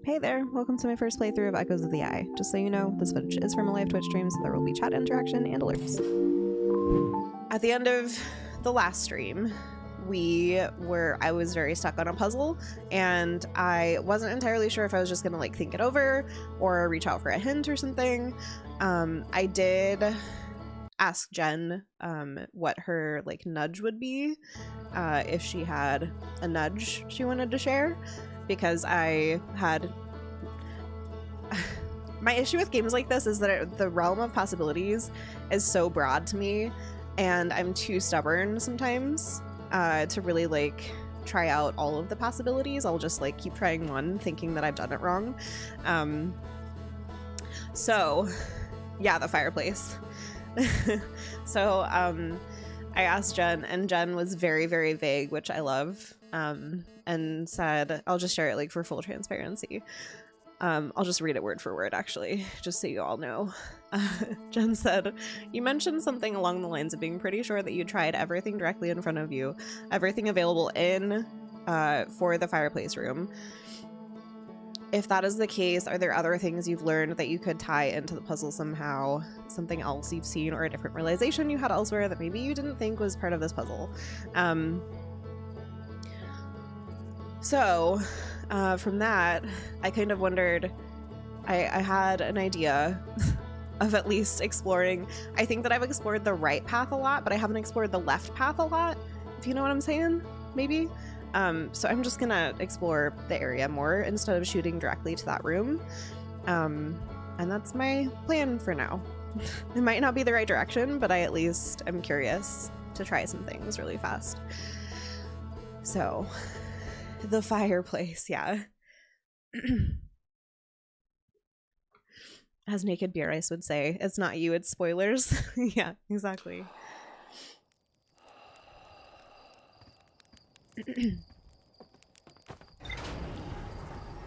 Hey there, welcome to my first playthrough of Echoes of the Eye. Just so you know, this footage is from a live Twitch stream, so there will be chat interaction and alerts. At the end of the last stream, I was very stuck on a puzzle, and I wasn't entirely sure if I was just gonna like think it over or reach out for a hint or something. I did ask Jen what her like nudge would be, if she had a nudge she wanted to share, because I had my issue with games like this is that the realm of possibilities is so broad to me, and I'm too stubborn sometimes to really like try out all of the possibilities. I'll just like keep trying one thinking that I've done it wrong. So yeah, the fireplace. So I asked Jen, and Jen was very, very vague, which I love, and said, I'll just share it like for full transparency. I'll just read it word for word, actually, just so you all know. Jen said, you mentioned something along the lines of being pretty sure that you tried everything directly in front of you, everything available for the fireplace room. If that is the case, are there other things you've learned that you could tie into the puzzle somehow? Something else you've seen or a different realization you had elsewhere that maybe you didn't think was part of this puzzle? So from that, I kind of wondered, I had an idea of at least exploring. I think that I've explored the right path a lot, but I haven't explored the left path a lot, if you know what I'm saying, maybe. So I'm just gonna explore the area more instead of shooting directly to that room. And that's my plan for now. It might not be the right direction, but I at least am curious to try some things really fast. So, the fireplace, yeah. As Naked Beer Ice would say, it's not you, it's spoilers. Yeah, exactly.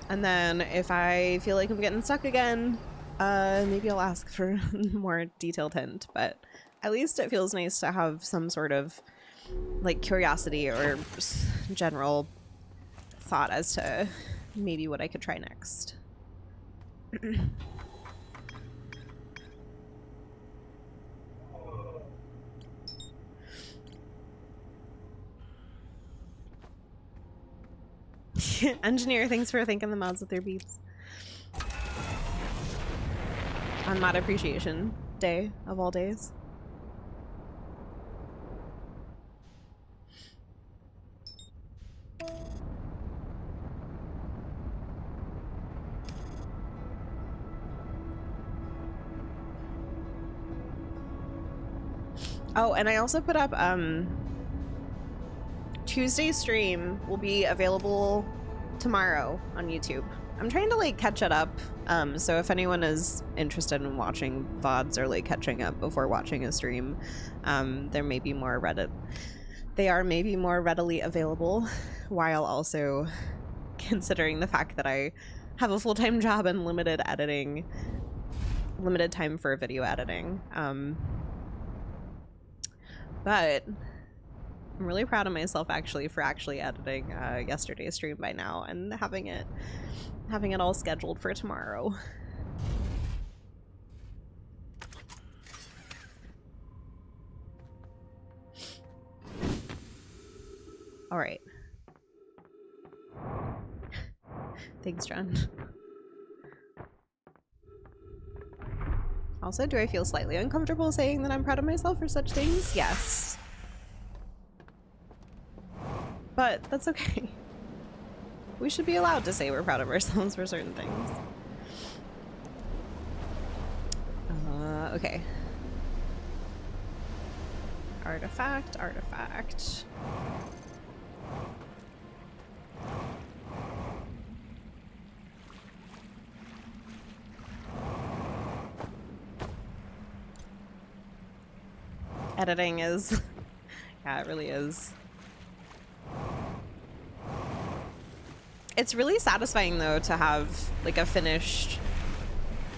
And then if I feel like I'm getting stuck again, maybe I'll ask for more detailed hint, but at least it feels nice to have some sort of like curiosity or general thought as to maybe what I could try next. Engineer, thanks for thanking the mods with their beats. On Mod Appreciation Day of all days. Oh, and I also put up Tuesday's stream will be available tomorrow on YouTube. I'm trying to like catch it up, so if anyone is interested in watching VODs or like catching up before watching a stream, there may be more they are maybe more readily available, while also considering the fact that I have a full-time job and limited time for video editing. But I'm really proud of myself actually for actually editing yesterday's stream by now and having it all scheduled for tomorrow. All right. Thanks, John. Also, do I feel slightly uncomfortable saying that I'm proud of myself for such things? Yes. But that's okay. We should be allowed to say we're proud of ourselves for certain things. Okay. Artifact. Editing is... yeah, it really is. It's really satisfying though to have like a finished,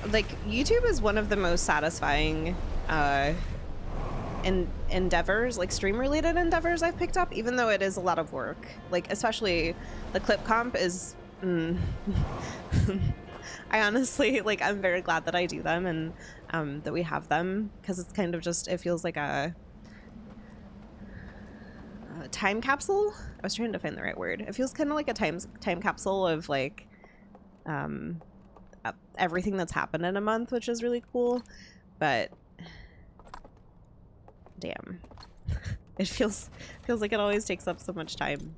like YouTube is one of the most satisfying endeavors, like stream related endeavors I've picked up, even though it is a lot of work. Like especially the clip comp is I honestly, like, I'm very glad that I do them and that we have them, because it's kind of just, it feels like a time capsule. I was trying to find the right word. It feels kind of like a time capsule of like everything that's happened in a month, which is really cool. But damn, it feels like it always takes up so much time.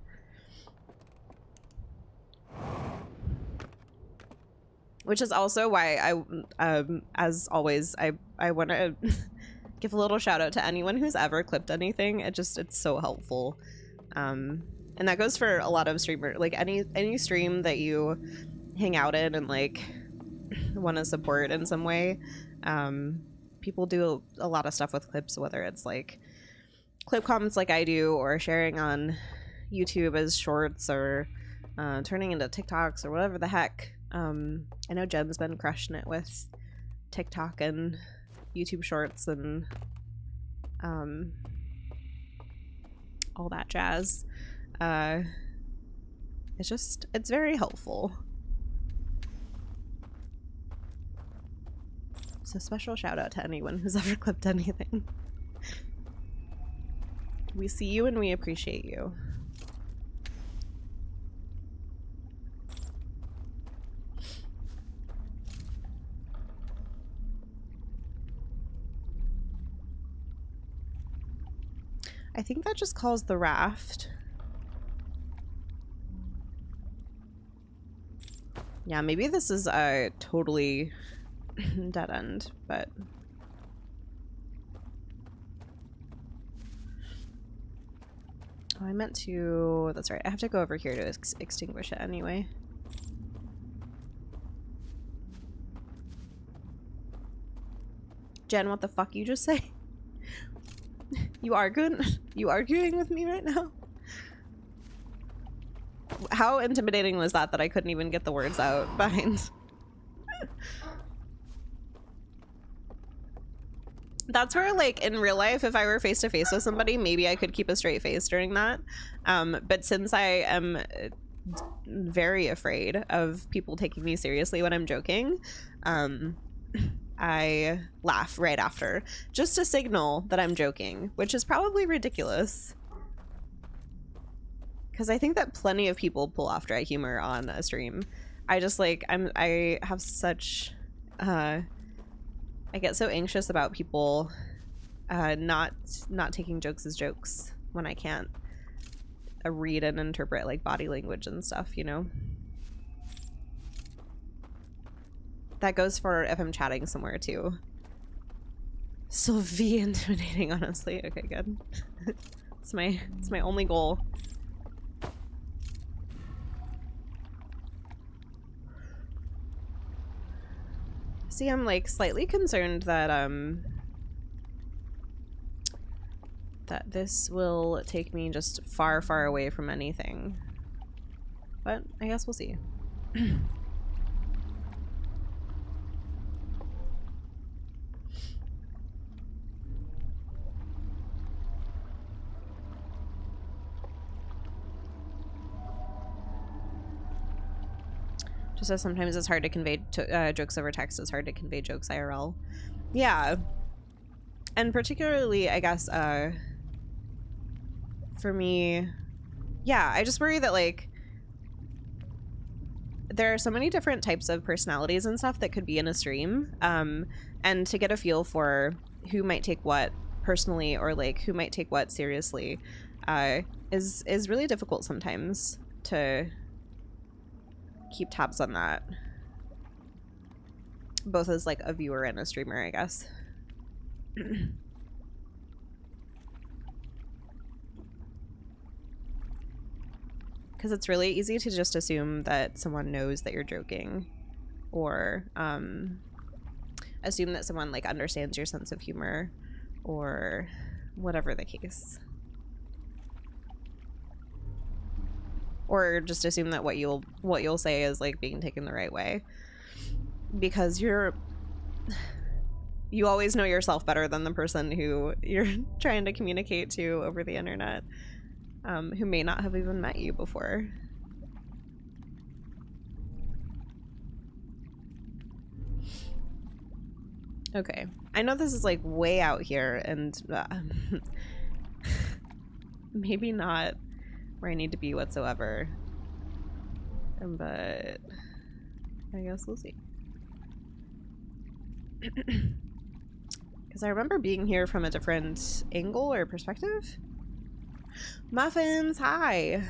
Which is also why I, as always, I want to give a little shout out to anyone who's ever clipped anything. It's so helpful. And that goes for a lot of streamers, like any stream that you hang out in and like want to support in some way. People do a lot of stuff with clips, whether it's like clip comments like I do, or sharing on YouTube as shorts, or turning into TikToks or whatever the heck. I know Jen's been crushing it with TikTok and YouTube shorts and all that jazz. It's very helpful. So special shout out to anyone who's ever clipped anything. We see you and we appreciate you. I think that just calls the raft. Yeah, maybe this is a totally dead end, but oh, I meant to, that's right, I have to go over here to extinguish it anyway. Jen, what the fuck you just say? You arguing with me right now? How intimidating was that I couldn't even get the words out behind? That's where, like, in real life, if I were face to face with somebody, maybe I could keep a straight face during that. But since I am very afraid of people taking me seriously when I'm joking, I laugh right after, just to signal that I'm joking, which is probably ridiculous. Because I think that plenty of people pull off dry humor on a stream. I just, like, I have such, I get so anxious about people not taking jokes as jokes when I can't read and interpret, like, body language and stuff, you know? That goes for if I'm chatting somewhere too. So intimidating, honestly. Okay, good. It's my only goal. See, I'm like slightly concerned that that this will take me just far, far away from anything. But I guess we'll see. So sometimes it's hard to convey jokes over text. It's hard to convey jokes IRL. Yeah. And particularly, I guess, for me, yeah, I just worry that, like, there are so many different types of personalities and stuff that could be in a stream. And to get a feel for who might take what personally, or, like, who might take what seriously, is really difficult sometimes to keep tabs on that, both as like a viewer and a streamer, I guess. Because it's really easy to just assume that someone knows that you're joking, or assume that someone like understands your sense of humor, or whatever the case. Or just assume that what you'll say is like being taken the right way, because you always know yourself better than the person who you're trying to communicate to over the internet, who may not have even met you before. Okay. I know this is like way out here and maybe not where I need to be whatsoever. But I guess we'll see. Because I remember being here from a different angle or perspective. Muffins, hi!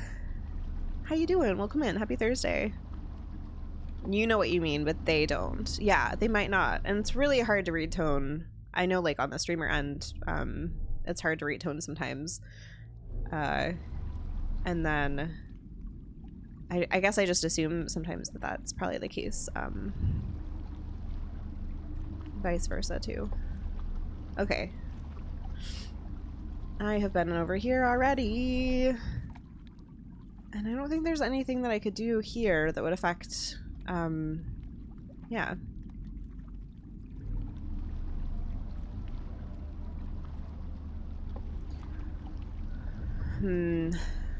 How you doing? Welcome in. Happy Thursday. You know what you mean, but they don't. Yeah, they might not. And it's really hard to read tone. I know, like, on the streamer end, it's hard to read tone sometimes. And then I guess I just assume sometimes that that's probably the case. Vice versa, too. Okay. I have been over here already. And I don't think there's anything that I could do here that would affect, yeah.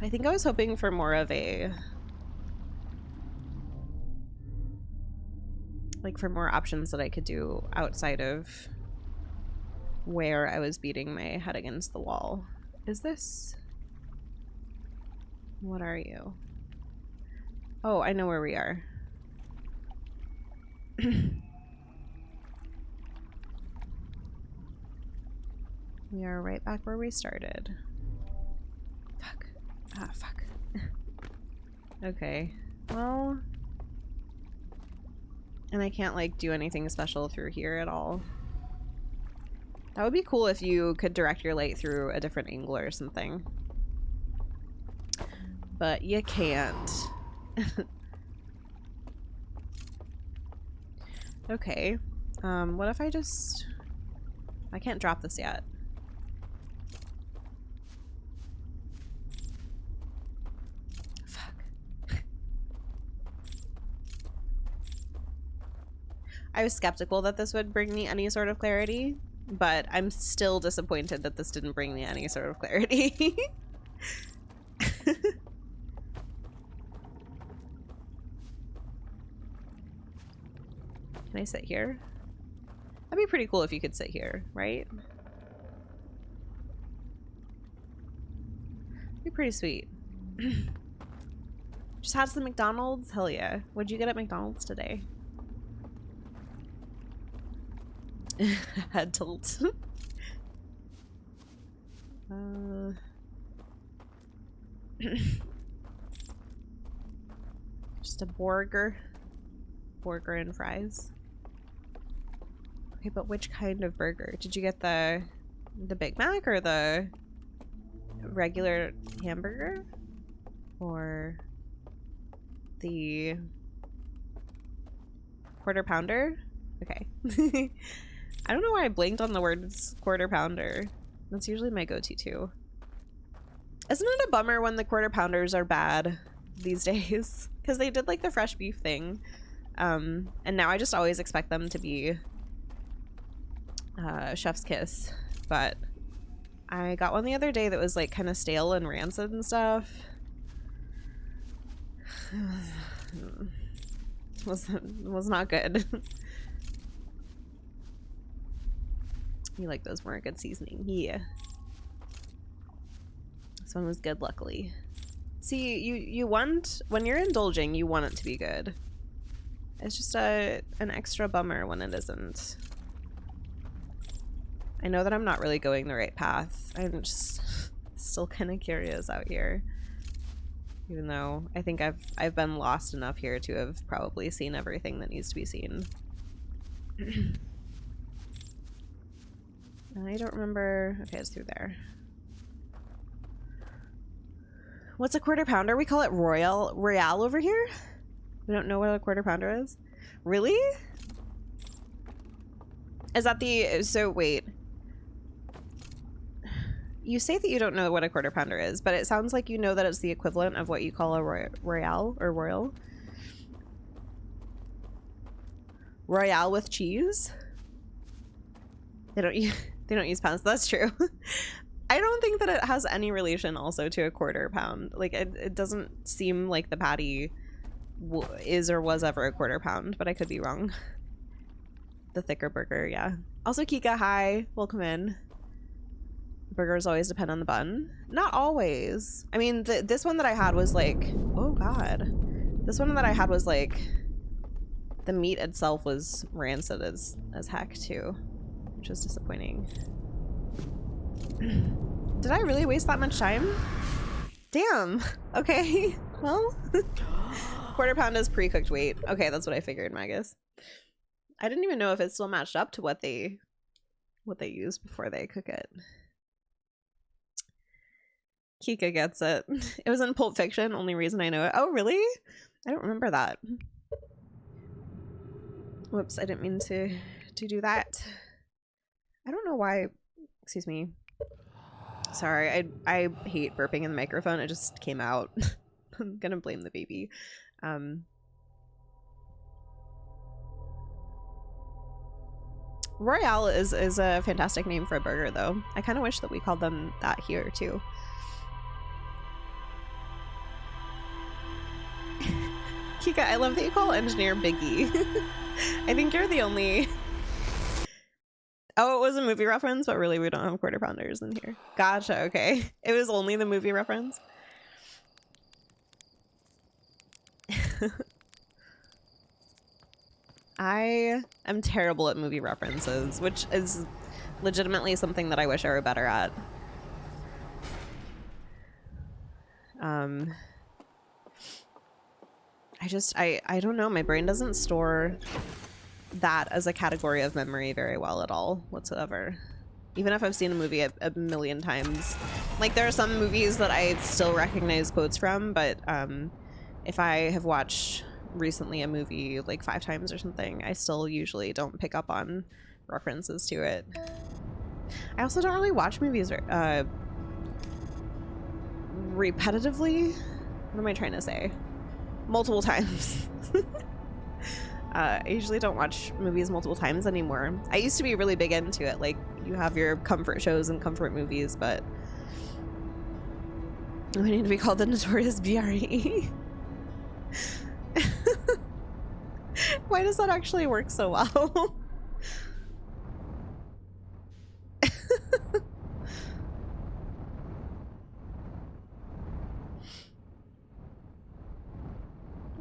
I think I was hoping for more of a, like, for more options that I could do outside of where I was beating my head against the wall. Is this? What are you? Oh, I know where we are. We are right back where we started. Fuck. Ah, fuck. Okay. Well... And I can't, like, do anything special through here at all. That would be cool if you could direct your light through a different angle or something. But you can't. Okay. What if I just... I can't drop this yet. Fuck. I was skeptical that this would bring me any sort of clarity, but I'm still disappointed that this didn't bring me any sort of clarity. Can I sit here? That'd be pretty cool if you could sit here, right? Be pretty sweet. Just had some McDonald's? Hell yeah. What'd you get at McDonald's today? Head tilt. Just a burger. Burger and fries. Okay, but which kind of burger? Did you get the Big Mac or the regular hamburger? Or the quarter pounder? Okay. I don't know why I blinked on the words quarter pounder. That's usually my go-to too. Isn't it a bummer when the quarter pounders are bad these days? Because they did like the fresh beef thing. And now I just always expect them to be chef's kiss. But I got one the other day that was like kind of stale and rancid and stuff. was not good. You like those more good seasoning? Yeah. This one was good, luckily. See, you want, when you're indulging, you want it to be good. It's just an extra bummer when it isn't. I know that I'm not really going the right path. I'm just still kind of curious out here. Even though I think I've been lost enough here to have probably seen everything that needs to be seen. I don't remember. Okay, it's through there. What's a quarter pounder? We call it Royale over here. We don't know what a quarter pounder is. Really? Is that the... So, wait. You say that you don't know what a quarter pounder is, but it sounds like you know that it's the equivalent of what you call a Royale or Royal. Royale with cheese? They don't use pounds. That's true. I don't think that it has any relation also to a quarter pound. Like, it doesn't seem like the patty is or was ever a quarter pound, but I could be wrong. the thicker burger, yeah. Also, Kika, hi. Welcome in. Burgers always depend on the bun. Not always. I mean, this one that I had was like, oh god. This one that I had was like, the meat itself was rancid as heck too, which was disappointing. Did I really waste that much time? Damn. Okay. Well, quarter pound is pre-cooked weight. Okay, that's what I figured, Magus. I didn't even know if it still matched up to what they use before they cook it. Kika gets it. It was in Pulp Fiction, only reason I know it. Oh, really? I don't remember that. Whoops, I didn't mean to do that. I don't know why. Excuse me. Sorry, I hate burping in the microphone. It just came out. I'm gonna blame the baby. Royale is a fantastic name for a burger, though. I kind of wish that we called them that here, too. Kika, I love that you call engineer Biggie. I think you're the only... Oh, it was a movie reference, but really we don't have quarter pounders in here. Gotcha, okay. It was only the movie reference. I am terrible at movie references, which is legitimately something that I wish I were better at. I don't know, my brain doesn't store that as a category of memory very well at all whatsoever. Even if I've seen a movie a million times. Like, there are some movies that I still recognize quotes from, but if I have watched recently a movie like 5 times or something, I still usually don't pick up on references to it. I also don't really watch movies repetitively. What am I trying to say? Multiple times. I usually don't watch movies multiple times anymore. I used to be really big into it. Like, you have your comfort shows and comfort movies, but we need to be called the notorious BRE. Why does that actually work so well?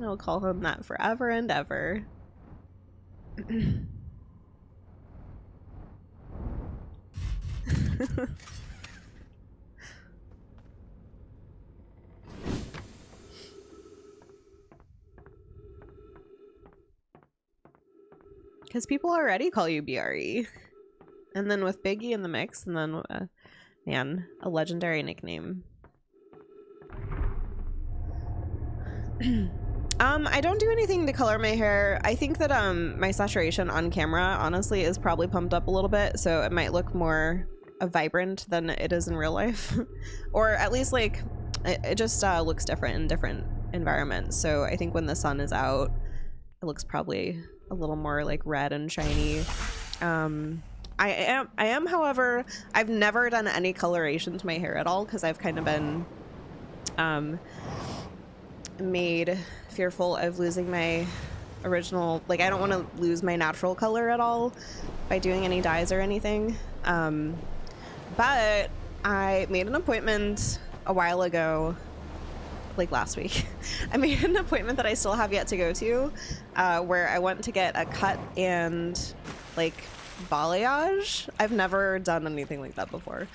I'll call him that forever and ever. Because people already call you BRE. And then with Biggie in the mix, and then, man, a legendary nickname. I don't do anything to color my hair. I think that my saturation on camera honestly is probably pumped up a little bit, so it might look more vibrant than it is in real life. Or at least, like, it just looks different in different environments. So I think when the sun is out, it looks probably a little more like red and shiny. I am, however, I've never done any coloration to my hair at all, because I've kind of been made fearful of losing my original, like, I don't want to lose my natural color at all by doing any dyes or anything. But I made an appointment a while ago, like last week. I made an appointment that I still have yet to go to, where I went to get a cut and like balayage. I've never done anything like that before,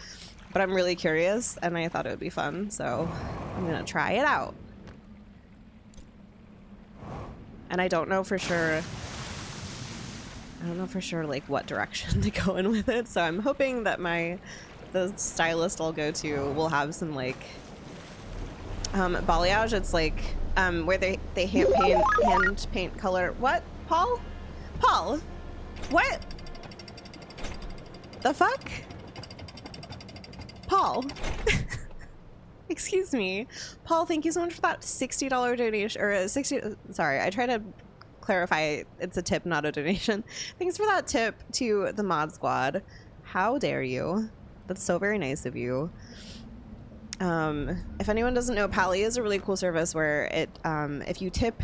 but I'm really curious and I thought it would be fun, so I'm gonna try it out. And I don't know for sure like what direction to go in with it, so I'm hoping that the stylist I'll go to will have some like balayage. It's like where they hand paint color. What? Paul? What the fuck? Paul. Excuse me. Paul, thank you so much for that $60 donation, or 60, sorry, I try to clarify it's a tip, not a donation. Thanks for that tip to the mod squad. How dare you? That's so very nice of you. If anyone doesn't know, Pally is a really cool service where it if you tip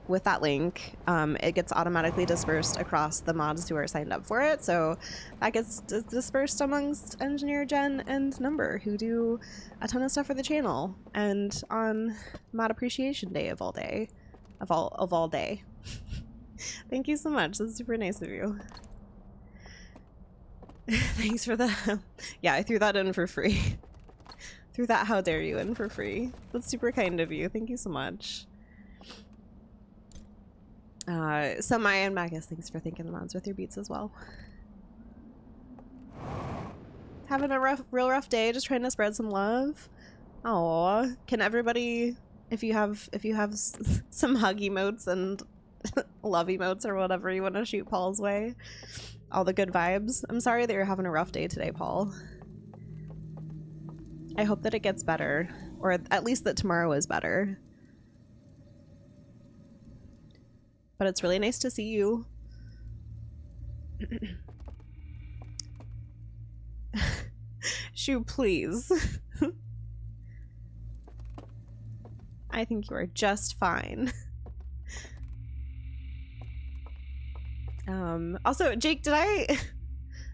with that link, it gets automatically dispersed across the mods who are signed up for it. So that gets dispersed amongst Engineer, Jen, and Number, who do a ton of stuff for the channel. And on Mod Appreciation Day of all day, of all day. Thank you so much. That's super nice of you. Thanks for the... Yeah, I threw that in for free. Threw that how dare you in for free. That's super kind of you. Thank you so much. Semi and Magus, thanks for thanking the mods with your beats as well. Having a real rough day, just trying to spread some love. Aw, can everybody, if you have some hug emotes and love emotes or whatever you want to shoot Paul's way, all the good vibes. I'm sorry that you're having a rough day today, Paul. I hope that it gets better, or at least that tomorrow is better. But it's really nice to see you. Shoo, please. I think you are just fine. Also, Jake, did I...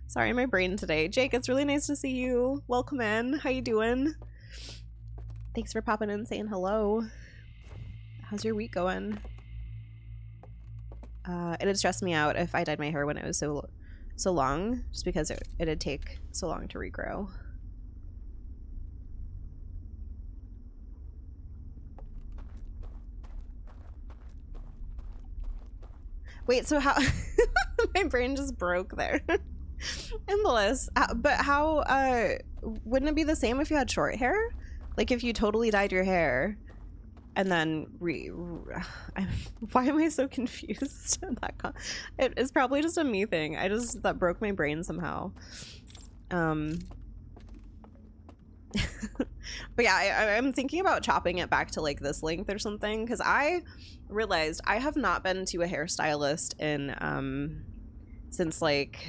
Sorry, my brain today. Jake, it's really nice to see you. Welcome in. How you doing? Thanks for popping in and saying hello. How's your week going? It'd stress me out if I dyed my hair when it was so long, just because it'd take so long to regrow. Wait, so how... My brain just broke there. Embolus. But how, wouldn't it be the same if you had short hair? Like if you totally dyed your hair and then why am I so confused? It's probably just a me thing. That broke my brain somehow. But yeah, I'm thinking about chopping it back to like this length or something, because I realized I have not been to a hairstylist in since like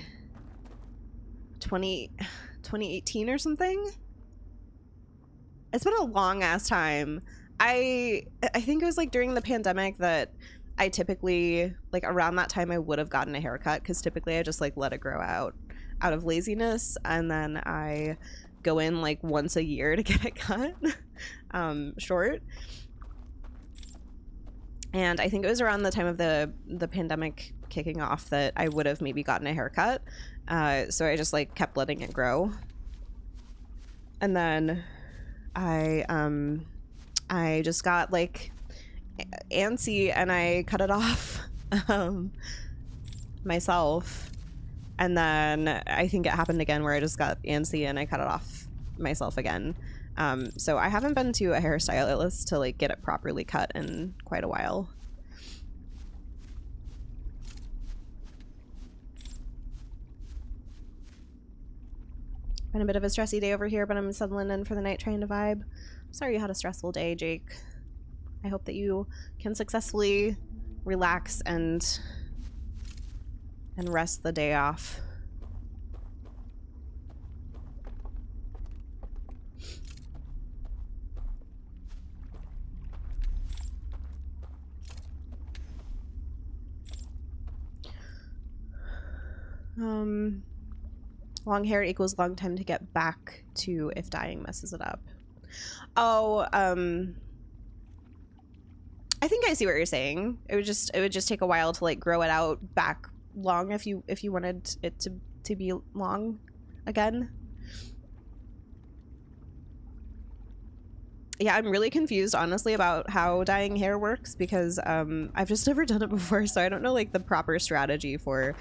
2018 or something. It's been a long ass time. I think it was like during the pandemic that I typically, like around that time, I would have gotten a haircut, because typically I just like let it grow out of laziness, and then I go in like once a year to get it cut short. And I think it was around the time of the pandemic kicking off that I would have maybe gotten a haircut. So I just like kept letting it grow. And then I just got like antsy and I cut it off myself. And then I think it happened again where I just got antsy and I cut it off myself again. So I haven't been to a hairstylist to like get it properly cut in quite a while. Been a bit of a stressy day over here, but I'm settling in for the night trying to vibe. Sorry you had a stressful day, Jake. I hope that you can successfully relax and rest the day off. Long hair equals long time to get back to if dyeing messes it up. Oh, I think I see what you're saying. It would just take a while to like grow it out back long if you wanted it to be long again. Yeah, I'm really confused honestly about how dyeing hair works, because I've just never done it before, so I don't know like the proper strategy for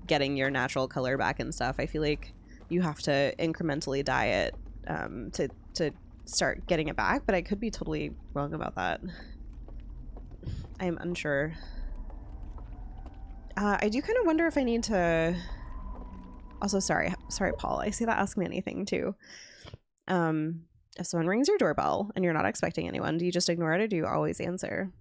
getting your natural color back and stuff. I feel like you have to incrementally dye it to start getting it back, but I could be totally wrong about that. I'm unsure. I do kind of wonder if I need to... Also, sorry Paul, I see that Ask Me Anything too. If someone rings your doorbell and you're not expecting anyone, do you just ignore it or do you always answer?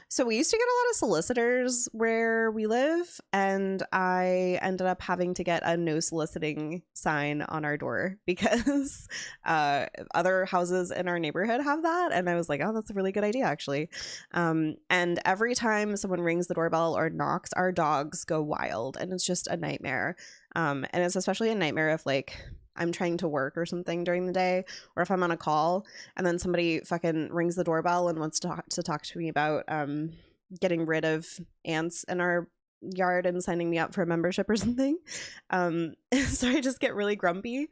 So So we used to get a lot of solicitors where we live, and I ended up having to get a no soliciting sign on our door because other houses in our neighborhood have that. And I was like, oh, that's a really good idea, actually. And every time someone rings the doorbell or knocks, our dogs go wild, and it's just a nightmare. And it's especially a nightmare if like I'm trying to work or something during the day, or if I'm on a call and then somebody fucking rings the doorbell and wants to talk to me about getting rid of ants in our yard and signing me up for a membership or something. So I just get really grumpy.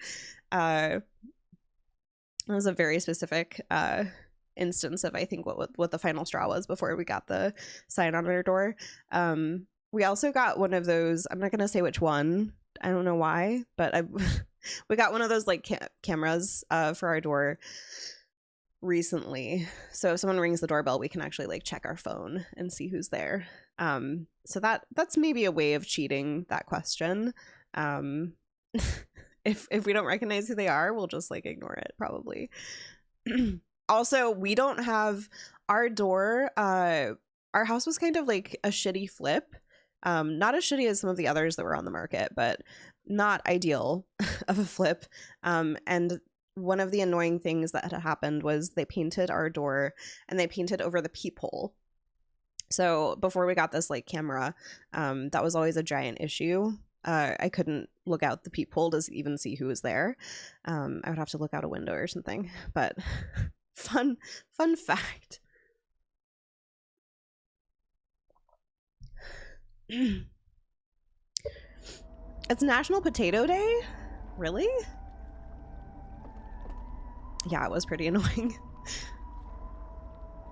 That was a very specific instance of, I think, what the final straw was before we got the sign on our door. We also got one of those, I'm not going to say which one, I don't know why, but we got one of those like cameras for our door recently. So if someone rings the doorbell, we can actually like check our phone and see who's there. So that's maybe a way of cheating that question. If we don't recognize who they are, we'll just like ignore it probably. Also, we don't have our door. Our house was kind of like a shitty flip. Not as shitty as some of the others that were on the market, but not ideal of a flip. And one of the annoying things that had happened was they painted our door and they painted over the peephole. So before we got this like camera, that was always a giant issue. I couldn't look out the peephole to even see who was there. I would have to look out a window or something, but fun fact. It's National Potato Day? Really? Yeah, it was pretty annoying.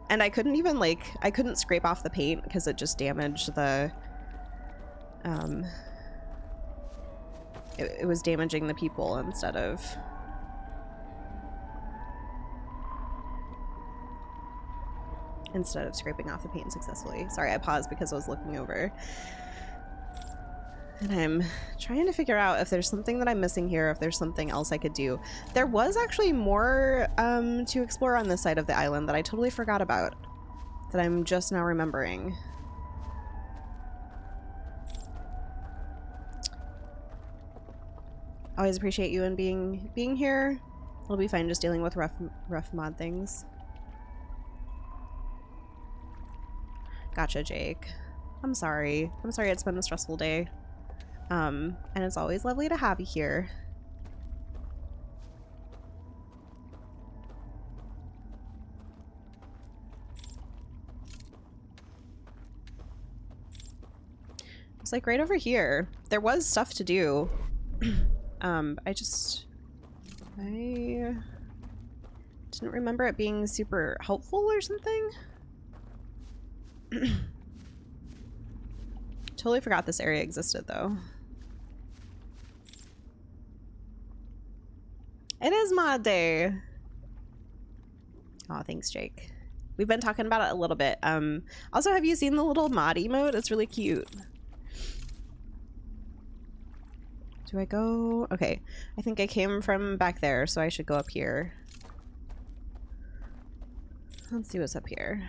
And I couldn't even I couldn't scrape off the paint because it just damaged the it was damaging the people instead of scraping off the paint successfully. Sorry, I paused because I was looking over. And I'm trying to figure out if there's something that I'm missing here, if there's something else I could do. There was actually more to explore on this side of the island that I totally forgot about, that I'm just now remembering. Always appreciate you and being here. It'll be fine just dealing with rough mod things. Gotcha, Jake. I'm sorry. I'm sorry it's been a stressful day. And it's always lovely to have you here. It's like right over here. There was stuff to do. I didn't remember it being super helpful or something. Totally forgot this area existed though. It is mod day. Oh, thanks, Jake. We've been talking about it a little bit. Also, have you seen the little mod emote? It's really cute. Do I go? Okay. I think I came from back there, so I should go up here. Let's see what's up here.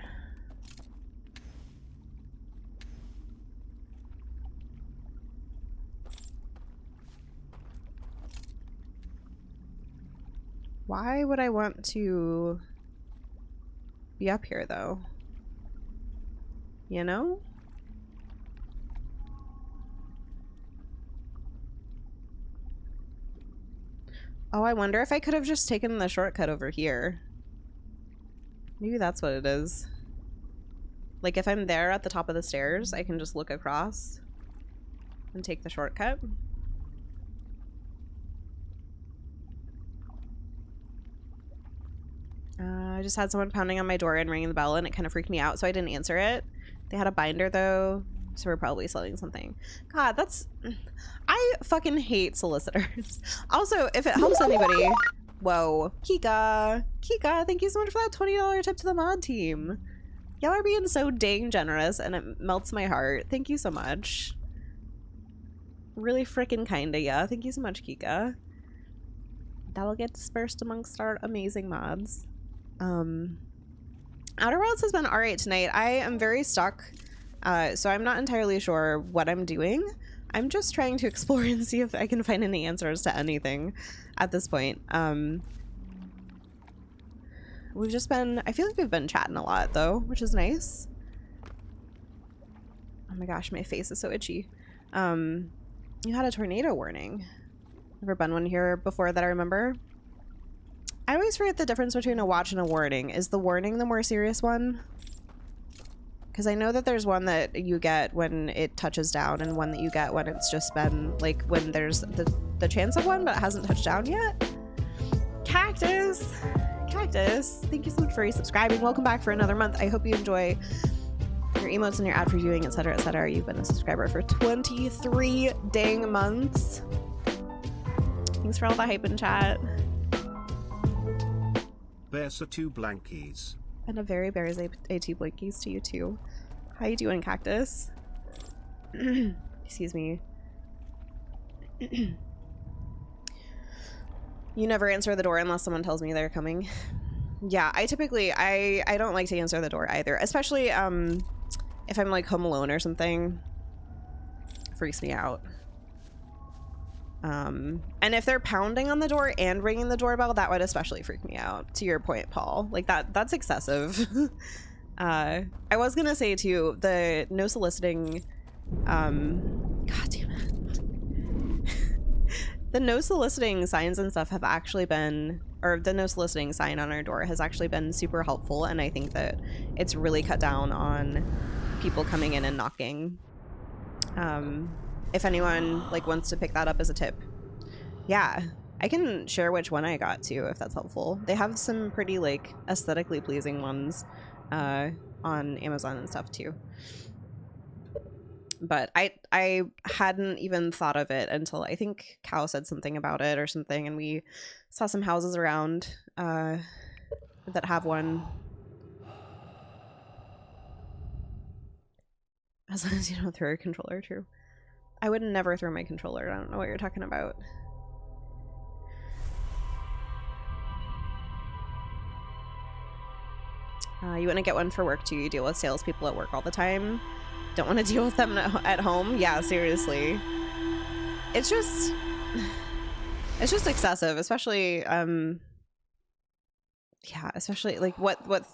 Why would I want to be up here, though? You know? Oh, I wonder if I could have just taken the shortcut over here. Maybe that's what it is. Like, if I'm there at the top of the stairs, I can just look across and take the shortcut. I just had someone pounding on my door and ringing the bell, and it kind of freaked me out, so I didn't answer it. They had a binder, though, so we're probably selling something. God, that's... I fucking hate solicitors. Also, if it helps anybody... Whoa. Kika, thank you so much for that $20 tip to the mod team. Y'all are being so dang generous, and it melts my heart. Thank you so much. Really freaking kind of ya. Thank you so much, Kika. That'll get dispersed amongst our amazing mods. Outer Worlds has been alright tonight. I am very stuck, so I'm not entirely sure what I'm doing. I'm just trying to explore and see if I can find any answers to anything at this point. We've just been, I feel like we've been chatting a lot though, which is nice. Oh my gosh, my face is so itchy. You had a tornado warning. Never been one here before that I remember. I always forget the difference between a watch and a warning. Is the warning the more serious one? Because I know that there's one that you get when it touches down and one that you get when it's just been, like, when there's the chance of one, but it hasn't touched down yet. Cactus! Cactus! Thank you so much for resubscribing. Welcome back for another month. I hope you enjoy your emotes and your ad for viewing, etc., etc. You've been a subscriber for 23 dang months. Thanks for all the hype in chat. Bears are 2 blankies. And a very bears a 2 blankies to you too. How you doing, Cactus? Excuse me. You never answer the door unless someone tells me they're coming. Yeah, I typically I don't like to answer the door either, especially if I'm like home alone or something. Freaks me out. And if they're pounding on the door and ringing the doorbell, that would especially freak me out. To your point, Paul, like that's excessive. I was gonna say too, the no soliciting, god damn it. The no soliciting signs and stuff have actually been, or the no soliciting sign on our door has actually been super helpful, and I think that it's really cut down on people coming in and knocking. If anyone like wants to pick that up as a tip, yeah, I can share which one I got too if that's helpful. They have some pretty like aesthetically pleasing ones on Amazon and stuff too. But I hadn't even thought of it until I think Cal said something about it or something, and we saw some houses around that have one. As long as you don't throw your controller, true. I would never throw my controller. I don't know what you're talking about. You want to get one for work too. You deal with salespeople at work all the time. Don't want to deal with them at home. Yeah, seriously. It's just excessive, especially yeah, especially like what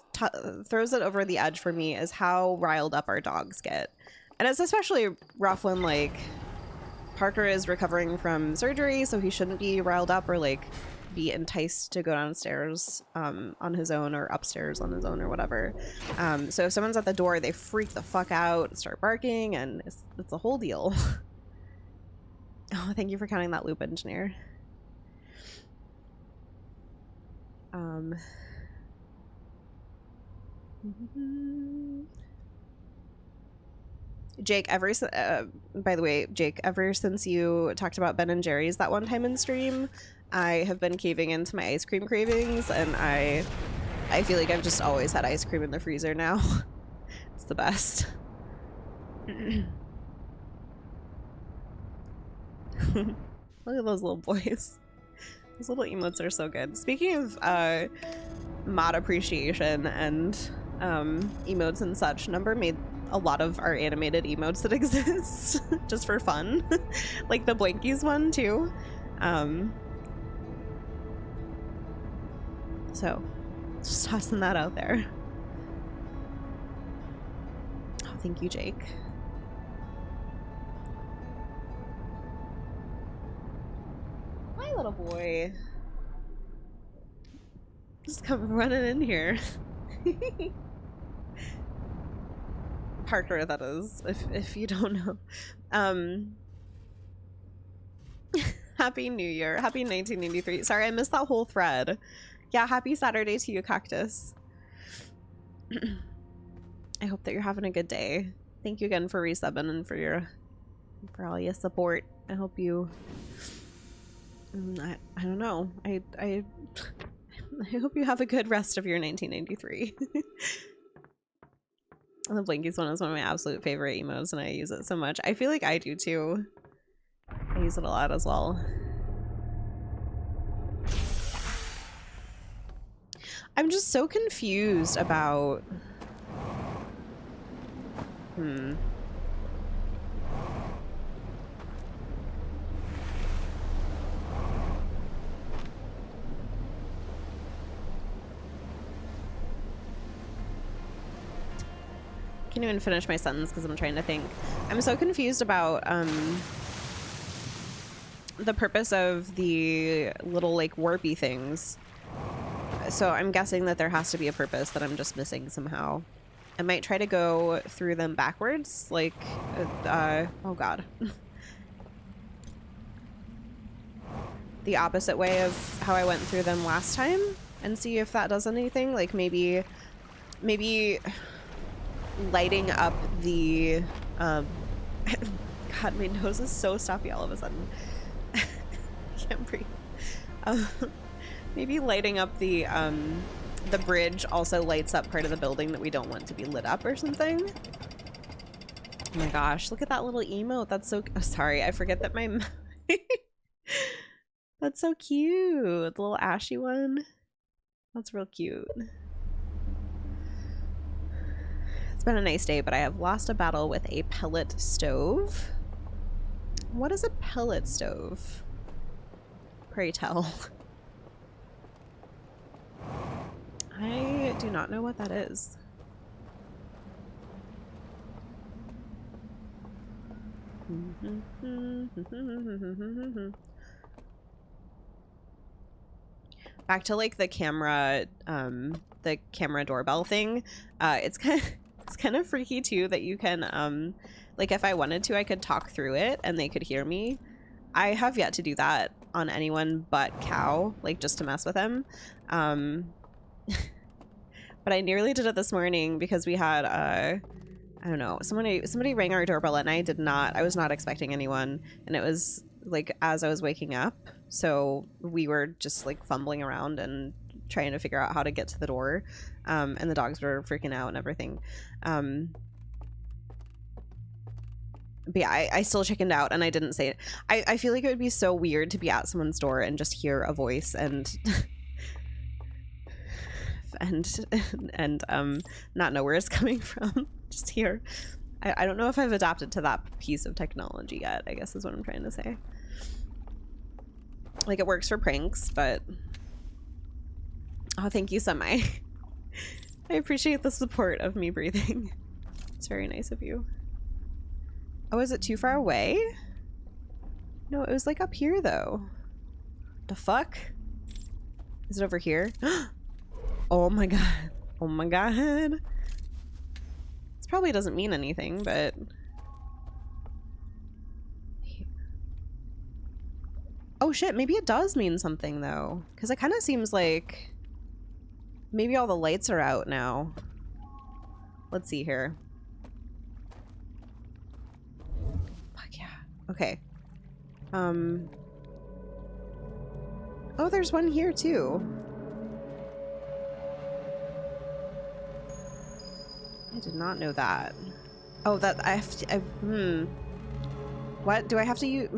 throws it over the edge for me is how riled up our dogs get. And it's especially rough when like Parker is recovering from surgery, so he shouldn't be riled up or like be enticed to go downstairs on his own or upstairs on his own or whatever. So if someone's at the door, they freak the fuck out and start barking, and it's a whole deal. Oh, thank you for counting that loop, engineer. Jake, by the way, Jake, ever since you talked about Ben and Jerry's that one time in stream, I have been caving into my ice cream cravings, and I feel like I've just always had ice cream in the freezer now. It's the best. Look at those little boys. Those little emotes are so good. Speaking of mod appreciation and emotes and such, Number made a lot of our animated emotes that exist just for fun. Like the Blankies one too. So just tossing that out there. Oh, thank you, Jake. Hi, little boy. Just come running in here. Parker, that is, if you don't know. Happy New Year. Happy 1983. Sorry, I missed that whole thread. Yeah, happy Saturday to you, Cactus. I hope that you're having a good day. Thank you again for resubbing and for all your support. I hope you I don't know. I hope you have a good rest of your 1993. The Blinkies one is one of my absolute favorite emotes, and I use it so much. I feel like I do too. I use it a lot as well. I'm just so confused about... Can't even finish my sentence because I'm trying to think. I'm so confused about the purpose of the little like warpy things. So I'm guessing that there has to be a purpose that I'm just missing somehow. I might try to go through them backwards, like, oh god. The opposite way of how I went through them last time and see if that does anything. Like maybe lighting up the, God, my nose is so stuffy all of a sudden. I can't breathe. Maybe lighting up the bridge also lights up part of the building that we don't want to be lit up or something. Oh my gosh, look at that little emote. That's so, oh, sorry, I forget that my, that's so cute. The little ashy one. That's real cute. It's been a nice day, but I have lost a battle with a pellet stove. What is a pellet stove? Pray tell. I do not know what that is. Back to like the camera doorbell thing. It's kind of freaky too that you can like if I wanted to I could talk through it and they could hear me. I have yet to do that on anyone but Cow, like just to mess with him. But I nearly did it this morning because we had I don't know, somebody rang our doorbell and I was not expecting anyone, and it was like as I was waking up, so we were just like fumbling around and trying to figure out how to get to the door, and the dogs were freaking out and everything. But yeah, I still chickened out and I didn't say it. I feel like it would be so weird to be at someone's door and just hear a voice and and not know where it's coming from. Just hear. I don't know if I've adapted to that piece of technology yet, I guess is what I'm trying to say. Like it works for pranks, but oh, thank you, Semi. I appreciate the support of me breathing. It's very nice of you. Oh, is it too far away? No, it was like up here though. The fuck? Is it over here? Oh my god. Oh my god. This probably doesn't mean anything, but... Oh shit, maybe it does mean something though. Because it kind of seems like... Maybe all the lights are out now. Let's see here. Fuck yeah. Okay. Oh, there's one here too. I did not know that. Oh, that I have to. What do I have to use?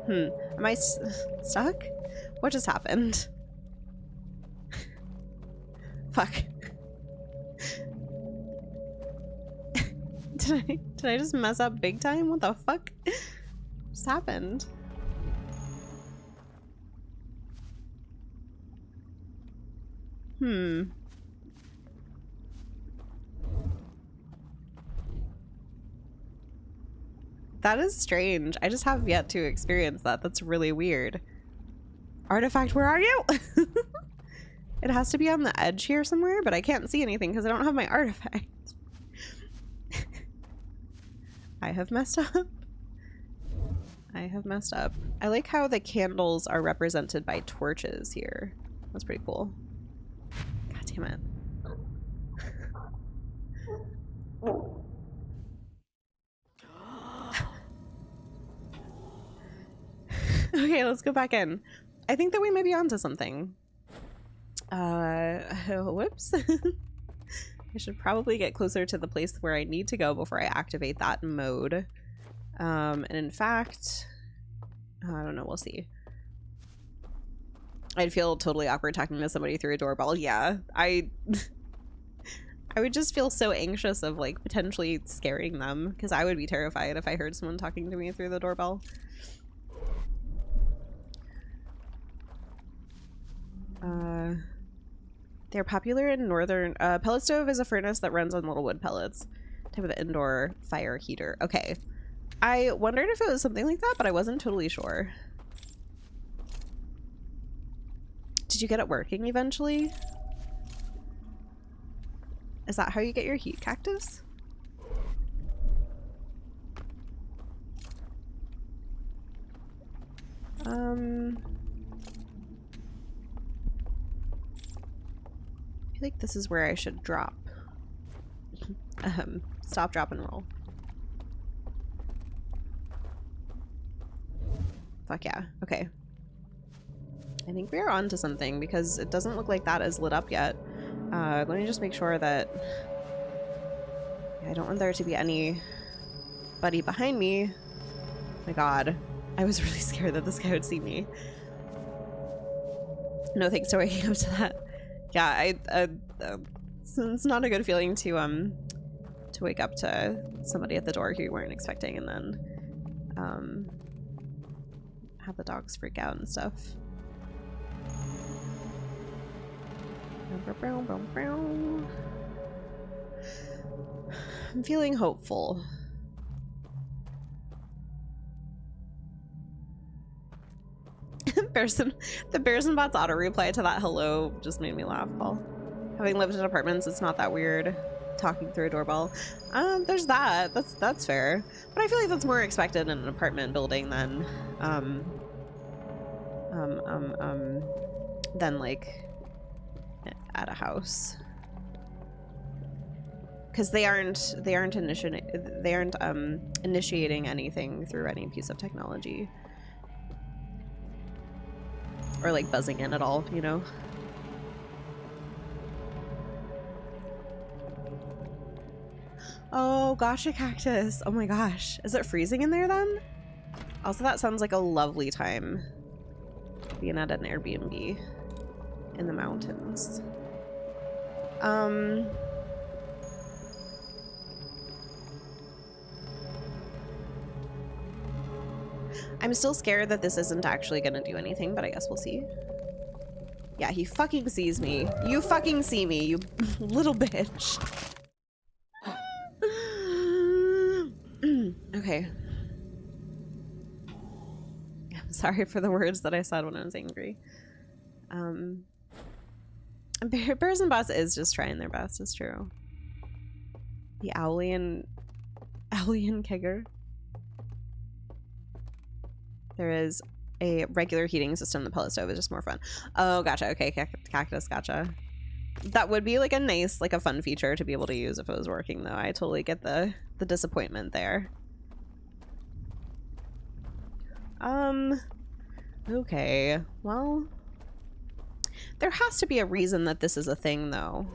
Am I stuck? What just happened? Fuck. Did I just mess up big time? What the fuck just happened? That is strange. I just have yet to experience that. That's really weird. Artifact, where are you? It has to be on the edge here somewhere, but I can't see anything because I don't have my artifact. I have messed up. I have messed up. I like how the candles are represented by torches here. That's pretty cool. God damn it. Okay, let's go back in. I think that we may be onto something. Whoops. I should probably get closer to the place where I need to go before I activate that mode. And in fact, I don't know, we'll see. I'd feel totally awkward talking to somebody through a doorbell. Yeah, I would just feel so anxious of like potentially scaring them, because I would be terrified if I heard someone talking to me through the doorbell. They're popular in northern. Pellet stove is a furnace that runs on little wood pellets. Type of indoor fire heater. Okay. I wondered if it was something like that, but I wasn't totally sure. Did you get it working eventually? Is that how you get your heat cactus? I feel like this is where I should drop. Stop, drop, and roll. Fuck yeah. Okay. I think we are on to something, because it doesn't look like that is lit up yet. Let me just make sure that I don't want there to be anybody behind me. Oh my god. I was really scared that this guy would see me. No thanks to waking up to that. Yeah, it's not a good feeling to wake up to somebody at the door who you weren't expecting, and then have the dogs freak out and stuff. I'm feeling hopeful. The Bears and Bots auto reply to that hello just made me laugh, Paul. Having lived in apartments, it's not that weird talking through a doorbell. There's that. That's fair. But I feel like that's more expected in an apartment building than like at a house. Because they aren't initiating anything through any piece of technology. Or like buzzing in at all, you know? Oh, gotcha cactus. Oh my gosh. Is it freezing in there then? Also, that sounds like a lovely time being at an Airbnb in the mountains. I'm still scared that this isn't actually gonna do anything, but I guess we'll see. Yeah, he fucking sees me. You fucking see me, you little bitch. Okay. I'm sorry for the words that I said when I was angry. Bears and Boss is just trying their best, it's true. The 𝘗𝘢𝘤𝘬𝘭𝘏. There is a regular heating system. The pellet stove is just more fun. Oh, gotcha. Okay, cactus, gotcha. That would be like a nice, like a fun feature to be able to use if it was working, though. I totally get the disappointment there. Okay. Well, there has to be a reason that this is a thing, though.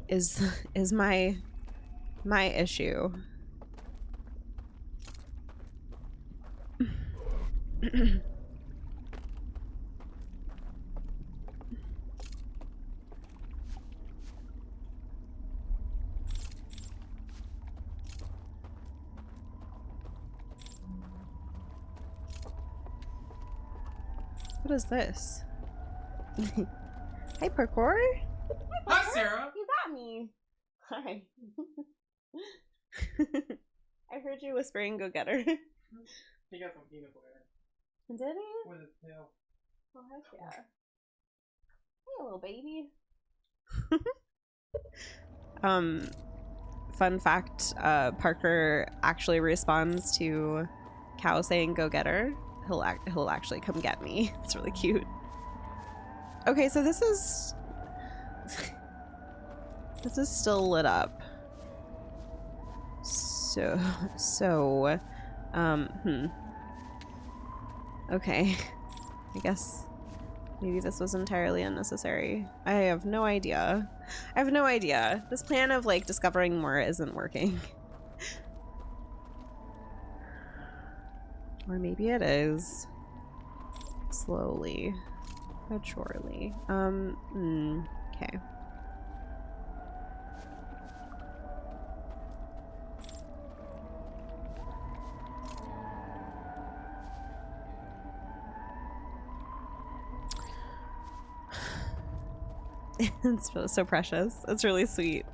Is my issue. What is this? Hi, parkour. Hi, Sarah. You got me. Hi. I heard you whispering, "Go get her." He got some peanut butter. Did he? With his tail. Oh, heck yeah. Hey, little baby. Fun fact, Parker actually responds to Cow saying "Go get her." He'll actually come get me. It's really cute. Okay, so this is still lit up. So okay. I guess maybe this was entirely unnecessary. I have no idea. This plan of like discovering more isn't working. Or maybe it is. Slowly. Surely. Okay. It's so precious. It's really sweet.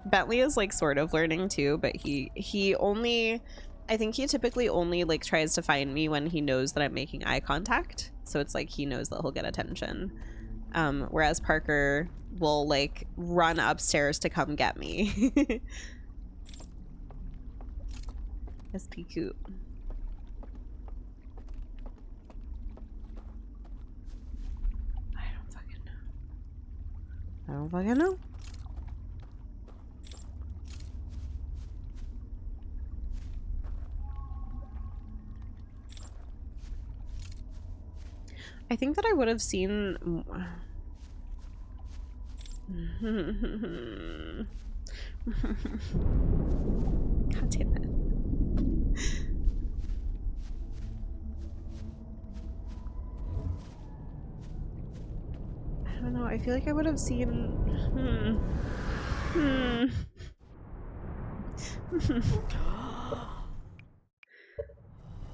Bentley is like sort of learning too, but he only, I think he typically only like tries to find me when he knows that I'm making eye contact. So it's like he knows that he'll get attention. Whereas Parker will like run upstairs to come get me. SP Coop. I don't fucking know. I think that I would have seen. God damn it. I don't know. I feel like I would have seen.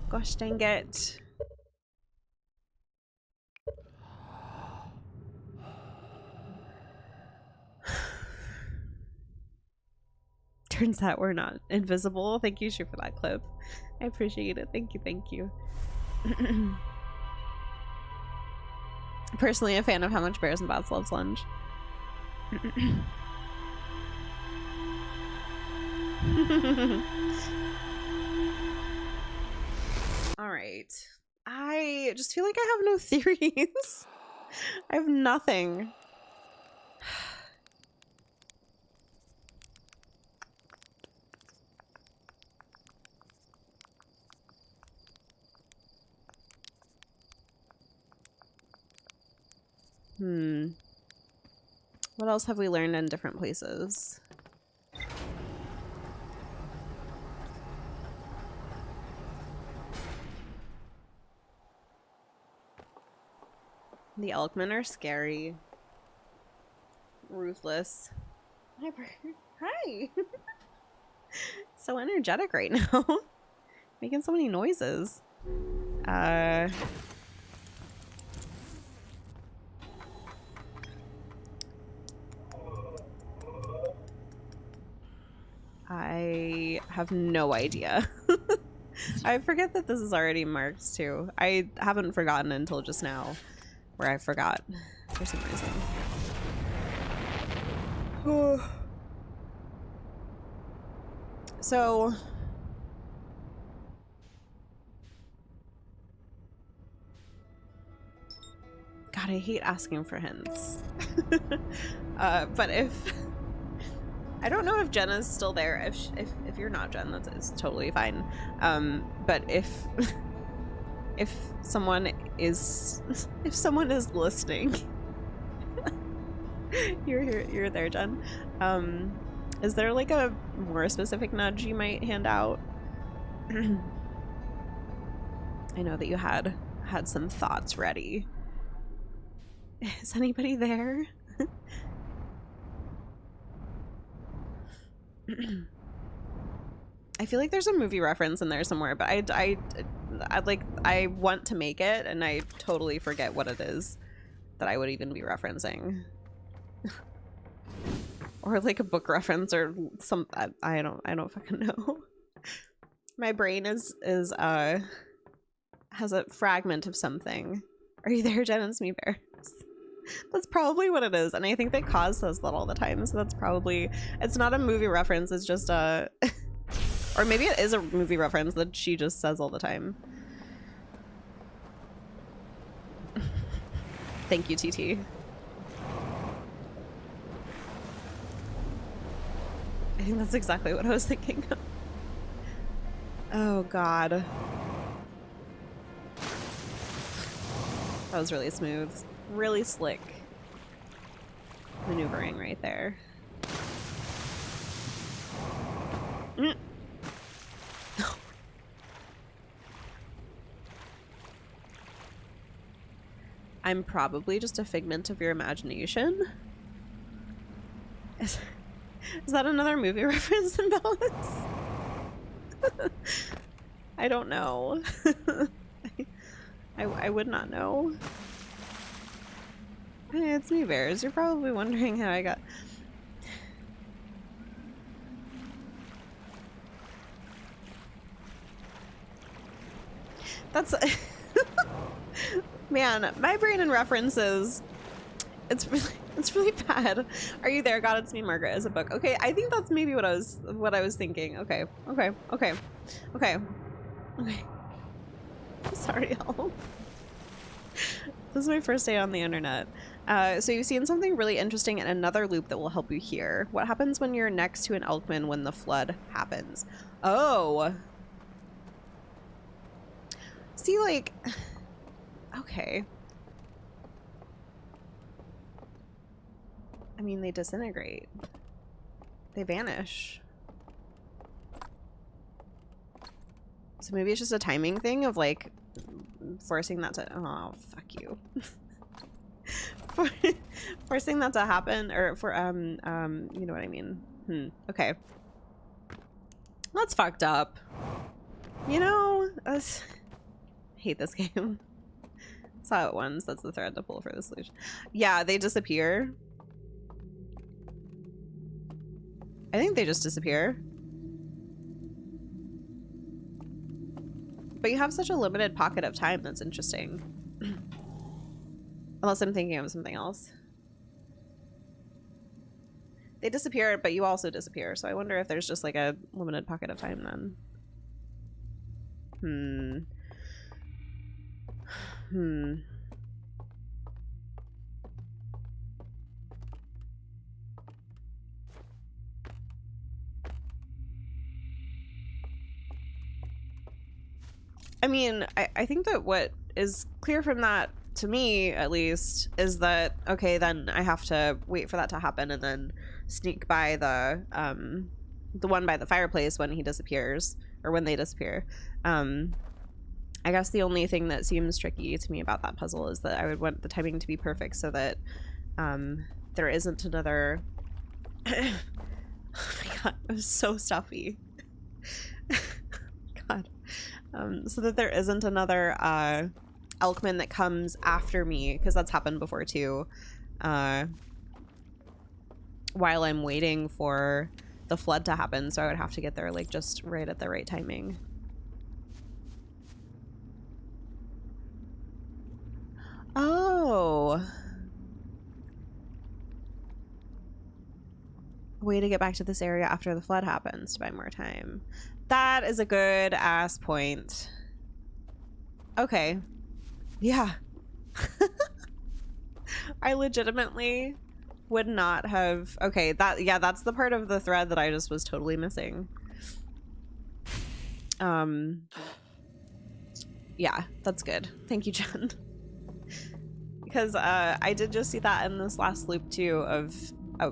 Gosh dang it. Turns out we're not invisible. Thank you, Shu, for that clip. I appreciate it. Thank you, thank you. Personally a fan of how much Bears and Bats loves lunch. Alright. I just feel like I have no theories. I have nothing. What else have we learned in different places? The Elkmen are scary. Ruthless. Hi, Parker. Hi! So energetic right now. Making so many noises. I have no idea. I forget that this is already marked too. I haven't forgotten until just now, where I forgot for some reason. So God, I hate asking for hints. But if I don't know if Jenna's still there. If you're not Jen, that's totally fine. But if someone is listening, you're there, Jen. Is there like a more specific nudge you might hand out? I know that you had some thoughts ready. Is anybody there? I feel like there's a movie reference in there somewhere, but I want to make it and I totally forget what it is that I would even be referencing. Or like a book reference or some I don't fucking know. My brain has a fragment of something. Are you there, Jen? It's me, Bears. That's probably what it is, and I think that Kaz says that all the time, so that's probably, it's not a movie reference, it's just a or maybe it is a movie reference that she just says all the time. Thank you, TT. I think that's exactly what I was thinking of. Oh god, that was really smooth. Really slick maneuvering right there. I'm probably just a figment of your imagination. Is that another movie reference in Bellis? I don't know. I would not know. Hey, it's me, Bears. You're probably wondering how I got... That's... Man, my brain and references... It's really bad. Are you there? God, it's me, Margaret, as a book. Okay, I think that's maybe what I was thinking. Okay. Sorry, y'all. This is my first day on the internet. So you've seen something really interesting in another loop that will help you here. What happens when you're next to an Elkman when the flood happens? Oh. See, like... Okay. I mean, they disintegrate. They vanish. So maybe it's just a timing thing of, like, forcing that to... Oh, fuck you. Forcing that to happen, or for, you know what I mean. Okay. That's fucked up. You know, hate this game. Saw it once. That's the thread to pull for the solution. Yeah, they disappear. I think they just disappear. But you have such a limited pocket of time. That's interesting. Unless I'm thinking of something else. They disappear, but you also disappear. So I wonder if there's just like a limited pocket of time then. I mean, I think that what is clear from that, to me at least, is that, okay, then I have to wait for that to happen and then sneak by the one by the fireplace when he disappears, or when they disappear. I guess the only thing that seems tricky to me about that puzzle is that I would want the timing to be perfect so that there isn't another... Oh my god, it was so stuffy. God. So that there isn't another Elkman that comes after me, because that's happened before too, while I'm waiting for the flood to happen, so I would have to get there like just right at the right timing. Oh. Way to get back to this area after the flood happens to buy more time. That is a good ass point. Okay. Yeah. I legitimately would not have... Okay, that's the part of the thread that I just was totally missing. Yeah, that's good. Thank you, Jen. Because I did just see that in this last loop too of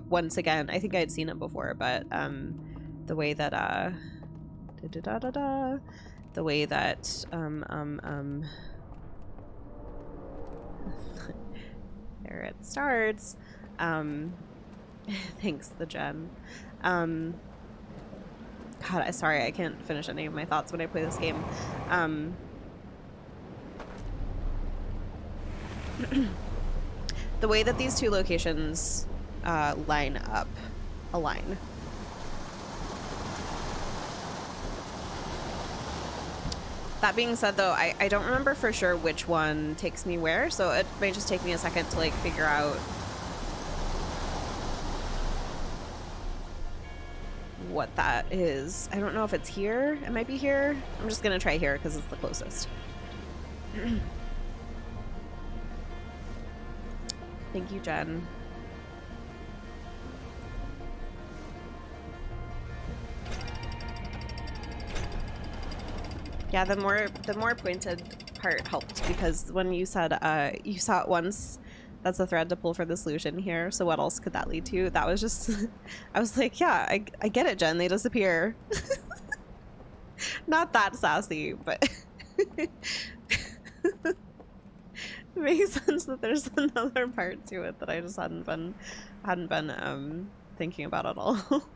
once again, I think I had seen it before, but the way that the way that there it starts. Thanks, the Jen. God, sorry, I can't finish any of my thoughts when I play this game. The way that these two locations align. That being said, though, I don't remember for sure which one takes me where, so it may just take me a second to like figure out what that is. I don't know if it's here. It might be here. I'm just gonna try here because it's the closest. Thank you, Jen. Yeah, the more pointed part helped, because when you said you saw it once, that's a thread to pull for the solution here. So what else could that lead to? That was just, I was like, yeah, I get it, Jen. They disappear. Not that sassy, but It makes sense that there's another part to it that I just hadn't been thinking about at all.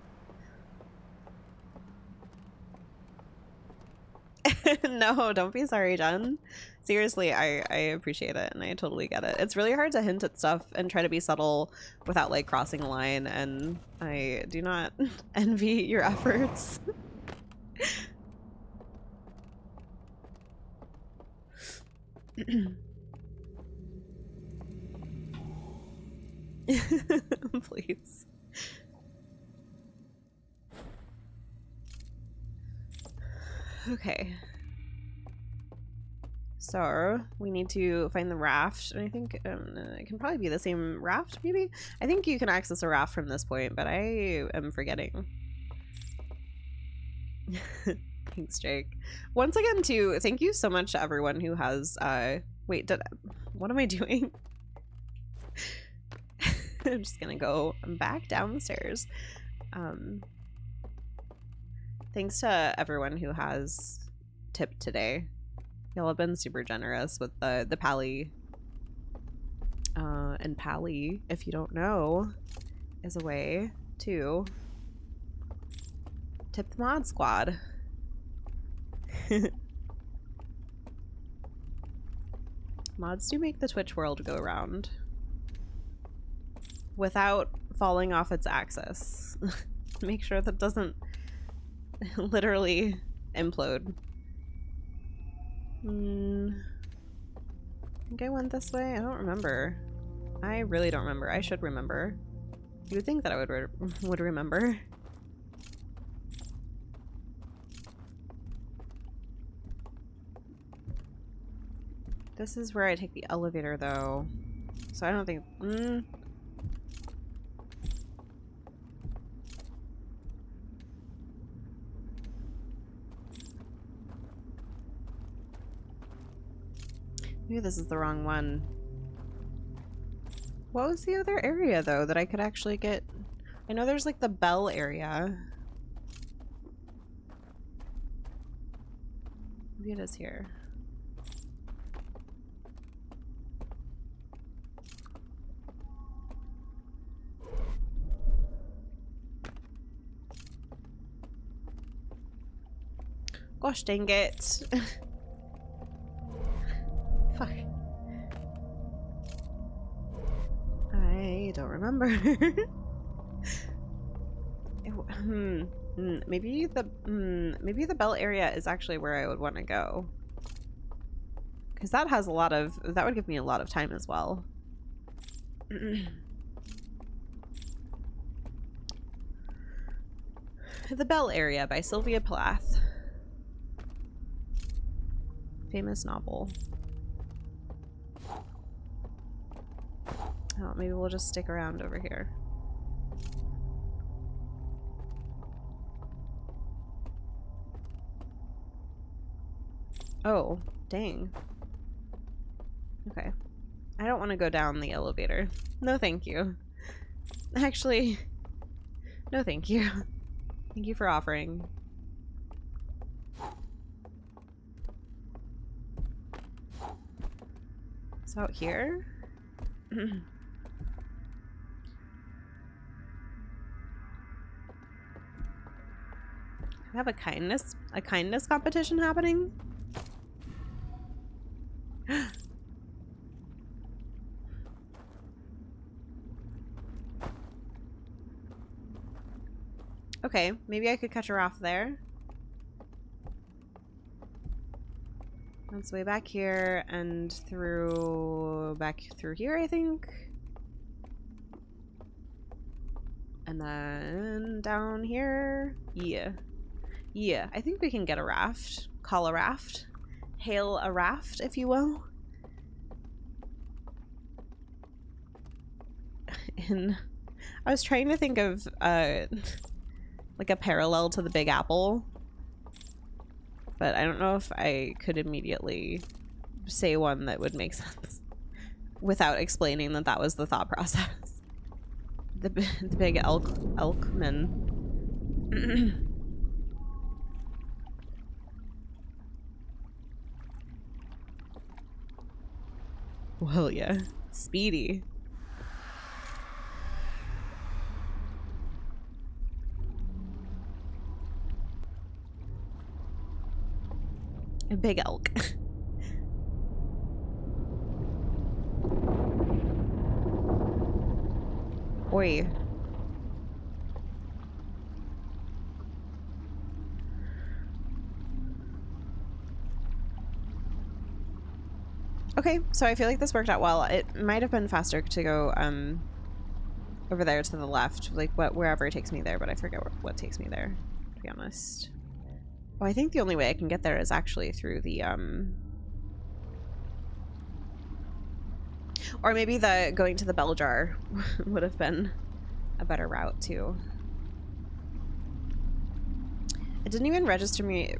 No, don't be sorry, Jen. Seriously, I appreciate it and I totally get it. It's really hard to hint at stuff and try to be subtle without like crossing a line, and I do not envy your efforts. Please. Okay. So we need to find the raft, and I think it can probably be the same raft, maybe? I think you can access a raft from this point, but I am forgetting. Thanks, Jake. Once again, too, thank you so much to everyone who has, wait, what am I doing? I'm just gonna go back down the stairs. Thanks to everyone who has tipped today. Y'all have been super generous with the pally. And pally, if you don't know, is a way to tip the mod squad. Mods do make the Twitch world go round without falling off its axis. Make sure that doesn't literally implode. I think I went this way. I don't remember. I really don't remember. I should remember. You would think that I would remember. This is where I take the elevator, though. So I don't think... Maybe this is the wrong one. What was the other area, though, that I could actually get? I know there's, like, the bell area. Maybe it is here. Gosh dang it. Fuck. I don't remember. Maybe the bell area is actually where I would want to go. Because that has a lot of... That would give me a lot of time as well. The Bell Area by Sylvia Plath. Famous novel. Oh, maybe we'll just stick around over here. Oh, dang. Okay. I don't want to go down the elevator. No, thank you. Actually, no, thank you. Thank you for offering. It's out here? I have a kindness competition happening? Okay, maybe I could catch her off there. That's way back here and back through here, I think. And then down here. Yeah. Yeah, I think we can get a raft. Call a raft. Hail a raft, if you will. And I was trying to think of like a parallel to the Big Apple, but I don't know if I could immediately say one that would make sense without explaining that that was the thought process. The big elkman. hell yeah. Speedy. A big elk. Oi. Okay, so I feel like this worked out well. It might have been faster to go over there to the left, like wherever it takes me there, but I forget what takes me there, to be honest. Oh, I think the only way I can get there is actually through the or maybe the going to the bell jar would have been a better route too. It didn't even register me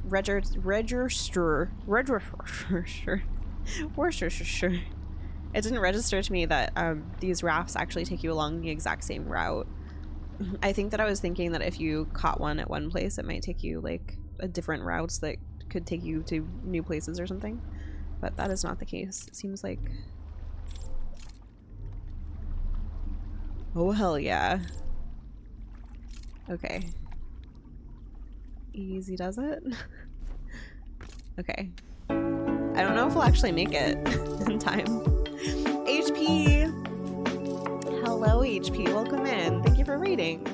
It didn't register to me that these rafts actually take you along the exact same route. I think that I was thinking that if you caught one at one place, it might take you like a different routes that could take you to new places or something, but that is not the case. It seems like, oh hell yeah. Okay, easy does it. Okay, I don't know if we'll actually make it in time. HP, hello HP, welcome in, thank you for reading.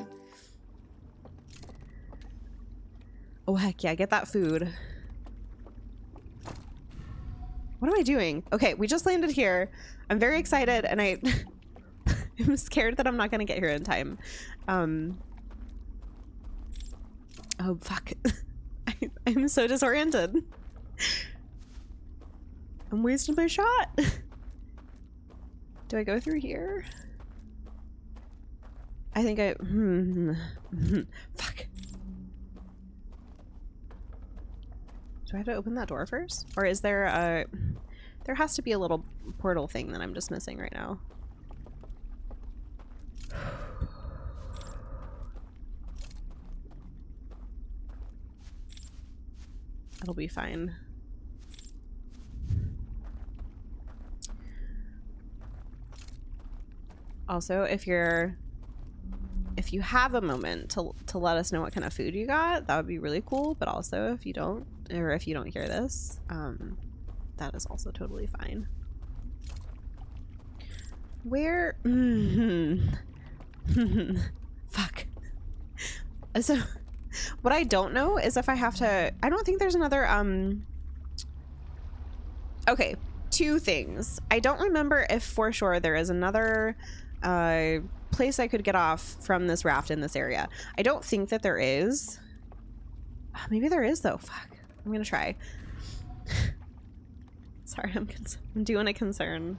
Oh heck yeah, get that food. What am I doing? Okay, we just landed here. I'm very excited and I'm scared that I'm not gonna get here in time. Oh fuck. I'm so disoriented. I'm wasting my shot. Do I go through here? I think I fuck. Do I have to open that door first? Or is there a... There has to be a little portal thing that I'm just missing right now. It'll be fine. Also, if you have a moment to let us know what kind of food you got, that would be really cool. But also, if you don't, or if you don't hear this, that is also totally fine. Where? Fuck. So, what I don't know is if I have to. I don't think there's another. Okay, two things. I don't remember if for sure there is another place I could get off from this raft in this area. I don't think that there is. Maybe there is though. Fuck. I'm gonna try. Sorry, I'm doing a concern.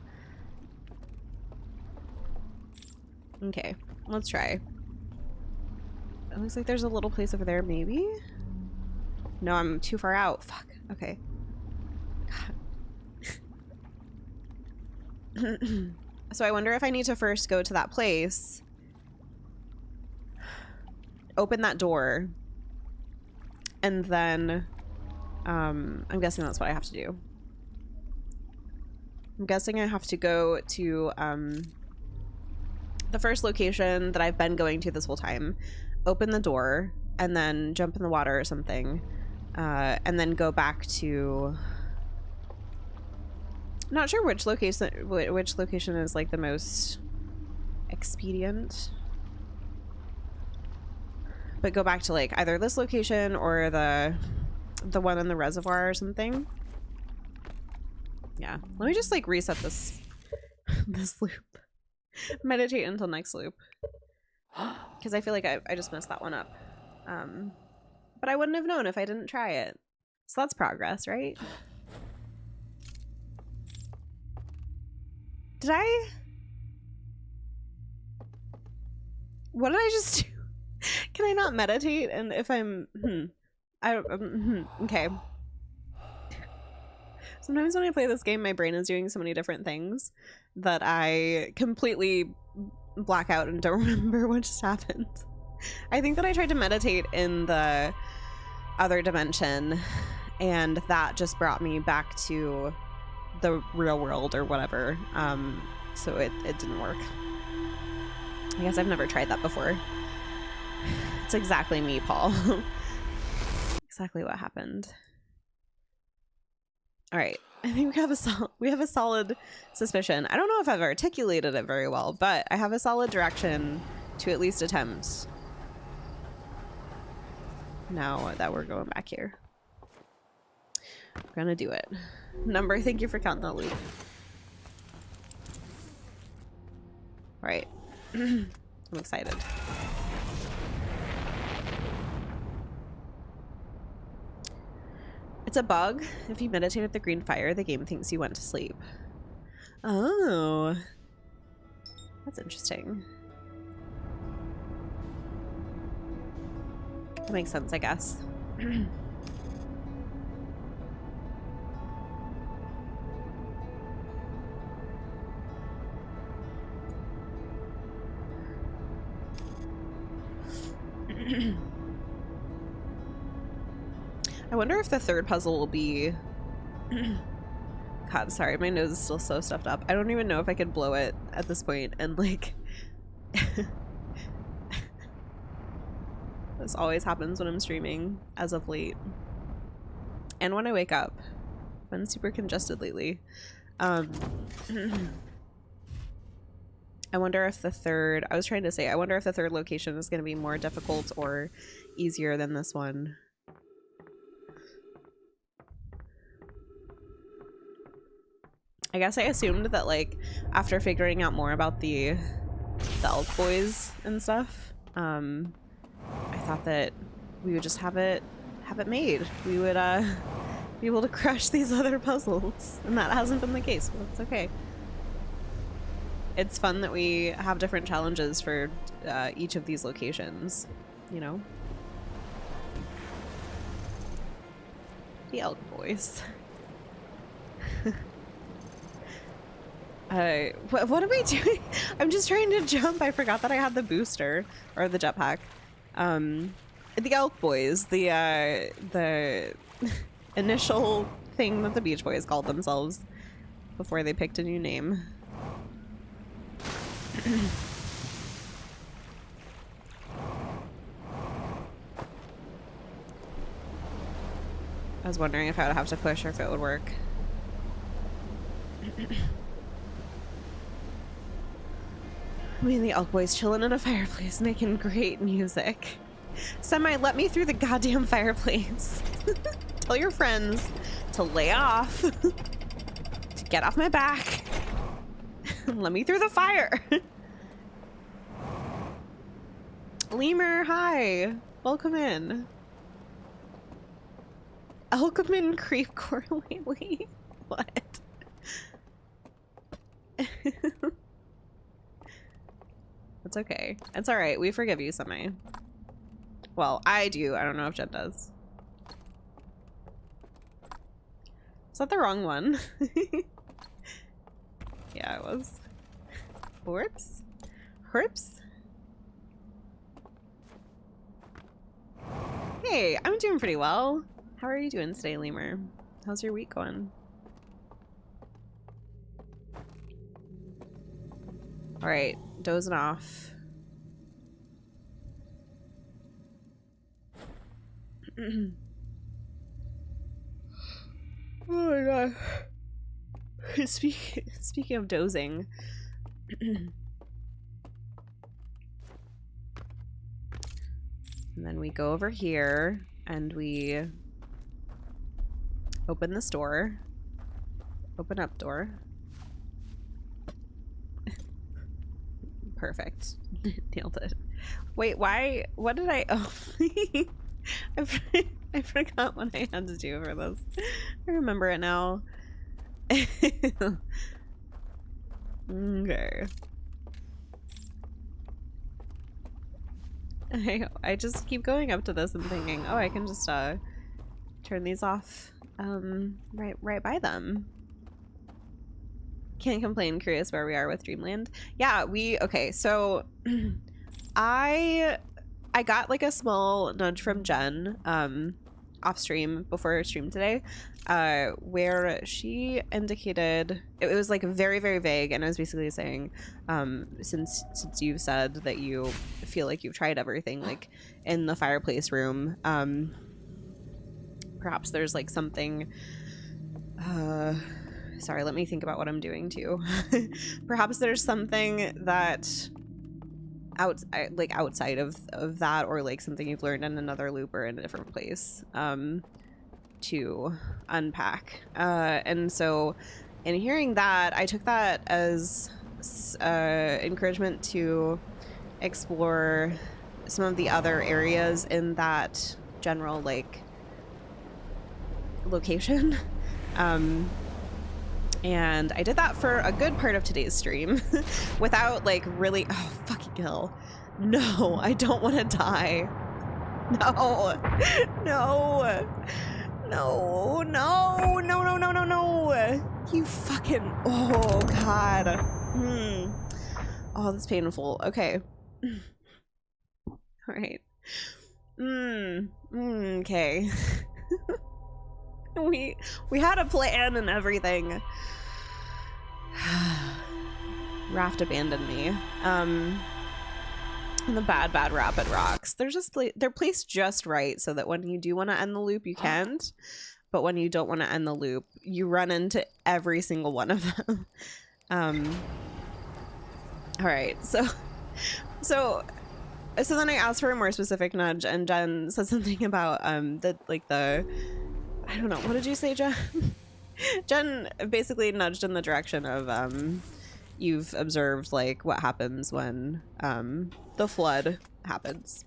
Okay, let's try. It looks like there's a little place over there, maybe? No, I'm too far out. Fuck. Okay. God. So I wonder if I need to first go to that place, open that door, and then I'm guessing that's what I have to do. I'm guessing I have to go to the first location that I've been going to this whole time, open the door, and then jump in the water or something, and then go back to... Not sure which location is like the most expedient, but go back to like either this location or the one in the reservoir or something. Yeah, let me just like reset this loop. Meditate until next loop, because I feel like I just messed that one up, but I wouldn't have known if I didn't try it, so that's progress, right? Did I? What did I just do? Can I not meditate? And if I'm, okay. Sometimes when I play this game, my brain is doing so many different things that I completely black out and don't remember what just happened. I think that I tried to meditate in the other dimension, and that just brought me back to the real world or whatever. So it didn't work. I guess I've never tried that before. It's exactly me, Paul. Exactly what happened. All right, I think we have a solid suspicion. I don't know if I've articulated it very well, but I have a solid direction to at least attempt. Now that we're going back here, we're gonna do it. Number, thank you for counting the loop. All right, I'm excited. It's a bug. If you meditate at the green fire, the game thinks you went to sleep. Oh, that's interesting. That makes sense, I guess. I wonder if the third puzzle will be... God, sorry, my nose is still so stuffed up. I don't even know if I could blow it at this point, and like... This always happens when I'm streaming, as of late. And when I wake up. I've been super congested lately. I wonder if the third... I was trying to say, I wonder if the third location is going to be more difficult or easier than this one. I guess I assumed that, like, after figuring out more about the elk boys and stuff, I thought that we would just have it made. We would be able to crush these other puzzles, and that hasn't been the case, but that's okay. It's fun that we have different challenges for each of these locations, you know? The elk boys. What am I doing? I'm just trying to jump. I forgot that I had the booster or the jetpack. The elk boys, the initial thing that the Beach Boys called themselves before they picked a new name. I was wondering if I would have to push or if it would work. Me and the elk boys chilling in a fireplace making great music. Semi, let me through the goddamn fireplace. Tell your friends to lay off. To get off my back. Let me through the fire. 𝘉𝘢𝘤𝘬𝘨, hi. Welcome in. Elkman creep lately. What? It's okay. It's all right. We forgive you, Semi. Well, I do. I don't know if Jen does. Is that the wrong one? Yeah, it was. Whoops. Whoops. Hey, I'm doing pretty well. How are you doing today, 𝘉𝘢𝘤𝘬𝘨? How's your week going? All right, dozing off. Oh my god. Speaking of dozing. And then we go over here and we open this door. Open up door. Perfect. Nailed it. Wait, why? What did I? Oh, I forgot what I had to do for this. I remember it now. Okay. I just keep going up to this and thinking, oh, I can just turn these off right by them. Can't complain. Curious where we are with Dreamland. Yeah, okay, so I got like a small nudge from Jen off stream before stream today, where she indicated it was like very, very vague, and I was basically saying, since you've said that you feel like you've tried everything, like in the fireplace room, perhaps there's like something. Sorry, let me think about what I'm doing too. Perhaps there's something that outside of that, or like something you've learned in another loop or in a different place to unpack. And so in hearing that, I took that as encouragement to explore some of the other areas in that general like location. And I did that for a good part of today's stream without like really, oh fucking hell. No, I don't want to die. No, no, no, no, no, no, no, no, no. You fucking, oh God. Oh, that's painful. Okay. All right. Okay. We had a plan and everything. Raft abandoned me. And the bad rapid rocks. They're placed just right so that when you do want to end the loop, you can't. But when you don't want to end the loop, you run into every single one of them. All right, so then I asked for a more specific nudge, and Jen said something about I don't know, what did you say, Jen? Jen basically nudged in the direction of you've observed like what happens when the flood happens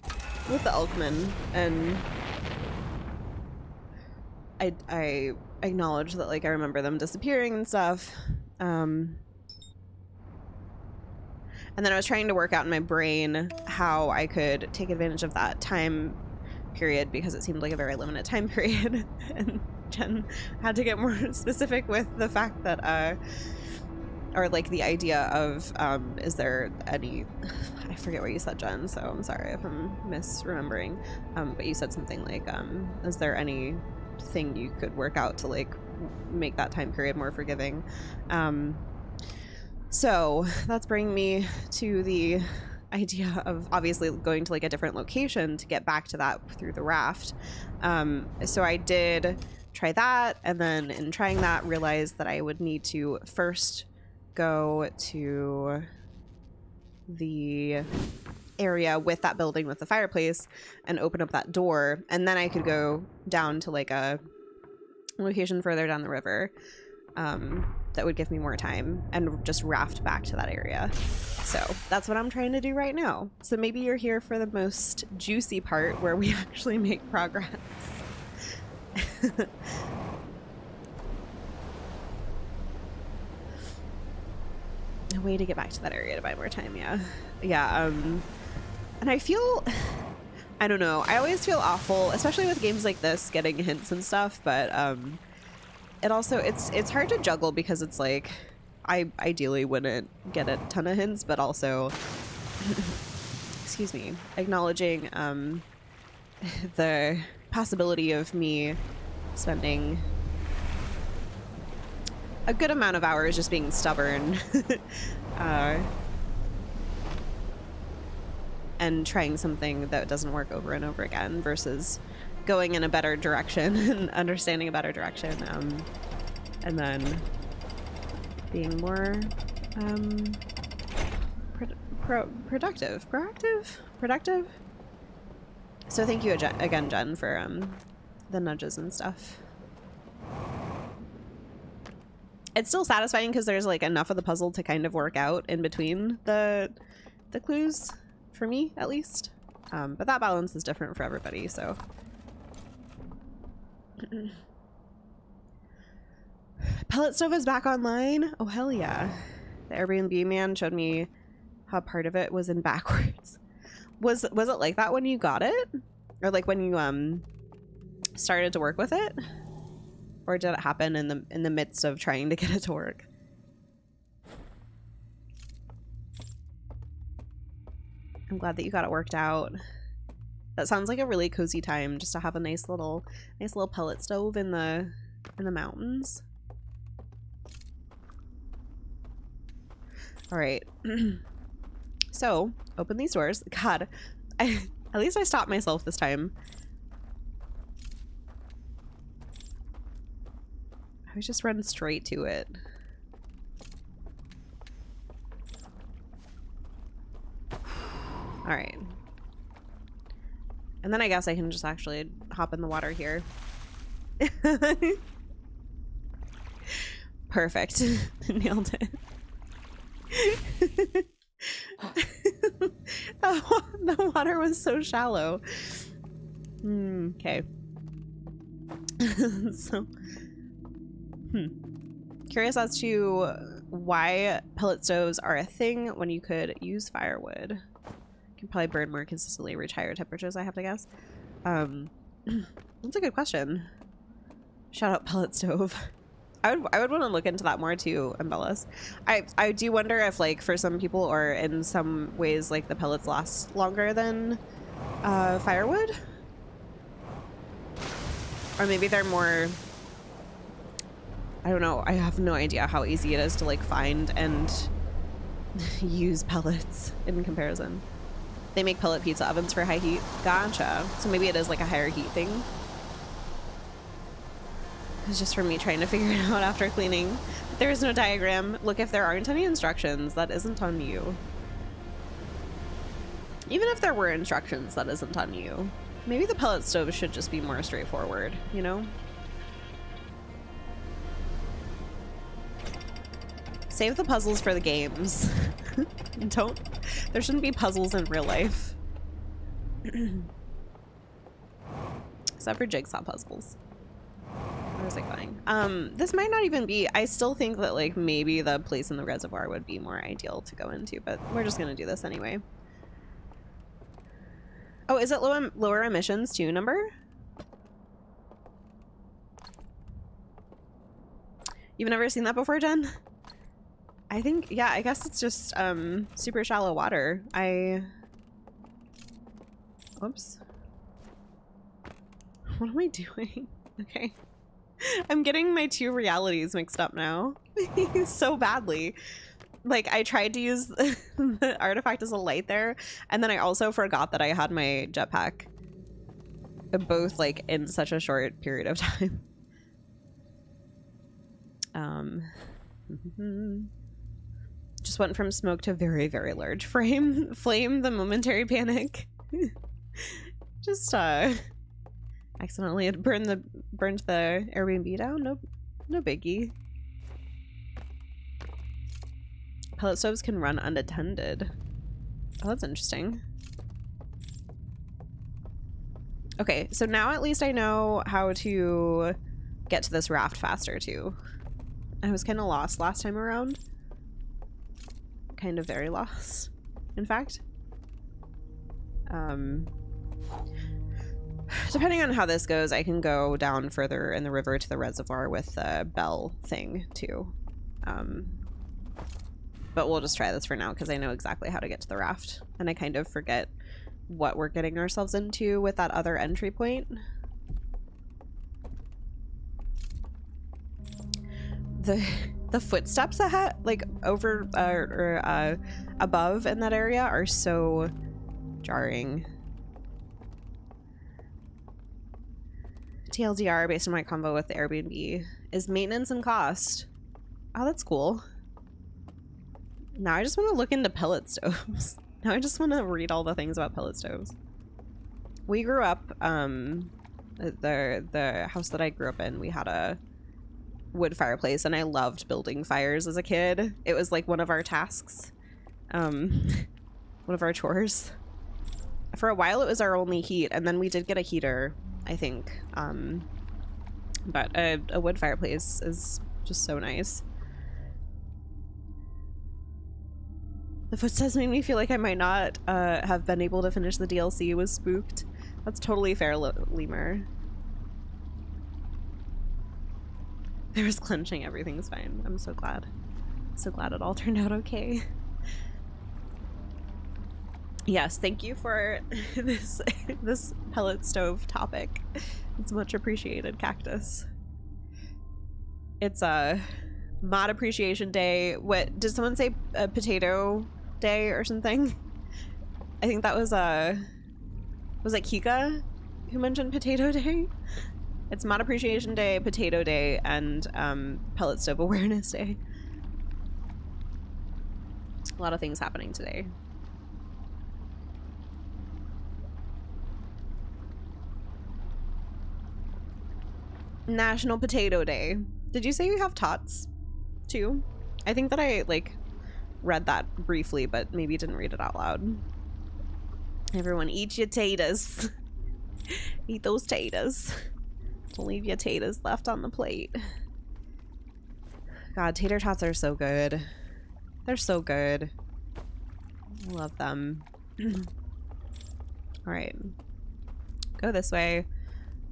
with the Elkman, and I acknowledge that like I remember them disappearing and stuff, and then I was trying to work out in my brain how I could take advantage of that time period, because it seemed like a very limited time period. And Jen had to get more specific with the fact that or like the idea of is there any, I forget what you said, Jen, so I'm sorry if I'm misremembering, but you said something like is there anything you could work out to like make that time period more forgiving. So that's bringing me to the idea of obviously going to like a different location to get back to that through the raft. So I did try that, and then in trying that realized that I would need to first go to the area with that building with the fireplace and open up that door, and then I could go down to like a location further down the river that would give me more time and just raft back to that area. So that's what I'm trying to do right now. So maybe you're here for the most juicy part where we actually make progress. A way to get back to that area to buy more time, yeah. And I feel, I don't know, I always feel awful, especially with games like this, getting hints and stuff, but it also, it's hard to juggle, because it's like, I ideally wouldn't get a ton of hints, but also, excuse me, acknowledging the possibility of me spending a good amount of hours just being stubborn and trying something that doesn't work over and over again versus going in a better direction and understanding a better direction, and then being more productive. So thank you again, Jen, for the nudges and stuff. It's still satisfying because there's like enough of the puzzle to kind of work out in between the clues, for me at least, but that balance is different for everybody, so. Pellet stove is back online. Oh hell yeah. The Airbnb man showed me how part of it was in backwards. Was it like that when you got it, or like when you started to work with it, or did it happen in the midst of trying to get it to work? I'm glad that you got it worked out. That sounds like a really cozy time just to have a nice little pellet stove in the mountains. All right. So, open these doors. God, at least I stopped myself this time. I was just running straight to it. All right. And then I guess I can just actually hop in the water here. Perfect. Nailed it. The water was so shallow. Okay. So, curious as to why pellet stoves are a thing when you could use firewood. You can probably burn more consistently, reach higher temperatures, I have to guess. That's a good question. Shout out pellet stove. I would want to look into that more too, 𝘗𝘀🐬. I do wonder if, like, for some people or in some ways, like, the pellets last longer than firewood, or maybe they're more, I don't know. I have no idea how easy it is to, like, find and use pellets in comparison. They make pellet pizza ovens for high heat. Gotcha. So maybe it is like a higher heat thing. It's just for me trying to figure it out after cleaning. There is no diagram. Look, if there aren't any instructions, that isn't on you. Even if there were instructions, that isn't on you. Maybe the pellet stove should just be more straightforward, you know? Save the puzzles for the games. There shouldn't be puzzles in real life. Except for jigsaw puzzles. Where was I going? This might not even be, I still think that, like, maybe the place in the reservoir would be more ideal to go into, but we're just gonna do this anyway. Oh, is it lower emissions too, number? You've never seen that before, Jen? I think, yeah, I guess it's just super shallow water. Whoops. What am I doing? Okay. I'm getting my two realities mixed up now. So badly. Like, I tried to use the artifact as a light there, and then I also forgot that I had my jetpack. Both, like, in such a short period of time. Just went from smoke to very, very large flame. The momentary panic. Just accidentally had burned the Airbnb down. No biggie. Pellet stoves can run unattended. Oh, that's interesting. Okay, so now at least I know how to get to this raft faster too. I was kind of lost last time around. Kind of very lost, in fact. Depending on how this goes, I can go down further in the river to the reservoir with the bell thing too. But we'll just try this for now because I know exactly how to get to the raft, and I kind of forget what we're getting ourselves into with that other entry point. The footsteps ahead, like over or above in that area, are so jarring. TLDR, based on my convo with the Airbnb, is maintenance and cost. Oh, that's cool. Now I just want to look into pellet stoves. Now I just want to read all the things about pellet stoves. We grew up, the house that I grew up in, we had a wood fireplace, and I loved building fires as a kid. It was like one of our tasks, one of our chores. For a while it was our only heat, and then we did get a heater, I think. But a wood fireplace is just so nice. The footsteps made me feel like I might not have been able to finish the DLC. Was spooked. That's totally fair, lemur. There was clenching. Everything's fine. I'm so glad. So glad it all turned out okay. Yes, thank you for this pellet stove topic. It's much appreciated, Cactus. It's a mod appreciation day. What did someone say? A potato day or something? I think that was it Kika who mentioned potato day? It's mod appreciation day, potato day, and pellet stove awareness day. A lot of things happening today. National Potato Day. Did you say you have tots too? I think that I like read that briefly, but maybe didn't read it out loud. Everyone eat your taters. Eat those taters. Don't leave your taters left on the plate. God, tater tots are so good. They're so good. I love them. All right. Go this way.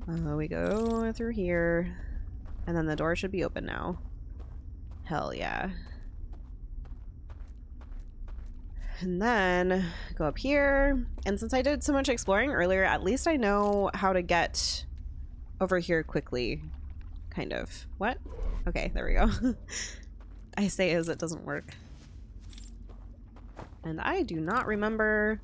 We go through here. And then the door should be open now. Hell yeah. And then go up here. And since I did so much exploring earlier, at least I know how to get over here quickly. Kind of. What? Okay, there we go. I say as it doesn't work. And I do not remember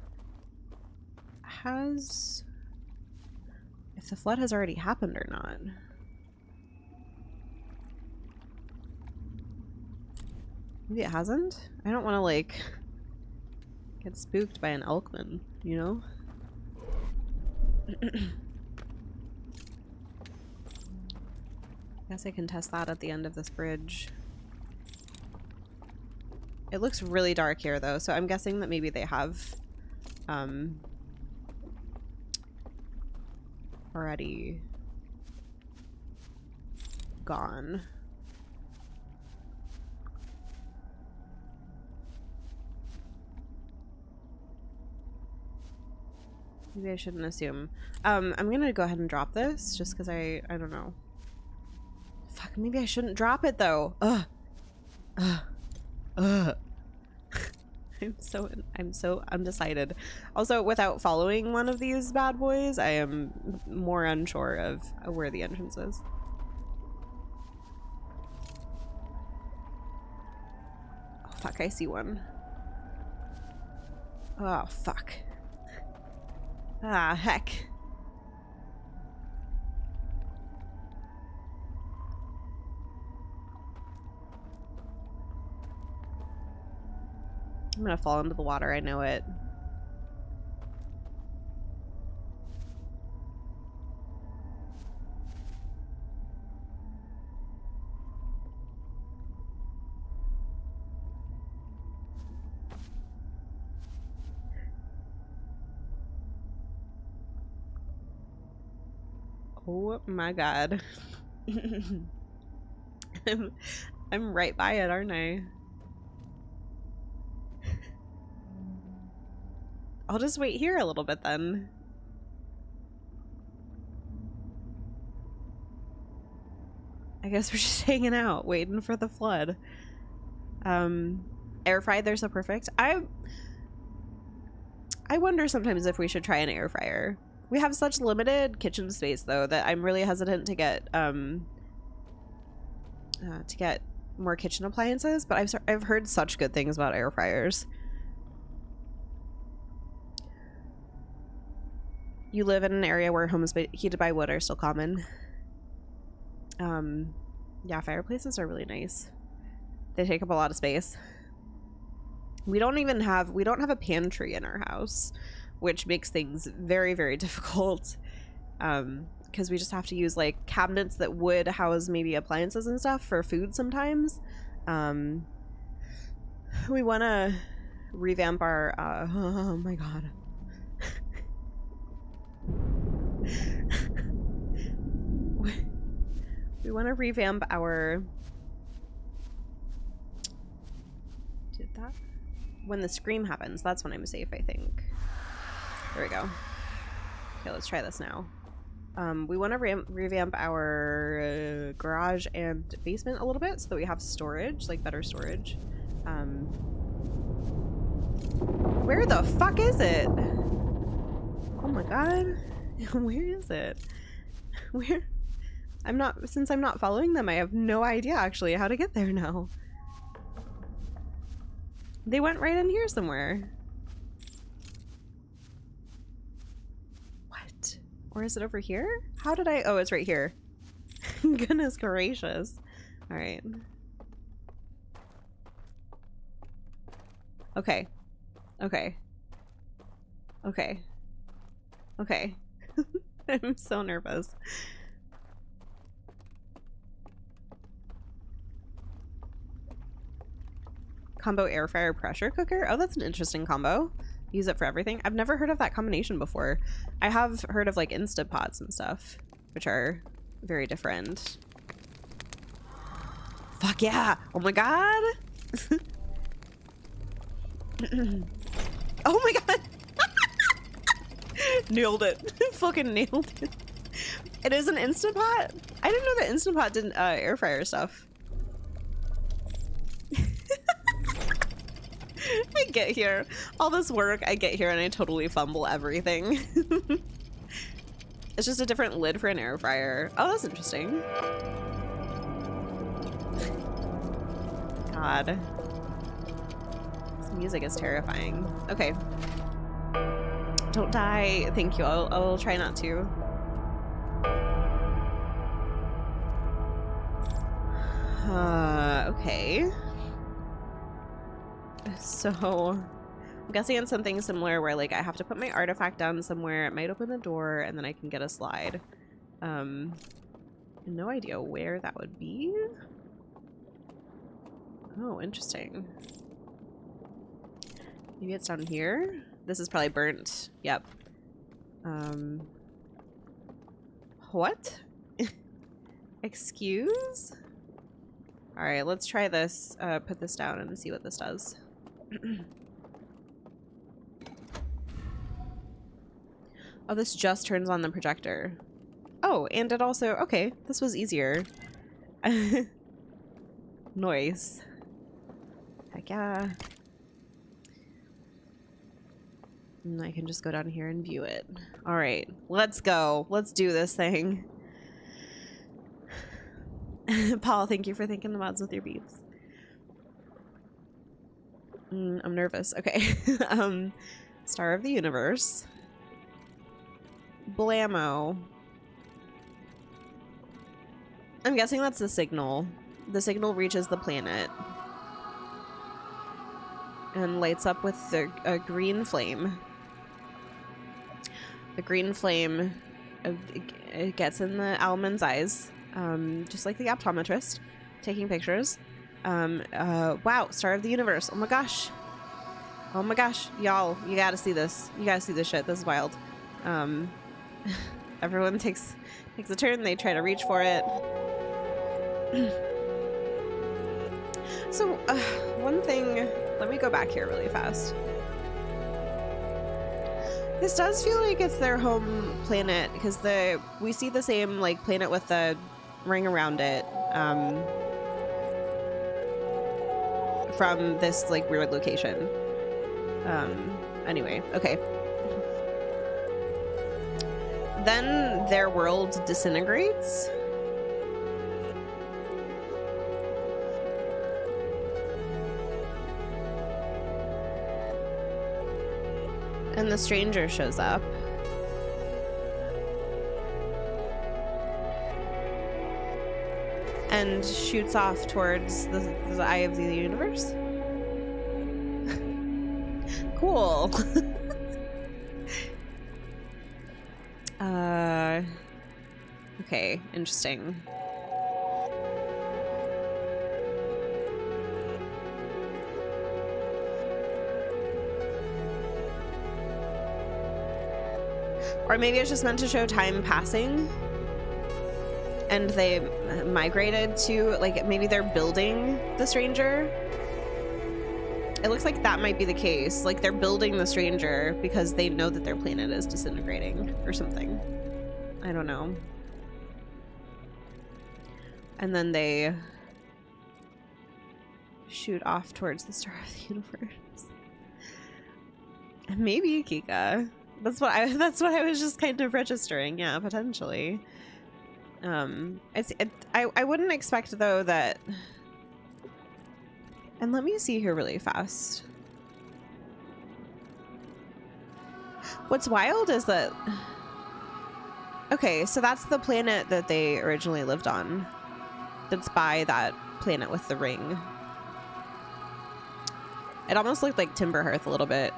if the flood has already happened or not. Maybe it hasn't? I don't want to like get spooked by an elkman, you know? Guess I can test that at the end of this bridge. It looks really dark here though, so I'm guessing that maybe they have already gone. Maybe I shouldn't assume. I'm gonna go ahead and drop this just because I don't know. Fuck, maybe I shouldn't drop it though. Ugh. I'm so undecided. Also, without following one of these bad boys, I am more unsure of where the entrance is. Oh fuck, I see one. Oh fuck. Ah, heck. I'm gonna fall into the water, I know it. Oh my god. I'm right by it, aren't I? I'll just wait here a little bit then. I guess we're just hanging out, waiting for the flood. Air fried, they're so perfect. I wonder sometimes if we should try an air fryer. We have such limited kitchen space though that I'm really hesitant to get more kitchen appliances, but I've heard such good things about air fryers. You live in an area where homes heated by wood are still common. Yeah, fireplaces are really nice. They take up a lot of space. We don't have a pantry in our house, which makes things very, very difficult. Because we just have to use like cabinets that would house maybe appliances and stuff for food sometimes. We want to revamp our, oh my god. We want to revamp our... Did that? When the scream happens, that's when I'm safe, I think. There we go. Okay, let's try this now. We want to revamp our garage and basement a little bit so that we have storage, like better storage. Where the fuck is it? Oh my god. Where is it? Where? Since I'm not following them, I have no idea actually how to get there now. They went right in here somewhere. What? Or is it over here? How did I? Oh, it's right here. Goodness gracious. All right. Okay. Okay. Okay. Okay. I'm so nervous. Combo air fryer pressure cooker? Oh, that's an interesting combo. Use it for everything. I've never heard of that combination before. I have heard of like Instant Pots and stuff, which are very different. Fuck yeah! Oh my god! Oh my god! Nailed it. Fucking nailed it. It is an Instant Pot? I didn't know that Instant Pot did air fryer stuff. I get here, all this work, I get here and I totally fumble everything. It's just a different lid for an air fryer. Oh, that's interesting. God. This music is terrifying. Okay. Don't die. Thank you. I'll try not to. Okay. So I'm guessing it's something similar where like I have to put my artifact down somewhere. It might open the door and then I can get a slide. No idea where that would be. Oh, interesting. Maybe it's down here. This is probably burnt. Yep. What? Excuse? All right, let's try this. Put this down and see what this does. Oh, this just turns on the projector. Oh, and it also... Okay, this was easier. Noise. Heck yeah. And I can just go down here and view it. All right, let's go. Let's do this thing. Paul, thank you for thanking the mods with your beats. I'm nervous. Okay. Star of the Universe. 𝘉𝘢𝘬𝘨𝘬𝘭. I'm guessing that's the signal. The signal reaches the planet and lights up with a green flame. The green flame it gets in the owlman's eyes, just like the optometrist taking pictures. Wow, Star of the Universe. Oh my gosh. Oh my gosh. Y'all, you gotta see this. You gotta see this shit. This is wild. Everyone takes a turn. They try to reach for it. So, one thing... Let me go back here really fast. This does feel like it's their home planet, because we see the same, like, planet with the ring around it. From this like weird location. Anyway, okay. Then their world disintegrates. And the stranger shows up. And shoots off towards the eye of the universe. Cool. Okay, interesting. Or maybe it's just meant to show time passing. And they migrated to, like, maybe they're building the stranger. It looks like that might be the case. Like, they're building the stranger because they know that their planet is disintegrating or something. I don't know. And then they shoot off towards the Star of the Universe. Maybe Kika. That's what I was just kind of registering. Yeah, potentially. I wouldn't expect though that. And let me see here really fast. What's wild is that. Okay, so that's the planet that they originally lived on. That's by that planet with the ring. It almost looked like Timberhearth a little bit,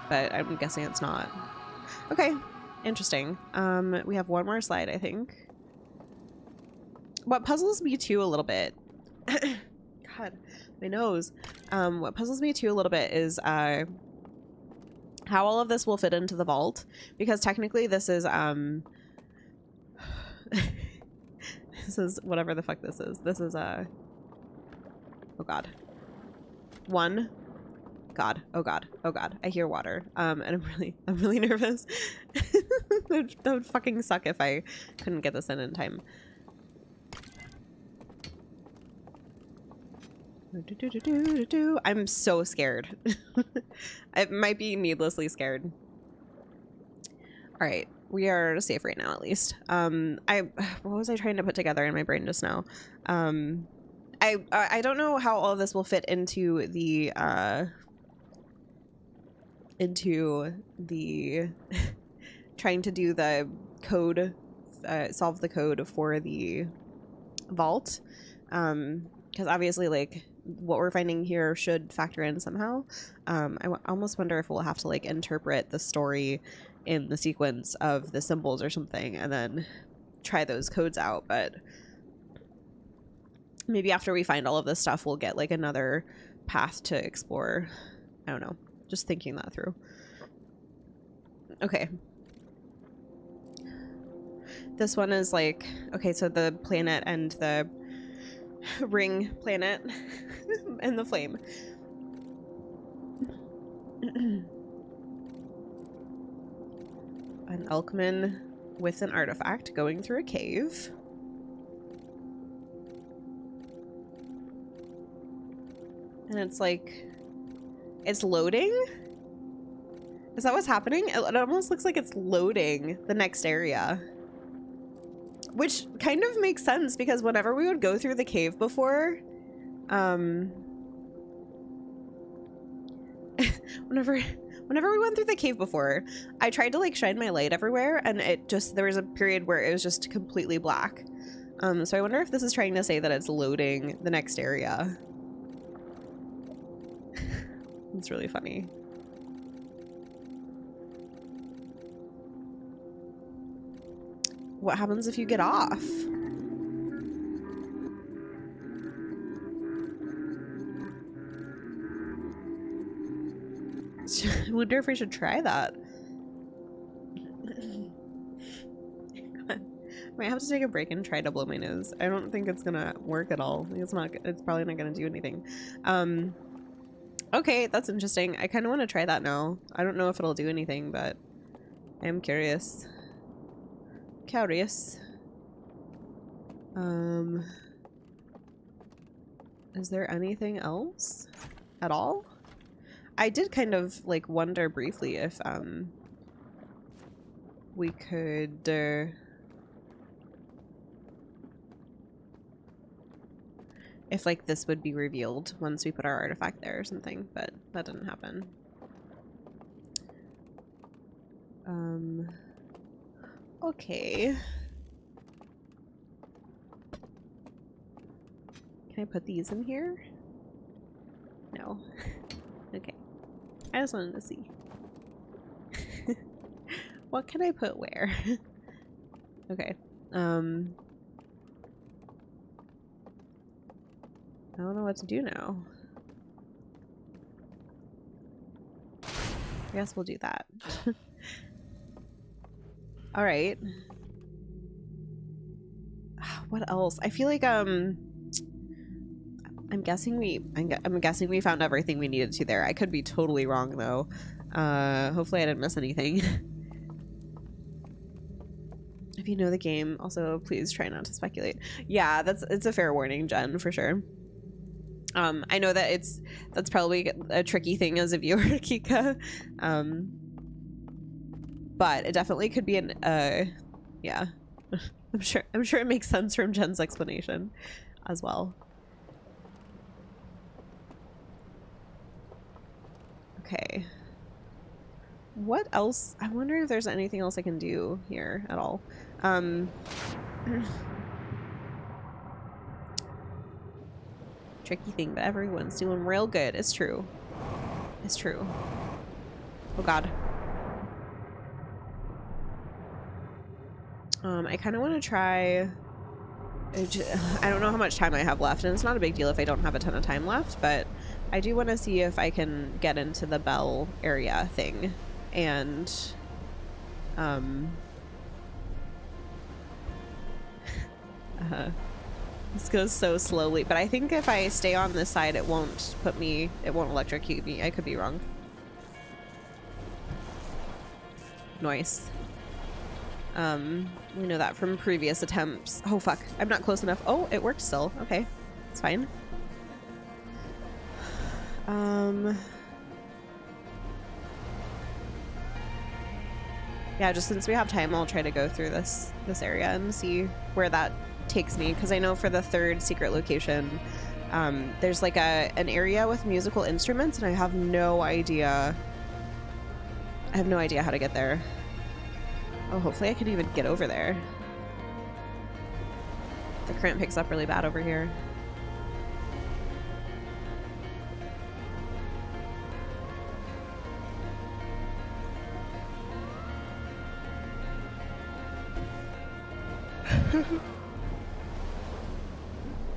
but I'm guessing it's not. Okay, interesting. We have one more slide, I think. What puzzles me too a little bit, God, my nose. What puzzles me too a little bit is how all of this will fit into the vault, because technically this is this is whatever the fuck this is. This is oh god. One. God. Oh god. Oh god. I hear water. And I'm really nervous. that would fucking suck if I couldn't get this in time. I'm so scared. I might be needlessly scared. All right, we are safe right now, at least. What was I trying to put together in my brain just now? I don't know how all of this will fit into the trying to do the code, solve the code for the vault, because obviously, like, what we're finding here should factor in somehow. I almost wonder if we'll have to like interpret the story in the sequence of the symbols or something and then try those codes out. But maybe after we find all of this stuff, we'll get like another path to explore. I don't know, just thinking that through. Okay, this one is like, okay, so the planet and the ring planet and the flame. An Elkman with an artifact going through a cave. And it's like, it's loading? Is that what's happening? It almost looks like it's loading the next area. Which kind of makes sense, because whenever we would go through the cave before, whenever we went through the cave before, I tried to like shine my light everywhere, and it just, there was a period where it was just completely black. So I wonder if this is trying to say that it's loading the next area. It's really funny. What happens if you get off? I wonder if we should try that. I might have to take a break and try to blow my nose. I don't think it's gonna work at all. It's probably not gonna do anything. Okay, that's interesting. I kind of want to try that now. I don't know if it'll do anything, but I'm curious. Is there anything else at all? I did kind of like wonder briefly if we could if like this would be revealed once we put our artifact there or something, but that didn't happen. Okay. Can I put these in here? No. Okay. I just wanted to see. What can I put where? Okay. I don't know what to do now. I guess we'll do that. All right. What else? I feel like I'm guessing we found everything we needed to there. I could be totally wrong though. Hopefully I didn't miss anything. If you know the game, also please try not to speculate. Yeah, it's a fair warning, Jen, for sure. I know that that's probably a tricky thing as a viewer, Kika. But it definitely could be an yeah. I'm sure it makes sense from Jen's explanation as well. Okay. What else? I'm wondering if there's anything else I can do here at all. Tricky thing, but everyone's doing real good. It's true. It's true. Oh god. I kind of want to try... I don't know how much time I have left, and it's not a big deal if I don't have a ton of time left, but I do want to see if I can get into the bell area thing. And... this goes so slowly, but I think if I stay on this side, it won't electrocute me. I could be wrong. Nice. We know that from previous attempts. Oh fuck, I'm not close enough. Oh, it worked still. Okay, it's fine. Yeah, just since we have time, I'll try to go through this area and see where that takes me, because I know for the third secret location, there's like an area with musical instruments, and I have no idea. I have no idea how to get there. Oh, hopefully I can even get over there. The current picks up really bad over here.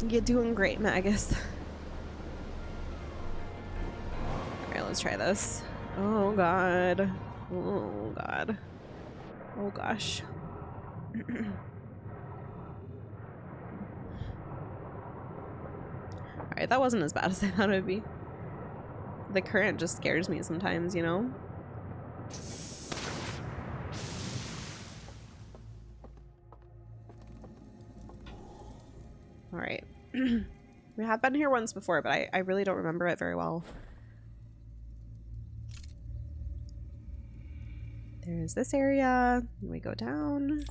You're doing great, Magus. Alright, let's try this. Oh god. Oh god. Oh gosh. Alright, that wasn't as bad as I thought it would be. The current just scares me sometimes, you know? Alright. We have been here once before, but I really don't remember it very well. There's this area. We go down.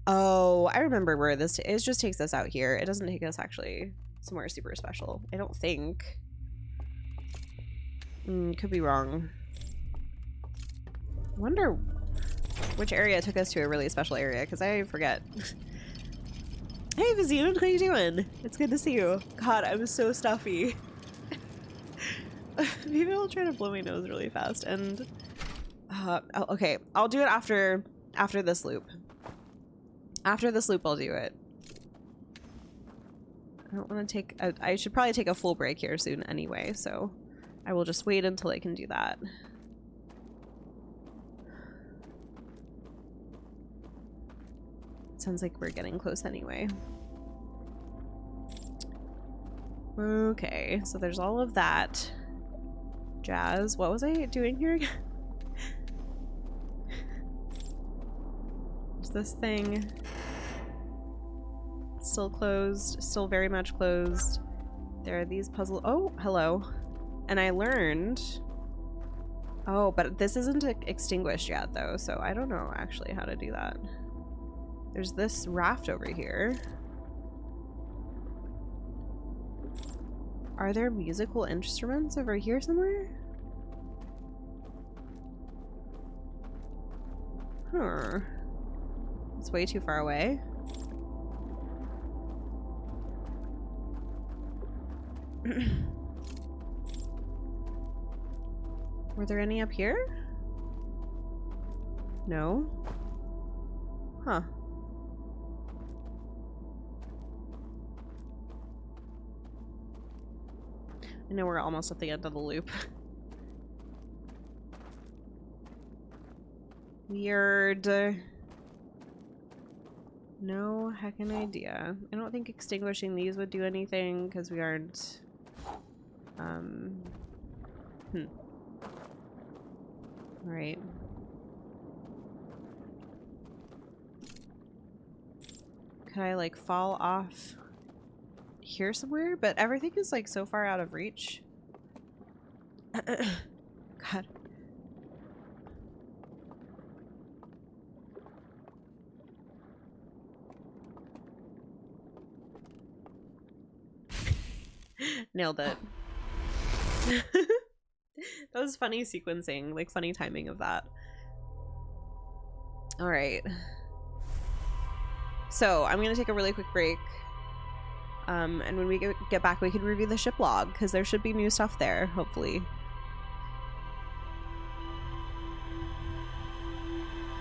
Oh, I remember where this is. Just takes us out here. It doesn't take us actually somewhere super special. I don't think. Could be wrong. I wonder which area took us to a really special area, because I forget. Hey, Vizine, how you doing? It's good to see you. God, I'm so stuffy. Maybe I'll try to blow my nose really fast and... okay, I'll do it after this loop. After this loop, I'll do it. I don't want to take... I should probably take a full break here soon anyway, so I will just wait until I can do that. Sounds like we're getting close anyway. Okay, so there's all of that jazz. What was I doing here again? There's this thing. Still closed. Still very much closed. There are these puzzle... Oh, hello. And I learned... Oh, but this isn't extinguished yet, though, so I don't know actually how to do that. There's this raft over here. Are there musical instruments over here somewhere? Huh. It's way too far away. Were there any up here? No? Huh. I know we're almost at the end of the loop. Weird. No heckin' idea. I don't think extinguishing these would do anything because we aren't... Alright. Could I, like, fall off here somewhere, but everything is like so far out of reach. God. Nailed it. That was funny sequencing, like funny timing of that. All right. So I'm gonna take a really quick break. And when we get back, we can review the ship log because there should be new stuff there, hopefully.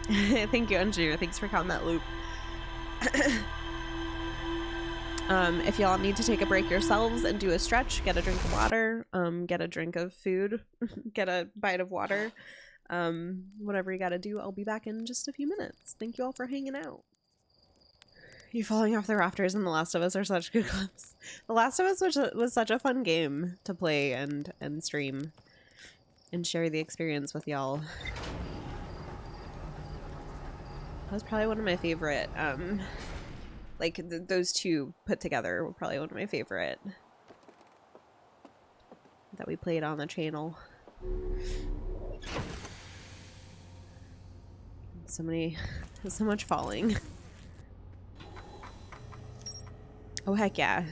Thank you, Engineer. Thanks for counting that loop. If y'all need to take a break yourselves and do a stretch, get a drink of water, get a drink of food, get a bite of water, whatever you gotta do, I'll be back in just a few minutes. Thank you all for hanging out. You falling off the rafters and The Last of Us are such good clips. The Last of Us was such a fun game to play and stream and share the experience with y'all. That was probably one of my favorite, like those two put together were probably one of my favorite that we played on the channel. So much falling. Oh heck yeah.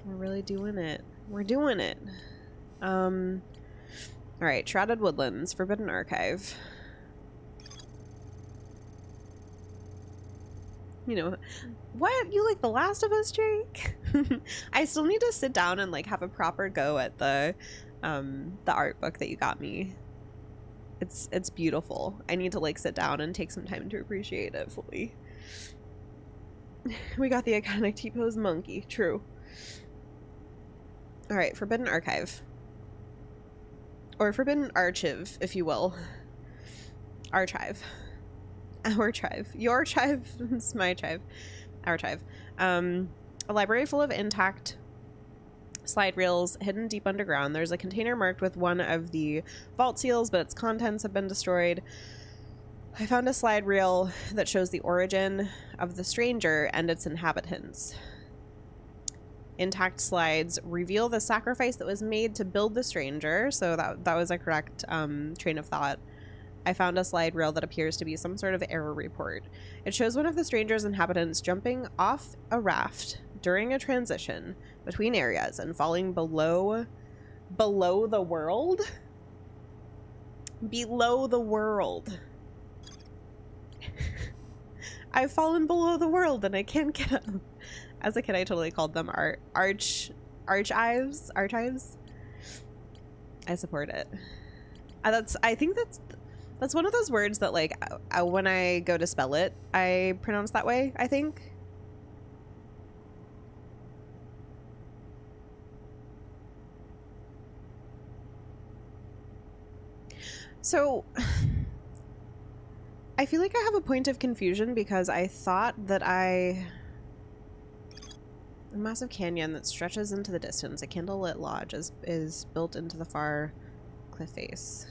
We're really doing it. We're doing it. Alright, Shrouded Woodlands, Forbidden Archive. You know, what? You like The Last of Us, Jake? I still need to sit down and like have a proper go at the art book that you got me. It's beautiful. I need to like sit down and take some time to appreciate it fully. We got the iconic T-pose monkey. True. All right, Forbidden Archive. Or Forbidden Archive, if you will. Archive. Our chive. Your chive. It's my chive. Our chive. A library full of intact slide reels hidden deep underground. There's a container marked with one of the vault seals, but its contents have been destroyed. I found a slide reel that shows the origin of the stranger and its inhabitants. Intact slides reveal the sacrifice that was made to build the stranger, so that was a correct train of thought. I found a slide reel that appears to be some sort of error report. It shows one of the stranger's inhabitants jumping off a raft during a transition between areas and falling below the world? Below the world. I've fallen below the world and I can't get up. As a kid, I totally called them archives. I support it. I think that's one of those words that like when I go to spell it, I pronounce that way, I think. So I feel like I have a point of confusion because I thought that a massive canyon that stretches into the distance, a candlelit lodge, is built into the far cliff face.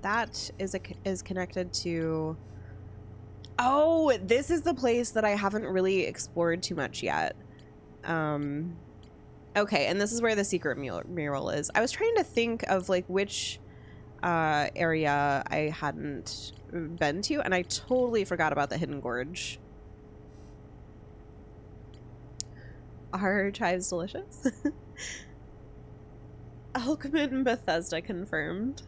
That is connected to... Oh, this is the place that I haven't really explored too much yet. Okay, and this is where the secret mural is. I was trying to think of like which area I hadn't been to, and I totally forgot about the Hidden Gorge. Are chives delicious? Alchemist and Bethesda confirmed.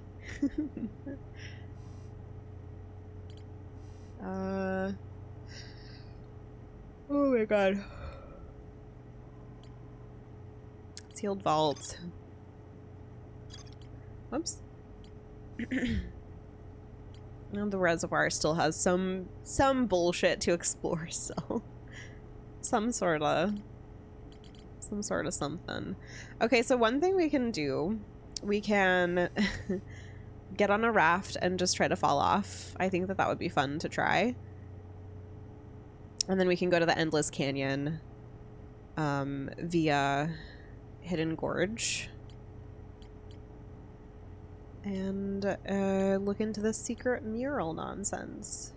Oh my god. Sealed vault. Whoops. And the reservoir still has some bullshit to explore still. Some sort of something. Okay, so one thing we can do, we can get on a raft and just try to fall off. I think that would be fun to try. And then we can go to the Endless Canyon via Hidden Gorge. And look into the secret mural nonsense.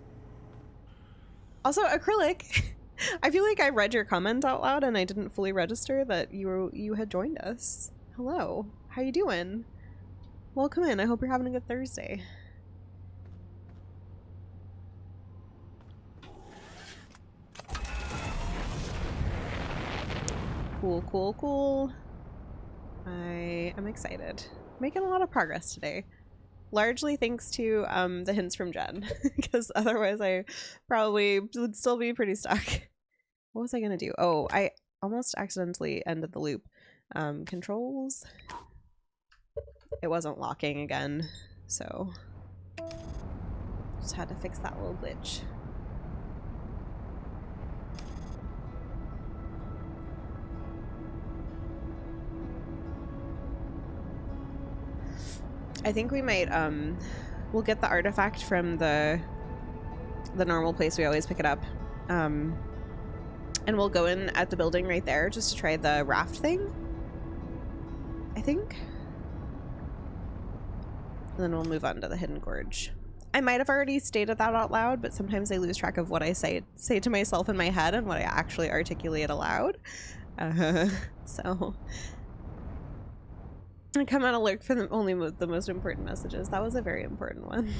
Also, acrylic. I feel like I read your comment out loud and I didn't fully register that you had joined us. Hello. How you doing? Welcome in. I hope you're having a good Thursday. Cool, cool, cool. I am excited. Making a lot of progress today. Largely thanks to the hints from Jen, because otherwise I probably would still be pretty stuck. What was I gonna do? Oh, I almost accidentally ended the loop. Controls. It wasn't locking again, so just had to fix that little glitch. I think we might we'll get the artifact from the normal place we always pick it up. And we'll go in at the building right there just to try the raft thing, I think. And then we'll move on to the hidden gorge. I might have already stated that out loud, but sometimes I lose track of what I say to myself in my head and what I actually articulate aloud. So I come out of lurk for the most important messages. That was a very important one.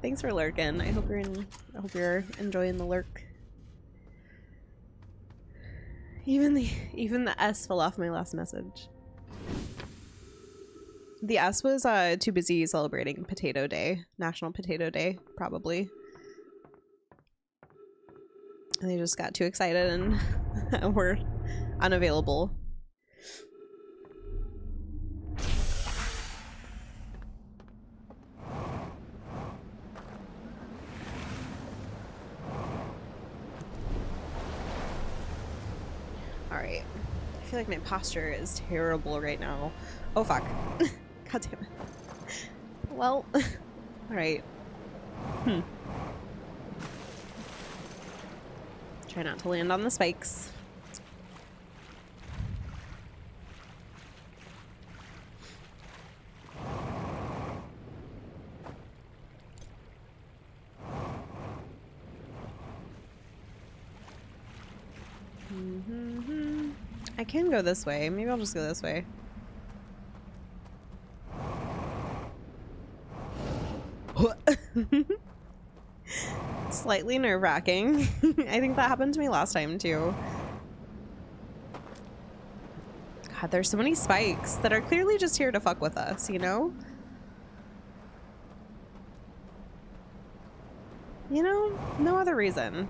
Thanks for lurking. I hope you're enjoying the lurk. Even the S fell off my last message. The S was too busy celebrating Potato Day, National Potato Day, probably. And they just got too excited and were unavailable. Alright. I feel like my posture is terrible right now. Oh fuck. God damn it. Well, alright. Try not to land on the spikes. I can go this way. Maybe I'll just go this way. Slightly nerve-wracking. I think that happened to me last time too. God, there's so many spikes that are clearly just here to fuck with us, you know? You know, no other reason.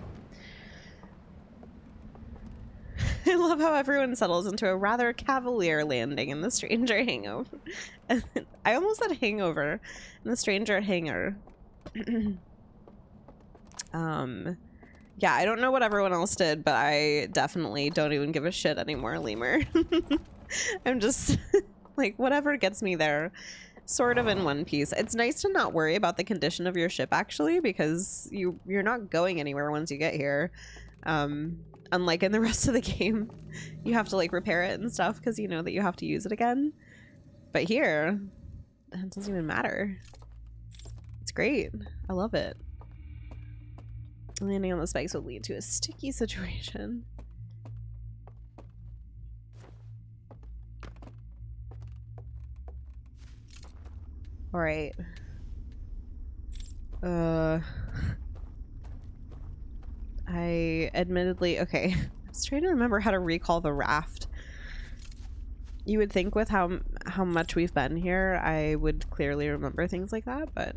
I love how everyone settles into a rather cavalier landing in the Stranger Hangover. I almost said hangover in the Stranger Hanger. Yeah, I don't know what everyone else did, but I definitely don't even give a shit anymore, Lemur. I'm just like, whatever gets me there, sort of in one piece. It's nice to not worry about the condition of your ship, actually, because you're not going anywhere once you get here. Unlike in the rest of the game, you have to like repair it and stuff because you know that you have to use it again. But here, it doesn't even matter. It's great. I love it. Landing on the spikes would lead to a sticky situation. All right. I admittedly, okay, I was trying to remember how to recall the raft. You would think with how much we've been here, I would clearly remember things like that, but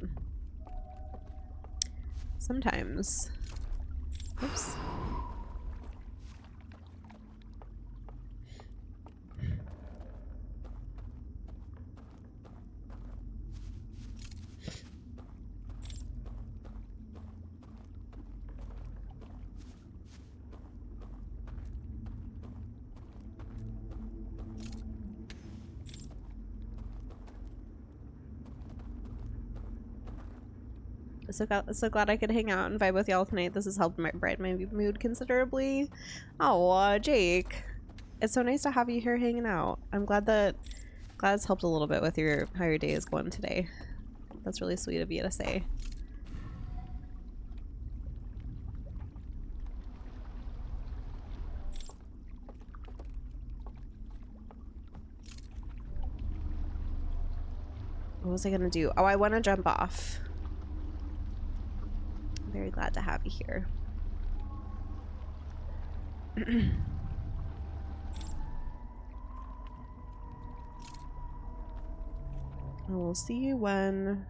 sometimes. Oops. So glad I could hang out and vibe with y'all tonight. This has helped brighten my mood considerably. Oh, Jake. It's so nice to have you here hanging out. I'm glad it's helped a little bit with how your day is going today. That's really sweet of you to say. What was I gonna do? Oh, I want to jump off. I'm very glad to have you here. We'll see you when...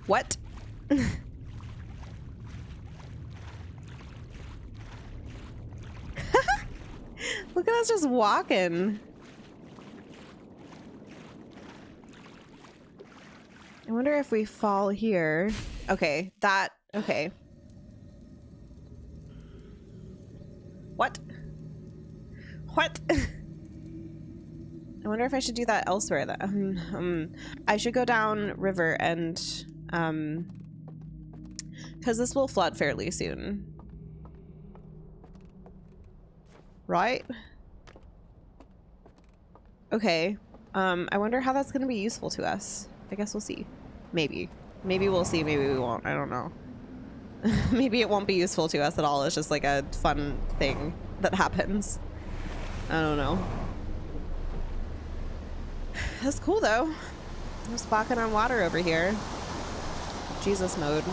What? Look at us just walking. I wonder if we fall here. Okay, that... Okay. What? What? I wonder if I should do that elsewhere. That I should go down river and... because this will flood fairly soon. Right? Okay. I wonder how that's going to be useful to us. I guess we'll see. Maybe. Maybe we'll see, maybe we won't. I don't know. Maybe it won't be useful to us at all. It's just like a fun thing that happens. I don't know. That's cool though. Just walking on water over here. Jesus mode.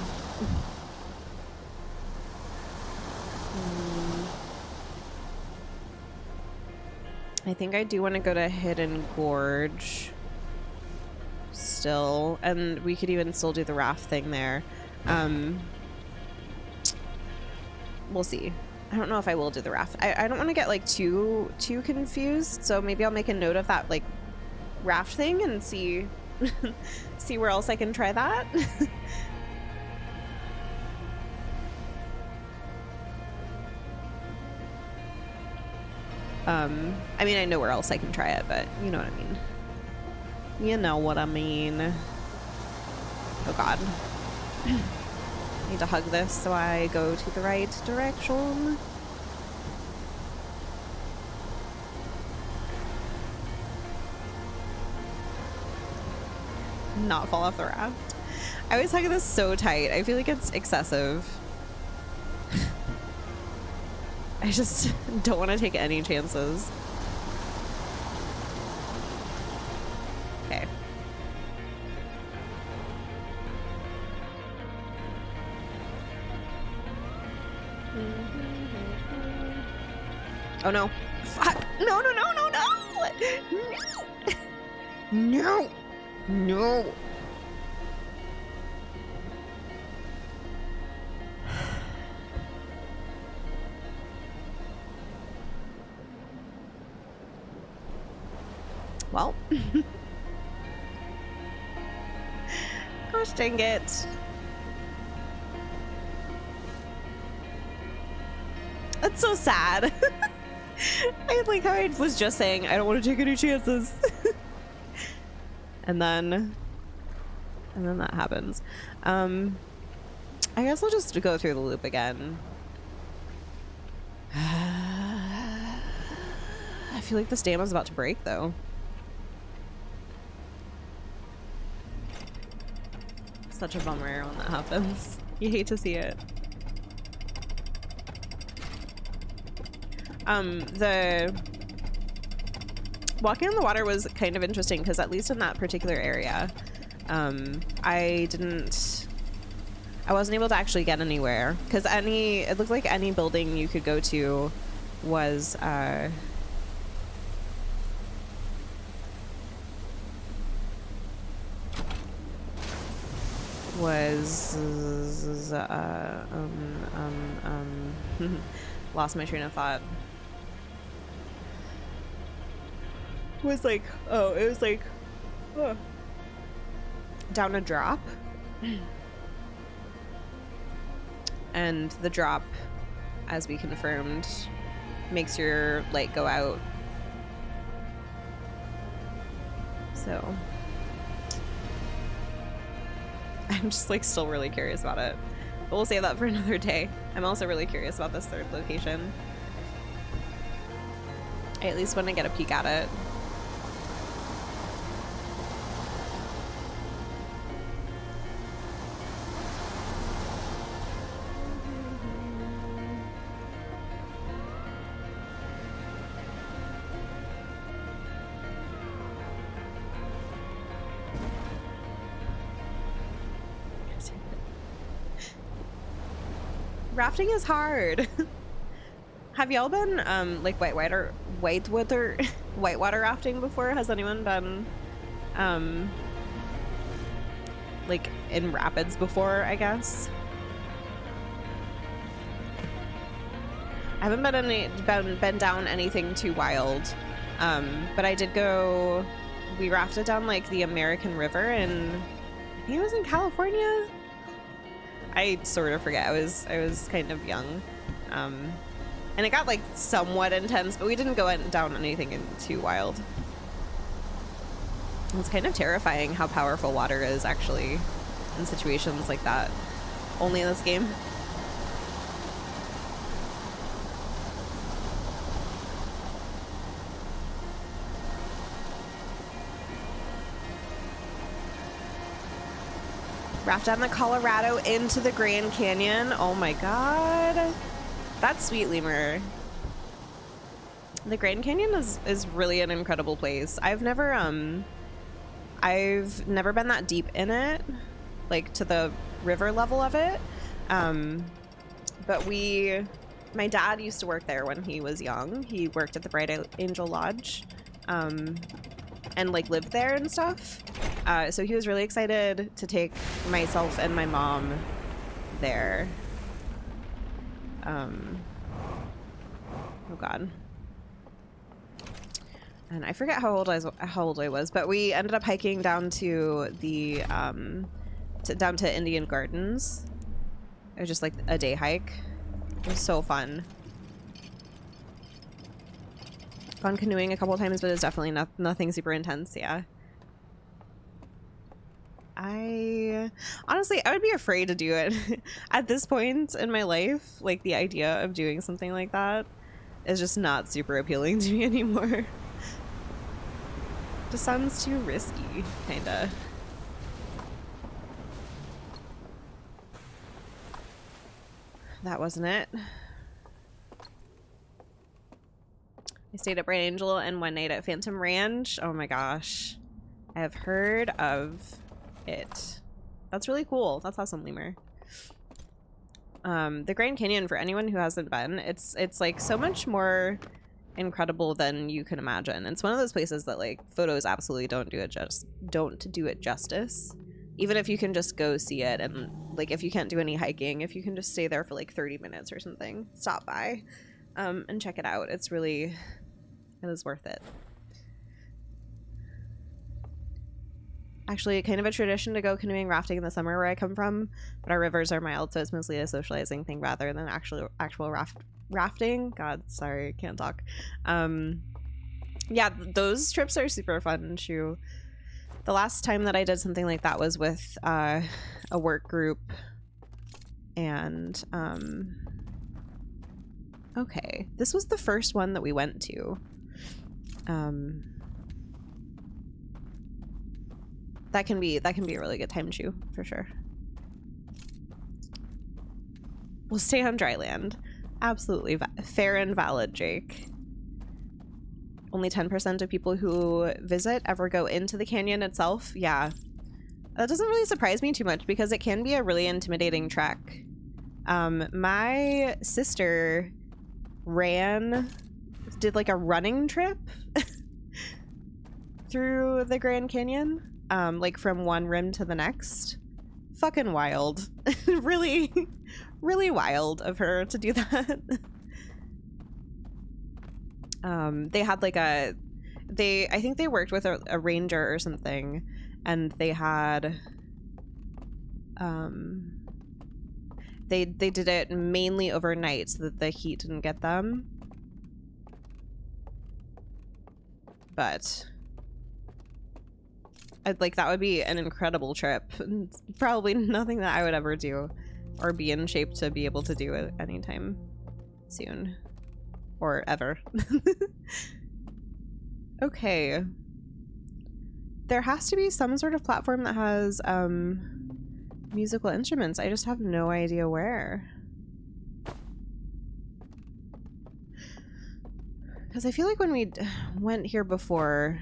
I think I do want to go to Hidden Gorge still, and we could even still do the raft thing there. We'll see. I don't know if I will do the raft. I don't want to get like too confused, so maybe I'll make a note of that like raft thing and see see where else I can try that. I mean, I know where else I can try it, but you know what I mean. You know what I mean. Oh god. I need to hug this so I go to the right direction. Not fall off the raft. I always hug this so tight. I feel like it's excessive. I just don't want to take any chances. Okay. Oh no. Fuck. No, no, no, no, no! No! No! Well. Gosh dang it. That's so sad. I like how I was just saying I don't want to take any chances. and then that happens. I guess I'll just go through the loop again. I feel like this dam is about to break though. Such a bummer when that happens. You hate to see it. The walking on the water was kind of interesting because at least in that particular area, I wasn't able to actually get anywhere because it looked like any building you could go to was lost my train of thought. Was like, oh, it was like, oh. down a drop. And the drop, as we confirmed, makes your light go out. So I'm just like still really curious about it. But we'll save that for another day. I'm also really curious about this third location. I at least want to get a peek at it. Rafting is hard. Have y'all been like whitewater rafting before? Has anyone been like in rapids before, I guess? I haven't been down anything too wild. But I did go, we rafted down like the American River and I think it was in California. I sort of forget. I was kind of young. And it got like somewhat intense, but we didn't go down anything too wild. It's kind of terrifying how powerful water is actually in situations like that. Only in this game. Raft down the Colorado into the Grand Canyon. Oh my god. That's sweet, lemur. The Grand Canyon is really an incredible place. I've never been that deep in it, like to the river level of it. But my dad used to work there when he was young. He worked at the Bright Angel Lodge, and like lived there and stuff. So he was really excited to take myself and my mom there. Oh god. And I forget how old I was, but we ended up hiking down to the down to Indian Gardens. It was just like a day hike. It was so fun. Gone canoeing a couple times, but it's definitely nothing super intense. Yeah. Honestly, I would be afraid to do it at this point in my life. Like the idea of doing something like that is just not super appealing to me anymore. Just sounds too risky, kinda. That wasn't it. I stayed at Bright Angel and one night at Phantom Ranch. Oh my gosh. I have heard of it. That's really cool. That's awesome, lemur. The Grand Canyon, for anyone who hasn't been, it's like so much more incredible than you can imagine. It's one of those places that like photos absolutely don't do it justice. Even if you can just go see it, and like if you can't do any hiking, if you can just stay there for like 30 minutes or something, stop by and check it out. It is worth it. Actually, kind of a tradition to go canoeing, rafting in the summer where I come from, but our rivers are mild, so it's mostly a socializing thing rather than actual rafting. God, sorry, can't talk. Yeah, those trips are super fun. Shoo. The last time that I did something like that was with a work group, and okay, this was the first one that we went to. That can be a really good time, Shoo, for sure. We'll stay on dry land. Absolutely fair and valid, Jake. Only 10% of people who visit ever go into the canyon itself. Yeah. That doesn't really surprise me too much because it can be a really intimidating trek. My sister did like a running trip through the Grand Canyon. Like from one rim to the next. Fucking wild. Really, really wild of her to do that. They had like I think they worked with a ranger or something, and they had They did it mainly overnight so that the heat didn't get them. But that would be an incredible trip. Probably nothing that I would ever do or be in shape to be able to do it anytime soon or ever. Okay. There has to be some sort of platform that has musical instruments. I just have no idea where. Because I feel like when we went here before...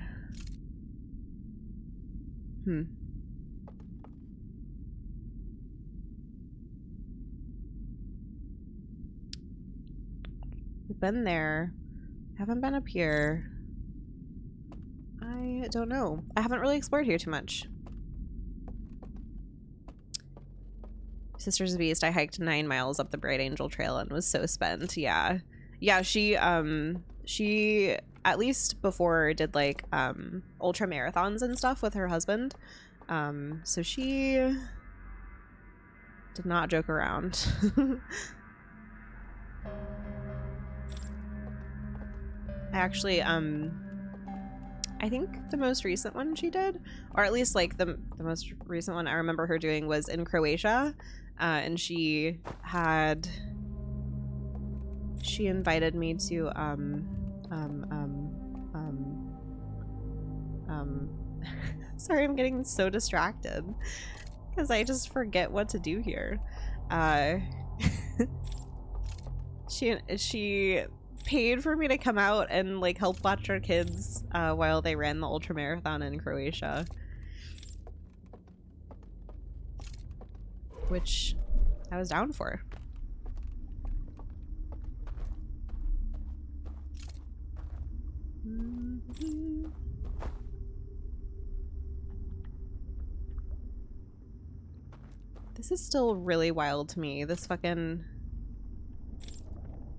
We've been there. Haven't been up here. I don't know. I haven't really explored here too much. Sisters of the Beast, I hiked 9 miles up the Bright Angel Trail and was so spent. Yeah. Yeah, she at least before did like ultra marathons and stuff with her husband. So she did not joke around. I actually I think the most recent one she did, or at least like the most recent one I remember her doing was in Croatia, and she invited me to sorry, I'm getting so distracted because I just forget what to do here. She paid for me to come out and like help watch our kids while they ran the ultra marathon in Croatia, which I was down for. This is still really wild to me, this fucking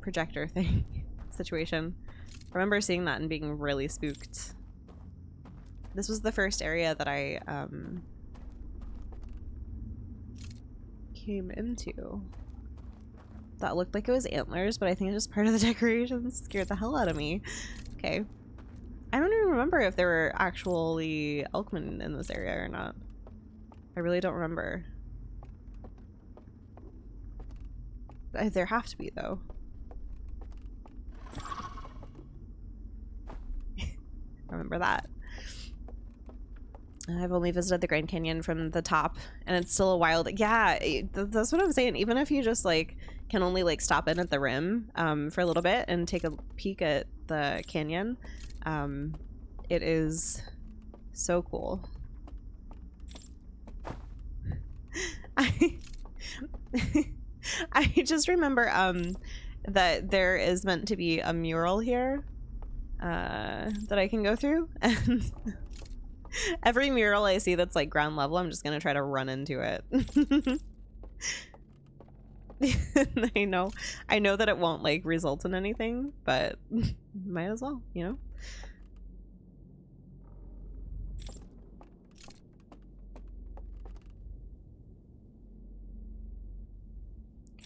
projector thing situation. I remember seeing that and being really spooked. This was the first area that I came into that looked like it was antlers, but I think it's just part of the decorations. Scared the hell out of me. Okay. I don't even remember if there were actually elkmen in this area or not. I really don't remember. There have to be, though. Remember that. I've only visited the Grand Canyon from the top, and it's still a wild... Yeah, that's what I'm saying. Even if you just, like, can only, like, stop in at the rim for a little bit and take a peek at the canyon, it is so cool. I just remember that there is meant to be a mural here that I can go through, and every mural I see that's like ground level, I'm just gonna try to run into it. I know that it won't like result in anything, but might as well, you know?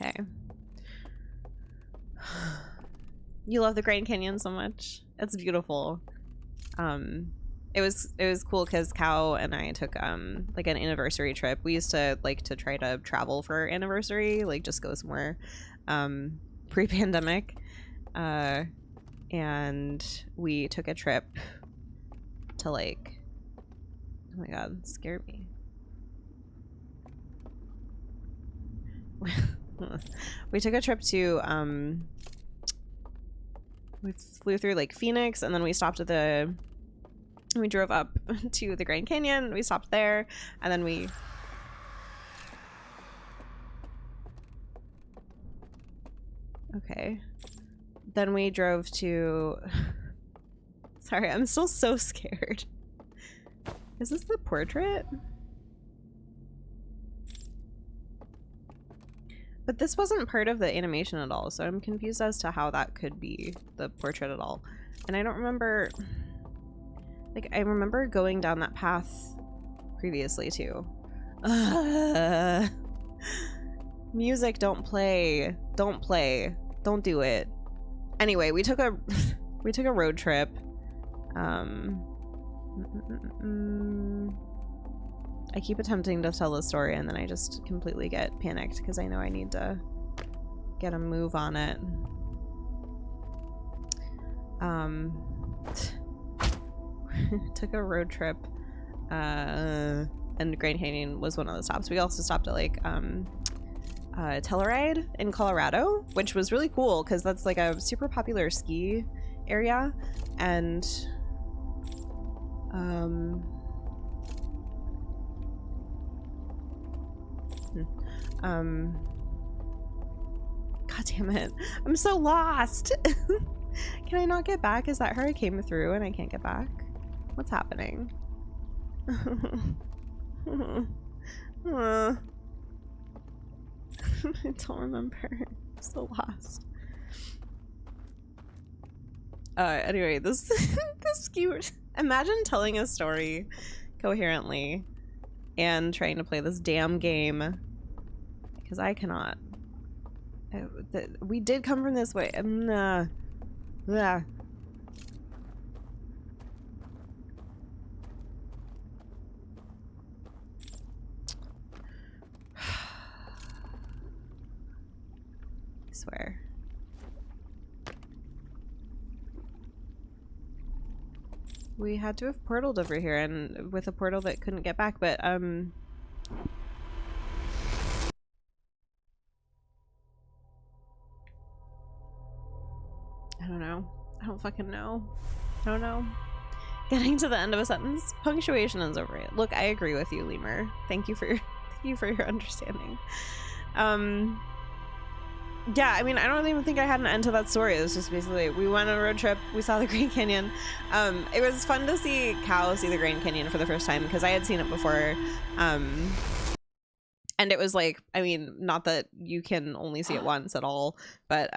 Okay. You love the Grand Canyon so much. It's beautiful. It was cool because Cow and I took like an anniversary trip. We used to like to try to travel for our anniversary, like just go somewhere pre-pandemic. And we took a trip to like, oh my god, it scared me. We took a trip to we flew through like Phoenix, and then we stopped at we drove up to the Grand Canyon, we stopped there, and then we then we drove to sorry, I'm still so scared. Is this the portrait? But this wasn't part of the animation at all, so I'm confused as to how that could be the portrait at all. And I don't remember... Like, I remember going down that path previously, too. Music, don't play. Don't play. Don't do it. Anyway, we took a road trip. I keep attempting to tell the story and then I just completely get panicked because I know I need to get a move on it. Took a road trip, and Grand Canyon was one of the stops. We also stopped at like Telluride in Colorado, which was really cool because that's like a super popular ski area. And God damn it, I'm so lost. Can I not get back? Is that how I came through and I can't get back? What's happening? I don't remember. I'm so lost. Anyway, this cute. Imagine telling a story coherently and trying to play this damn game because I cannot. We did come from this way. Yeah. I swear. We had to have portaled over here, and with a portal that couldn't get back, but I don't know. I don't fucking know. I don't know. Getting to the end of a sentence, punctuation is over it. Look, I agree with you, Lemur. Thank you for your understanding. Yeah, I mean, I don't even think I had an end to that story. It was just basically we went on a road trip, we saw the Grand Canyon. It was fun to see Cal see the Grand Canyon for the first time because I had seen it before. And it was like, I mean, not that you can only see it once at all, but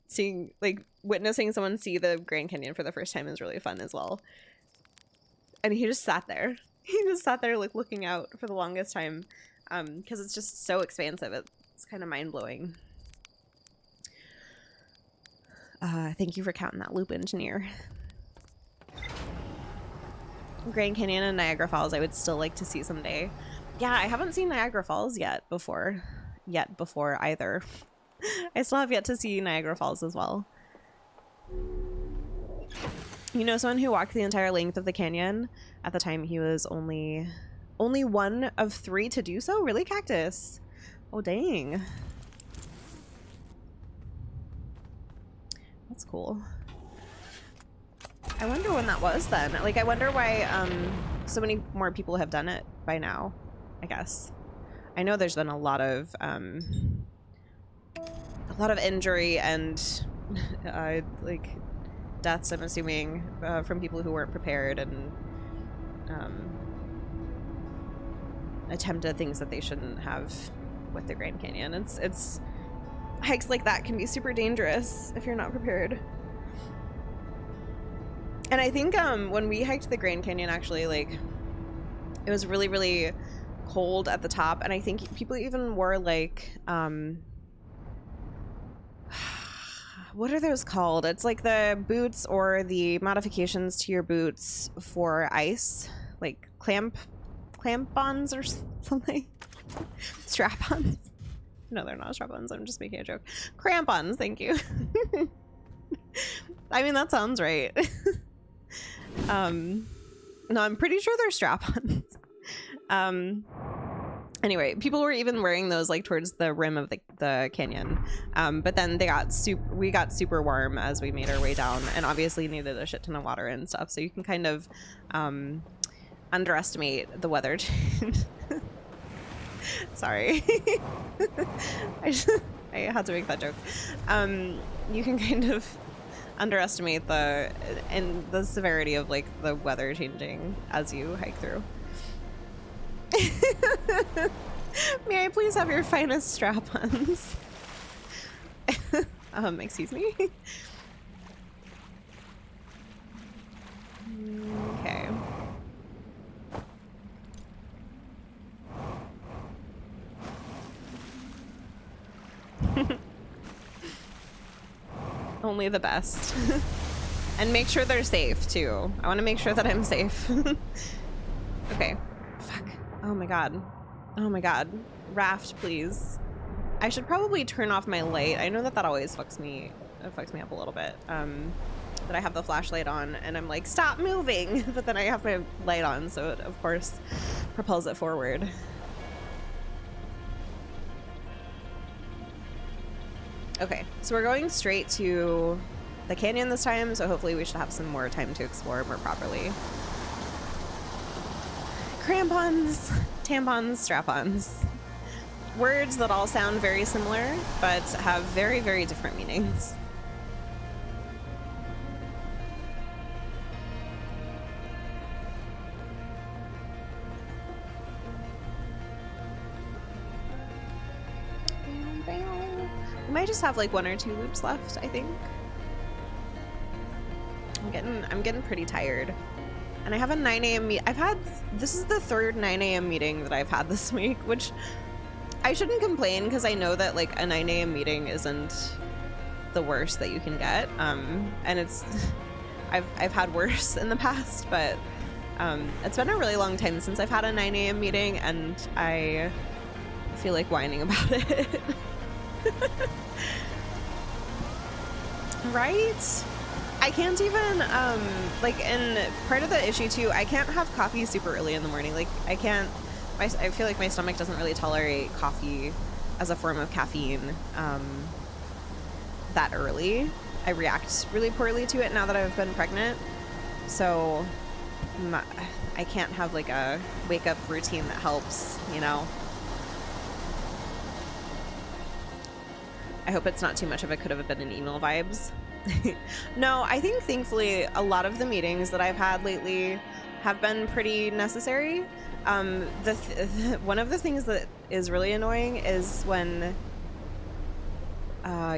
seeing, like, witnessing someone see the Grand Canyon for the first time is really fun as well. And he just sat there. He just sat there, like, looking out for the longest time because it's just so expansive. It's kind of mind-blowing. Thank you for counting that loop, engineer. Grand Canyon and Niagara Falls I would still like to see someday. Yeah, I haven't seen Niagara Falls yet before either. I still have yet to see Niagara Falls as well. You know someone who walked the entire length of the canyon? At the time he was only one of 3 to do so? Really, Cactus? Oh, dang. That's cool. I wonder when that was then. Like, I wonder why so many more people have done it by now, I guess. I know there's been a lot of injury and like deaths, I'm assuming, from people who weren't prepared and attempted things that they shouldn't have with the Grand Canyon. It's hikes like that can be super dangerous if you're not prepared. And I think when we hiked the Grand Canyon, actually, like, it was really, really cold at the top, and I think people even wore like what are those called? It's like the boots or the modifications to your boots for ice, like clamp-ons or something. Strap-ons. No, they're not strap-ons. I'm just making a joke. Cramp-ons, thank you. I mean, that sounds right. No, I'm pretty sure they're strap-ons. Anyway, people were even wearing those like towards the rim of the canyon, but then we got super warm as we made our way down, and obviously needed a shit ton of water and stuff, so you can kind of underestimate the weather change. Sorry. I had to make that joke. You can kind of underestimate the severity of like the weather changing as you hike through. May I please have your finest strap-ons? Excuse me? Okay. Only the best. And make sure they're safe too. I want to make sure that I'm safe. Okay. Fuck. Oh my god. Oh my god. Raft, please. I should probably turn off my light. I know that that always fucks me up a little bit. That I have the flashlight on and I'm like, stop moving! But then I have my light on, so it of course propels it forward. Okay, so we're going straight to the canyon this time, so hopefully we should have some more time to explore more properly. Crampons, tampons, strap-ons. Words that all sound very similar, but have very, very different meanings. We might just have like 1 or 2 loops left, I think. I'm getting pretty tired. And I have a 9 a.m. this is the 3rd 9 a.m. meeting that I've had this week, which I shouldn't complain because I know that like a 9 a.m. meeting isn't the worst that you can get. And it's, I've had worse in the past, but it's been a really long time since I've had a 9 a.m. meeting and I feel like whining about it. Right? I can't even, like, in part of the issue too, I can't have coffee super early in the morning. Like, I feel like my stomach doesn't really tolerate coffee as a form of caffeine that early. I react really poorly to it now that I've been pregnant. So I can't have like a wake up routine that helps, you know? I hope it's not too much of a could have been an email vibes. No, I think thankfully a lot of the meetings that I've had lately have been pretty necessary. One of the things that is really annoying is when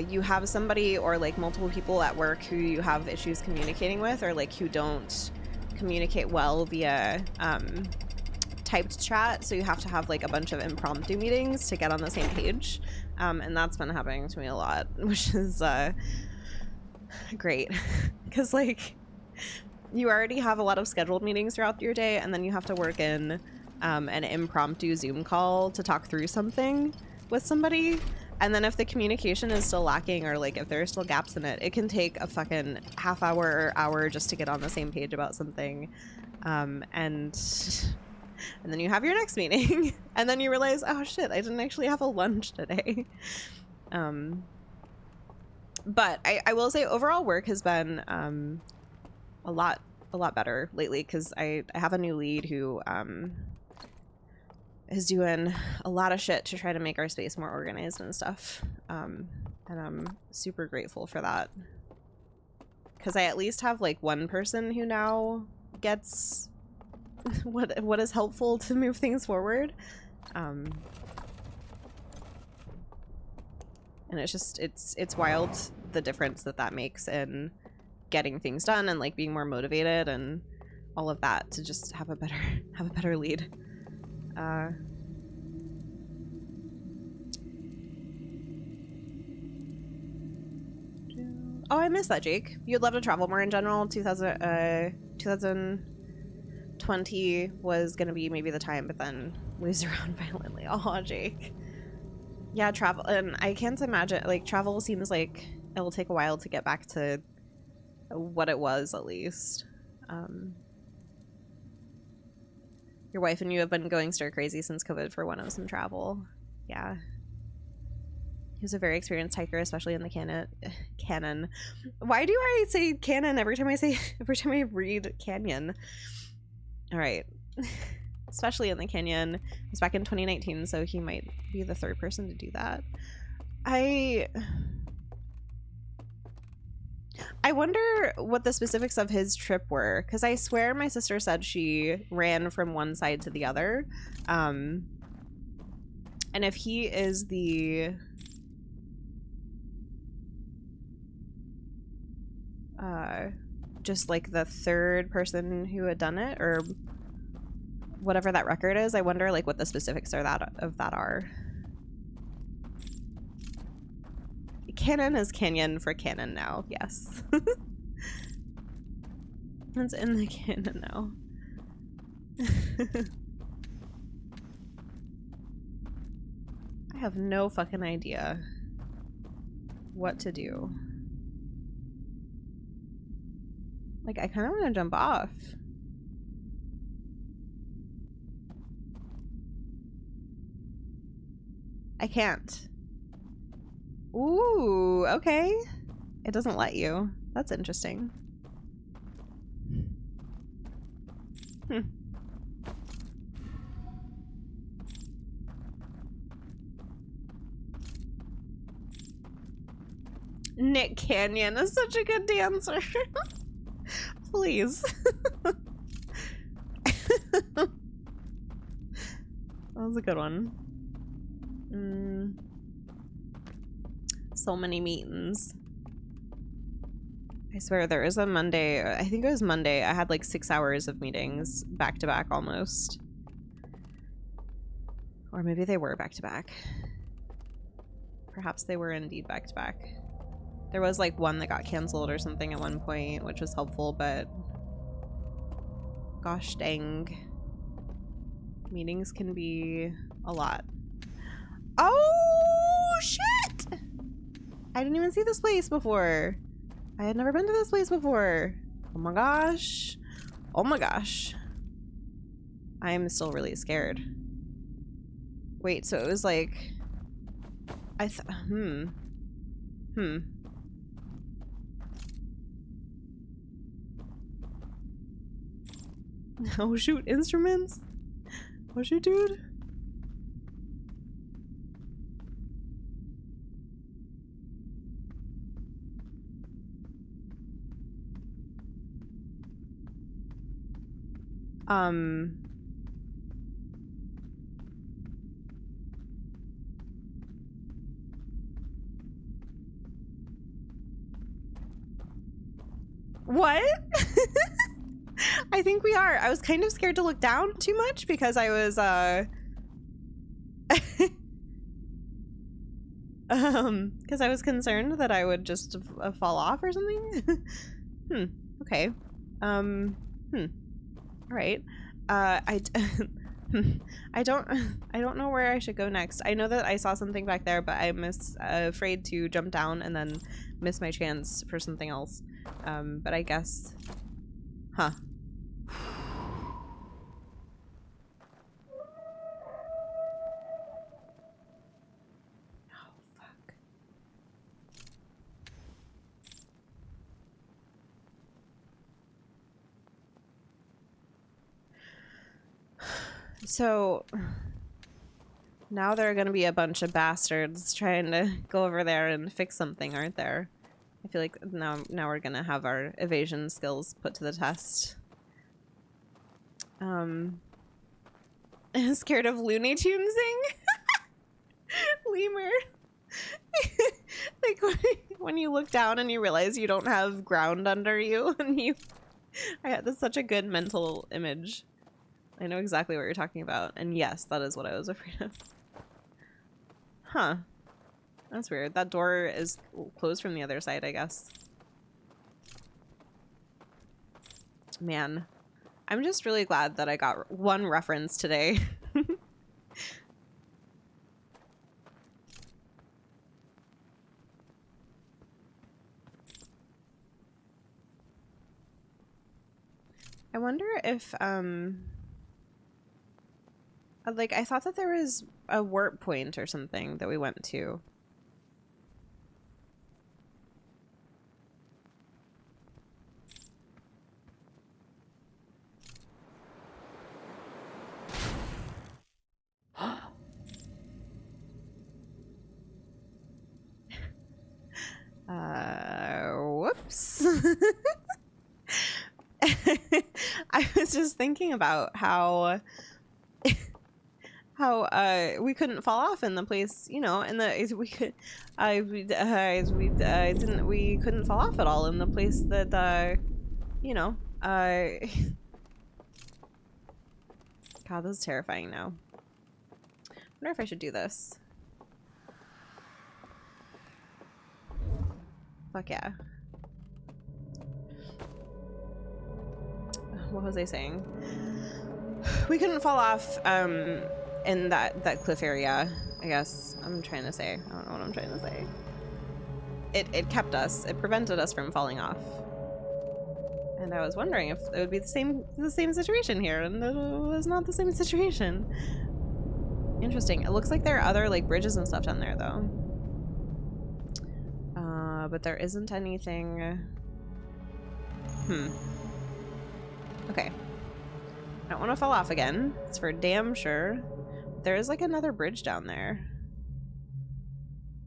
you have somebody or like multiple people at work who you have issues communicating with, or like who don't communicate well via typed chat, so you have to have like a bunch of impromptu meetings to get on the same page. And that's been happening to me a lot, which is great, because like you already have a lot of scheduled meetings throughout your day, and then you have to work in an impromptu Zoom call to talk through something with somebody, and then if the communication is still lacking, or like if there are still gaps in it, it can take a fucking half hour or hour just to get on the same page about something. And then you have your next meeting and then you realize, oh shit, I didn't actually have a lunch today. But I will say overall work has been a lot better lately, because I have a new lead who is doing a lot of shit to try to make our space more organized and stuff. And I'm super grateful for that, because I at least have like one person who now gets what is helpful to move things forward. And it's just it's wild the difference that makes in getting things done and like being more motivated and all of that, to just have a better lead. Oh, I miss that, Jake. You'd love to travel more in general. 2020 was gonna be maybe the time, but then moves around violently. Oh, Jake. Yeah, travel, and I can't imagine, like, travel seems like it'll take a while to get back to what it was, at least. Your wife and you have been going stir crazy since COVID for one of some travel. Yeah. He's a very experienced hiker, especially in the canon. Why do I say canon every time I read canyon? All right. Especially in the canyon. It was back in 2019, so he might be the 3rd person to do that. I wonder what the specifics of his trip were, because I swear my sister said she ran from one side to the other. And if he is the just like the 3rd person who had done it, or whatever that record is, I wonder like what the specifics are of that are. Canon is canyon for canon now. Yes. It's in the canon now. I have no fucking idea what to do. Like, I kind of want to jump off. I can't. Ooh, okay. It doesn't let you. That's interesting. Hmm. Nick Canyon is such a good dancer. Please. That was a good one. So many meetings. I swear there is a Monday, I think it was Monday, I had like 6 hours of meetings back to back almost. Or maybe they were back to back. Perhaps they were indeed back to back. There was like one that got canceled or something at one point, which was helpful, but gosh dang. Meetings can be a lot. Oh shit! I didn't even see this place before. I had never been to this place before. Oh my gosh. Oh my gosh. I am still really scared. Wait, so it was like... Oh shoot, instruments? Oh shoot, dude. What? I think we are. I was kind of scared to look down too much because I was, because I was concerned that I would just fall off or something. Okay. All right. I don't know where I should go next. I know that I saw something back there, but I'm afraid to jump down and then miss my chance for something else. But I guess, huh. So now there are going to be a bunch of bastards trying to go over there and fix something, aren't there? I feel like now we're going to have our evasion skills put to the test. I'm scared of Looney Tunesing. Lemur. Like when you look down and you realize you don't have ground under you and that's such a good mental image. I know exactly what you're talking about. And yes, that is what I was afraid of. Huh. That's weird. That door is closed from the other side, I guess. Man. I'm just really glad that I got one reference today. I wonder if, like, I thought that there was a warp point or something that we went to. Whoops. I was just thinking about how we couldn't fall off in the place, you know, and we couldn't fall off at all in the place that you know, God, this is terrifying now. I wonder if I should do this. Fuck yeah. What was I saying? We couldn't fall off in that cliff area, I guess I'm trying to say. I don't know what I'm trying to say. It kept us. It prevented us from falling off. And I was wondering if it would be the same situation here, and it was not the same situation. Interesting. It looks like there are other like bridges and stuff down there though. But there isn't anything. Okay. I don't want to fall off again. It's for damn sure. There is like another bridge down there.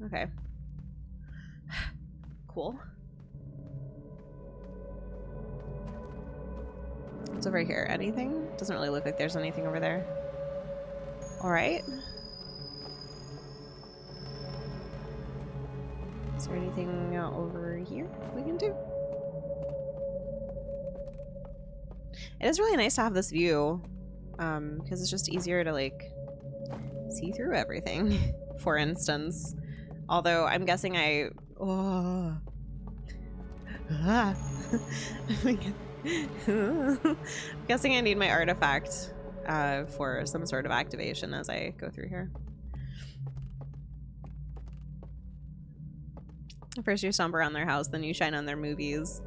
Okay. Cool. What's over here? Anything? Doesn't really look like there's anything over there. Alright. Is there anything over here we can do? It is really nice to have this view, because it's just easier to like see through everything, for instance. Although I'm guessing I'm guessing I need my artifact for some sort of activation as I go through here. First you stomp around their house, then you shine on their movies.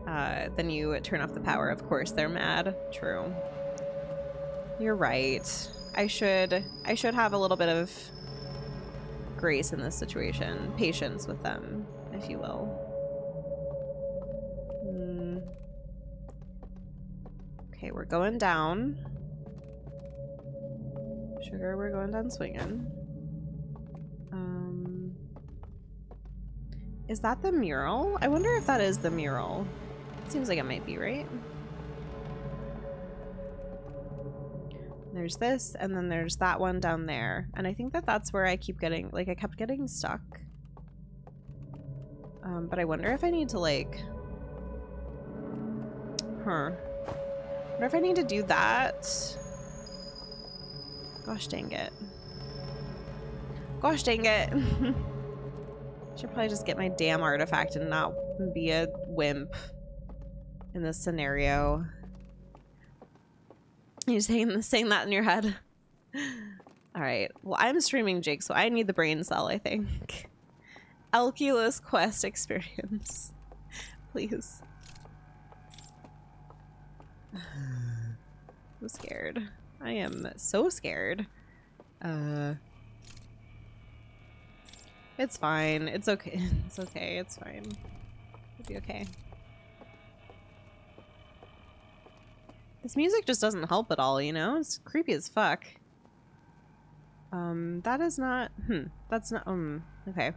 Then you turn off the power. Of course they're mad. True. You're right. I should have a little bit of grace in this situation. Patience with them, if you will. Okay, we're going down. Sugar, we're going down swinging. Is that the mural? I wonder if that is the mural. Seems like it might be, right? There's this, and then there's that one down there. And I think that that's where I keep getting, like, I kept getting stuck. But I wonder if I need to, like... I wonder if I need to do that. Gosh dang it. Gosh dang it. Should probably just get my damn artifact and not be a wimp in this scenario. You're saying that in your head. Alright. Well, I'm streaming Jake, so I need the brain cell, I think. 𝘗𝘁𝘬𝘨 quest experience. Please. I'm scared. I am so scared. It's fine. It's okay. It's okay. It's fine. It'll be okay. This music just doesn't help at all, you know? It's creepy as fuck. That is not... That's not... Okay.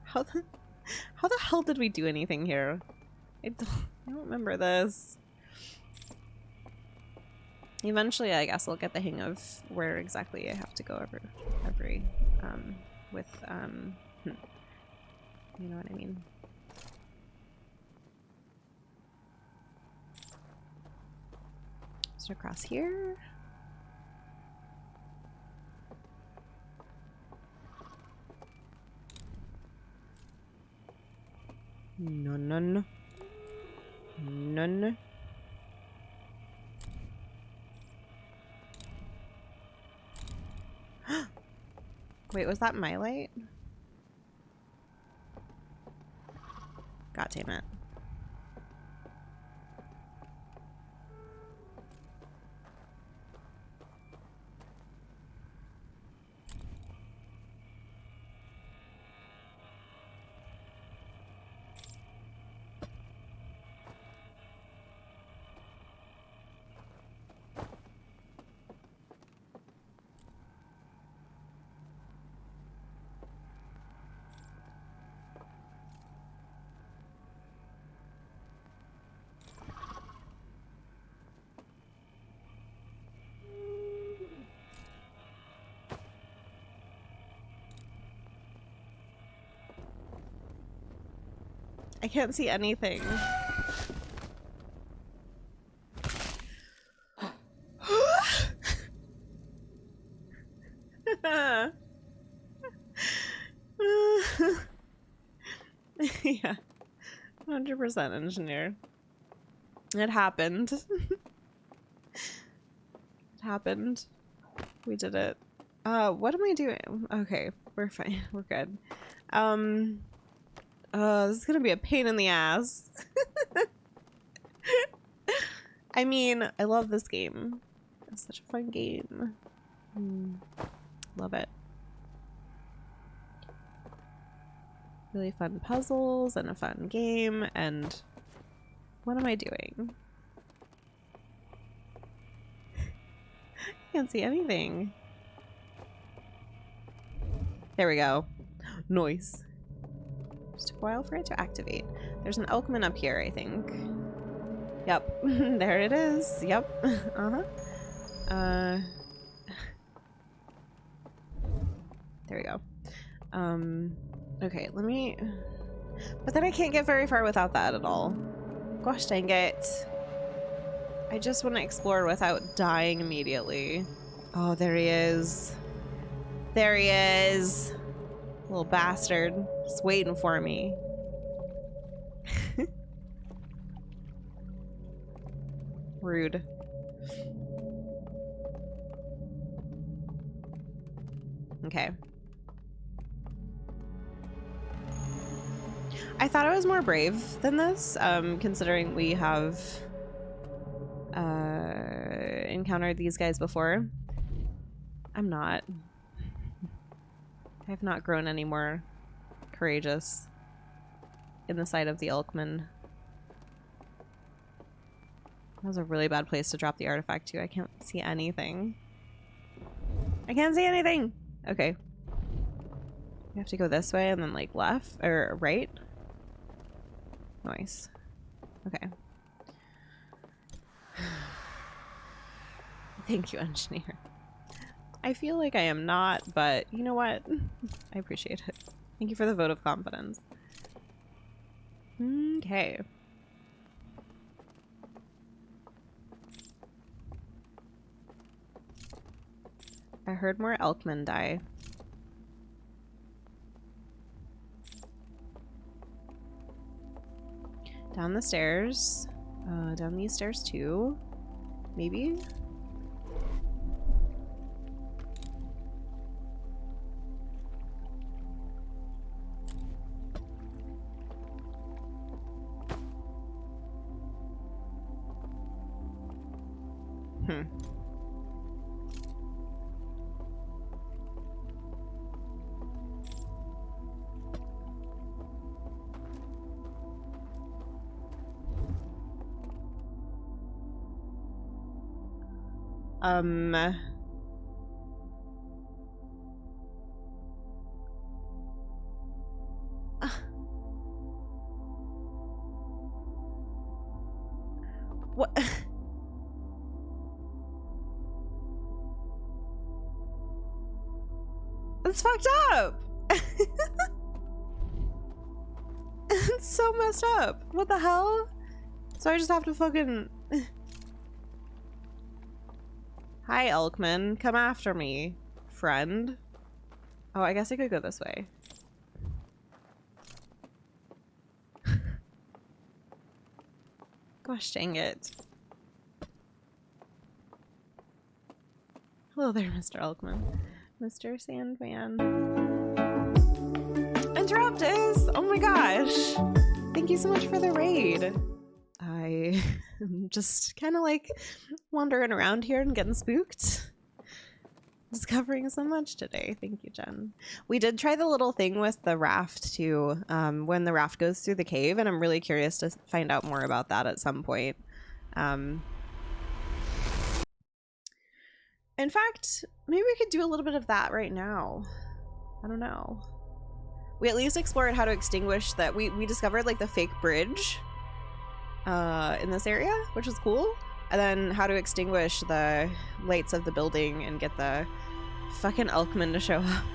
How the hell did we do anything here? I don't remember this. Eventually, I guess I'll get the hang of where exactly I have to go every you know what I mean. Is it across here? No. Wait, was that my light? God damn it. I can't see anything. Yeah. 100% engineer. It happened. It happened. We did it. What am I doing? Okay, we're fine. We're good. This is gonna be a pain in the ass. I mean, I love this game. It's such a fun game. Love it. Really fun puzzles and a fun game. And what am I doing? I can't see anything. There we go. Noise. Just took a while for it to activate. There's an 𝘏𝘓𝘏 up here, I think. Yep. There it is. Yep. There we go. Okay, let me... But then I can't get very far without that at all. Gosh dang it. I just want to explore without dying immediately. Oh, there he is. There he is. Little bastard. Just waiting for me. Rude. Okay. I thought I was more brave than this, considering we have encountered these guys before. I'm not. I have not grown any more courageous in the sight of the 𝘏𝘓𝘏𝘏. That was a really bad place to drop the artifact to. I can't see anything. I can't see anything! Okay. We have to go this way and then like left or right. Nice. Okay. Thank you, engineer. I feel like I am not, but you know what? I appreciate it. Thank you for the vote of confidence. Okay. I heard more 𝘏𝘓𝘏𝘏 die. Down the stairs. Down these stairs too. Maybe? What? That's fucked up. It's so messed up. What the hell? So I just have to fucking... Hi, 𝘏𝘓𝘏𝘏. Come after me, friend. Oh, I guess I could go this way. Gosh dang it. Hello there, Mr. 𝘏𝘓𝘏𝘏. Mr. Sandman. Interruptus! Oh my gosh! Thank you so much for the raid. I am just kind of like wandering around here and getting spooked. Discovering so much today. Thank you, Jen. We did try the little thing with the raft too, when the raft goes through the cave, and I'm really curious to find out more about that at some point. In fact, maybe we could do a little bit of that right now. I don't know. We at least explored how to extinguish that. We discovered like the fake bridge in this area, which was cool. And then how to extinguish the lights of the building and get the fucking 𝘏𝘓𝘏𝘏 to show up.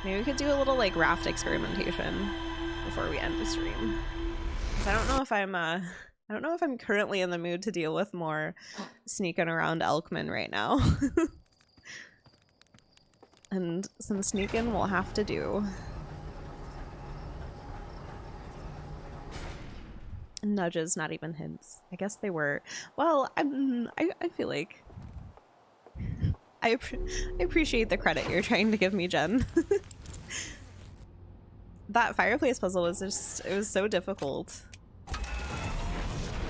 Maybe we could do a little like raft experimentation before we end the stream. 'Cause I don't know if I'm currently in the mood to deal with more sneaking around 𝘏𝘓𝘏𝘏 right now. And some sneaking we'll have to do. Nudges, not even hints. I guess they were. Well, I feel like I appreciate the credit you're trying to give me, Jen. That fireplace puzzle was just, it was so difficult.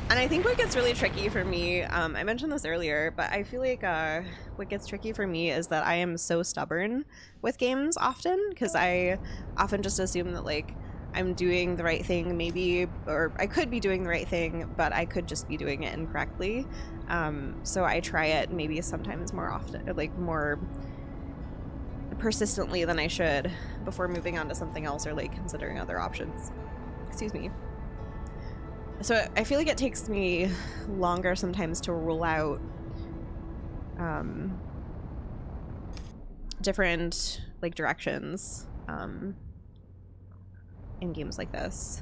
And I think what gets really tricky for me, I mentioned this earlier, but I feel like what gets tricky for me is that I am so stubborn with games often, because I often just assume that like I'm doing the right thing maybe, or I could be doing the right thing, but I could just be doing it incorrectly. So I try it maybe sometimes more often, like more persistently than I should before moving on to something else or like considering other options. Excuse me. So I feel like it takes me longer sometimes to rule out different like directions in games like this.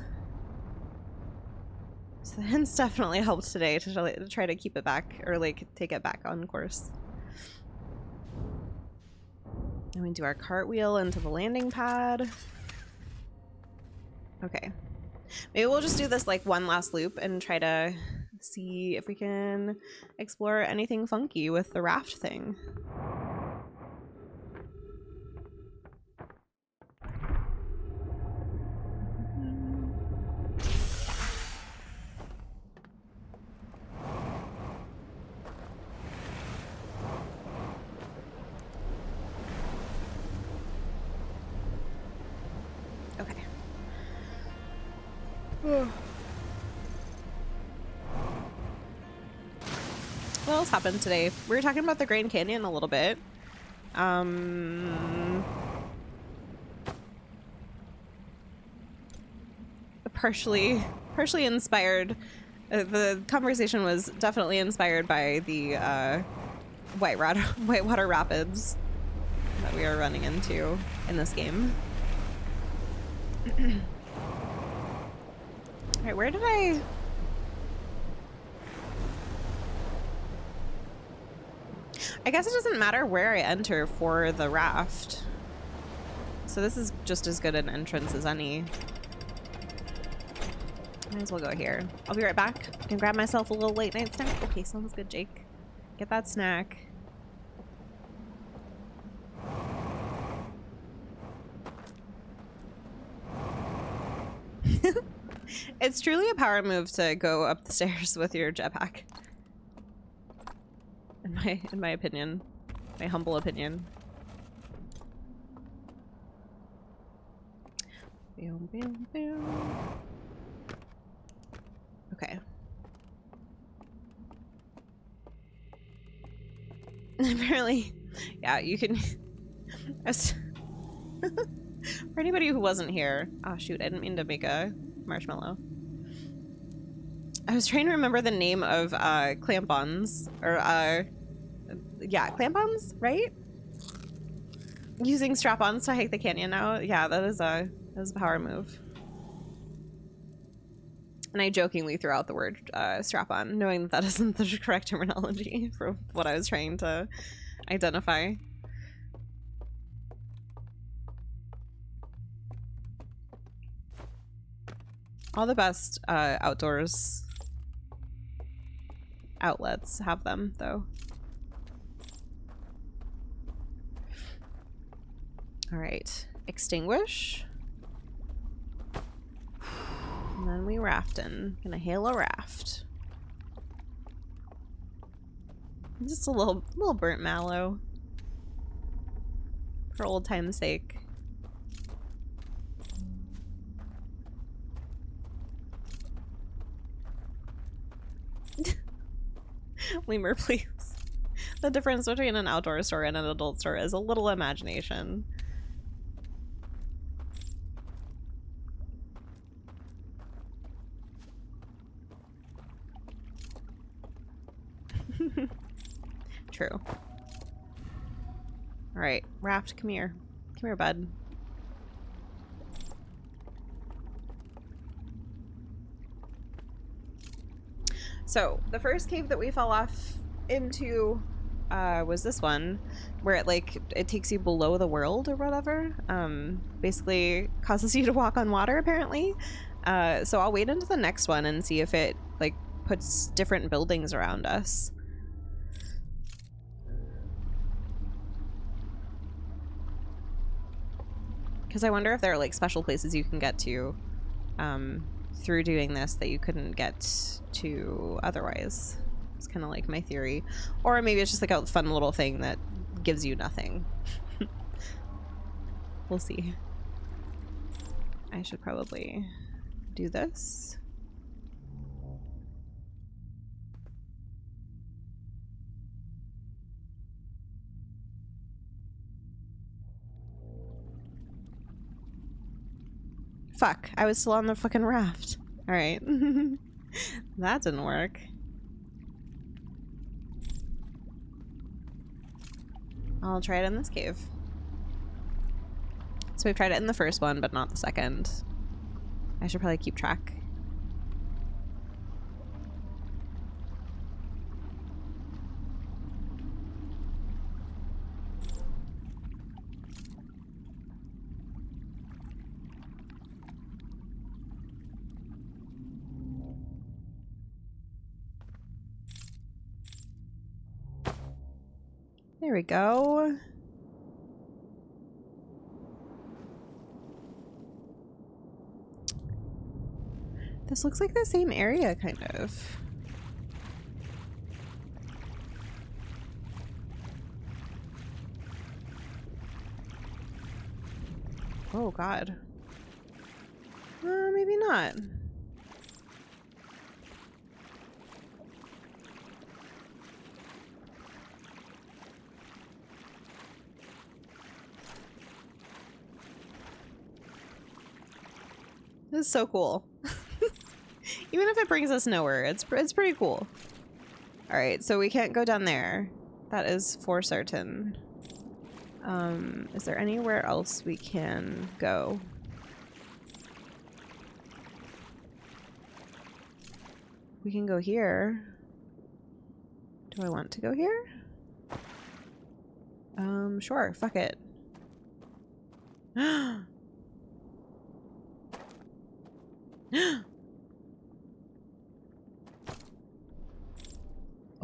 So the hints definitely helped today to try to keep it back, or like take it back on course. And we do our cartwheel into the landing pad. Okay. Maybe we'll just do this like one last loop and try to see if we can explore anything funky with the raft thing. Okay. What else happened today? We were talking about the Grand Canyon a little bit. Partially inspired. The conversation was definitely inspired by the whitewater rapids that we are running into in this game. All right, where did I guess it doesn't matter where I enter for the raft. So this is just as good an entrance as any. Might as well go here. I'll be right back. I can grab myself a little late night snack. Okay, sounds good, Jake. Get that snack. It's truly a power move to go up the stairs with your jetpack. In my opinion. My humble opinion. Boom, boom, boom. Okay. Apparently, yeah, you can. For anybody who wasn't here, oh shoot, I didn't mean to make a marshmallow. I was trying to remember the name of clamp-ons, or yeah, clamp-ons, right? Using strap-ons to hike the canyon now. Yeah, that is a power move. And I jokingly threw out the word strap-on, knowing that that isn't the correct terminology for what I was trying to identify. All the best outdoors outlets have them, though. All right, extinguish. And then we raftin'. Gonna hail a raft. Just a little burnt mallow. For old time's sake. Lemur, please. The difference between an outdoor store and an adult store is a little imagination. True. Alright, Raft, come here. Come here, bud. So, the first cave that we fell off into was this one where it takes you below the world or whatever. Basically causes you to walk on water apparently. So I'll wait into the next one and see if it like puts different buildings around us. Because I wonder if there are like special places you can get to through doing this that you couldn't get to otherwise. It's kind of like my theory. Or maybe it's just like a fun little thing that gives you nothing. We'll see. I should probably do this. Fuck, I was still on the fucking raft. Alright. That didn't work. I'll try it in this cave. So we've tried it in the first one, but not the second. I should probably keep track. There we go. This looks like the same area, kind of. Oh, God. Maybe not. This is so cool. Even if it brings us nowhere, it's pretty cool. All right, so we can't go down there. That is for certain. Is there anywhere else we can go? We can go here. Do I want to go here? Sure, fuck it.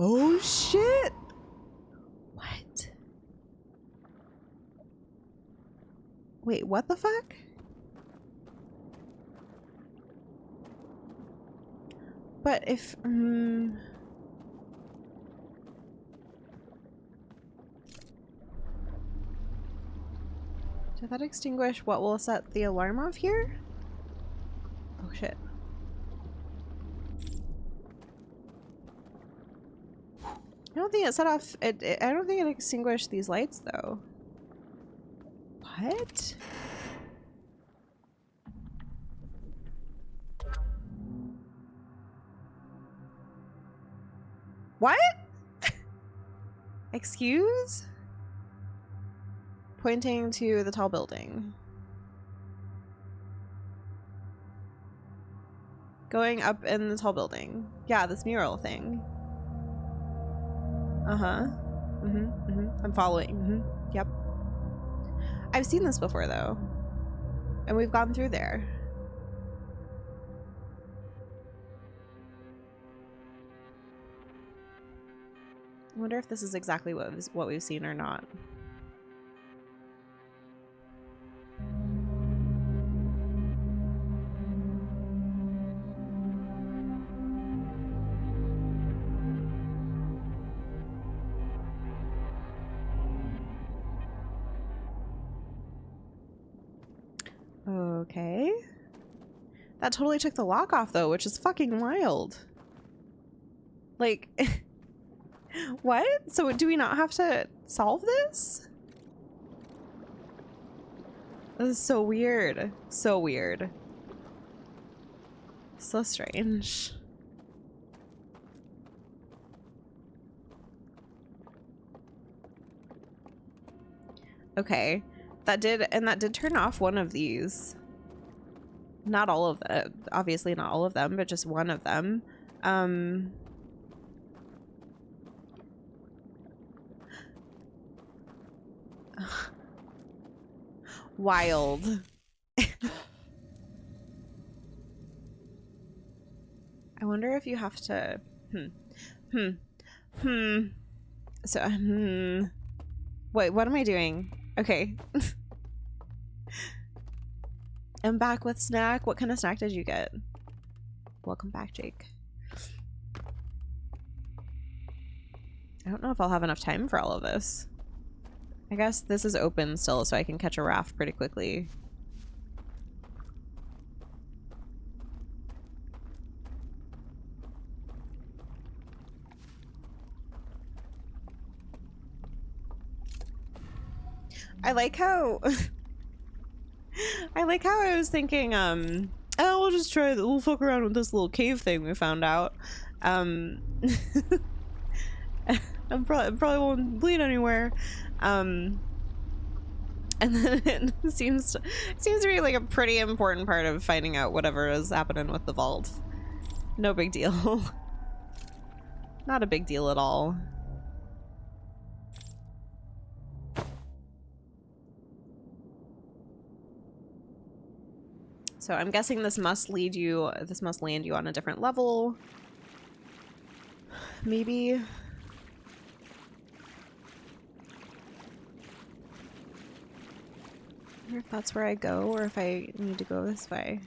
Oh shit! What? Wait, what the fuck? But if did that extinguish what will set the alarm off here? Oh shit. I don't think it set off it. I don't think it extinguished these lights though. What? What? Excuse? Pointing to the tall building. Going up in the tall building. Yeah, this mural thing. Uh-huh. I'm following. Yep. I've seen this before though. And we've gone through there. I wonder if this is exactly what we've seen or not. Okay. That totally took the lock off though, which is fucking wild. Like, what? So do we not have to solve this? This is so weird. So weird. So strange. Okay. That did turn off one of these. Not all of them. Obviously not all of them, but just one of them. Wild. I wonder if you have to... So, Wait, what am I doing? Okay. I'm back with snack. What kind of snack did you get? Welcome back, Jake. I don't know if I'll have enough time for all of this. I guess this is open still, so I can catch a raft pretty quickly. I like how I was thinking, oh, we'll just try that. We'll fuck around with this little cave thing we found out. I probably won't bleed anywhere. And then it seems to be like a pretty important part of finding out whatever is happening with the vault. No big deal. Not a big deal at all. So I'm guessing this must land you on a different level. Maybe. I wonder if that's where I go or if I need to go this way.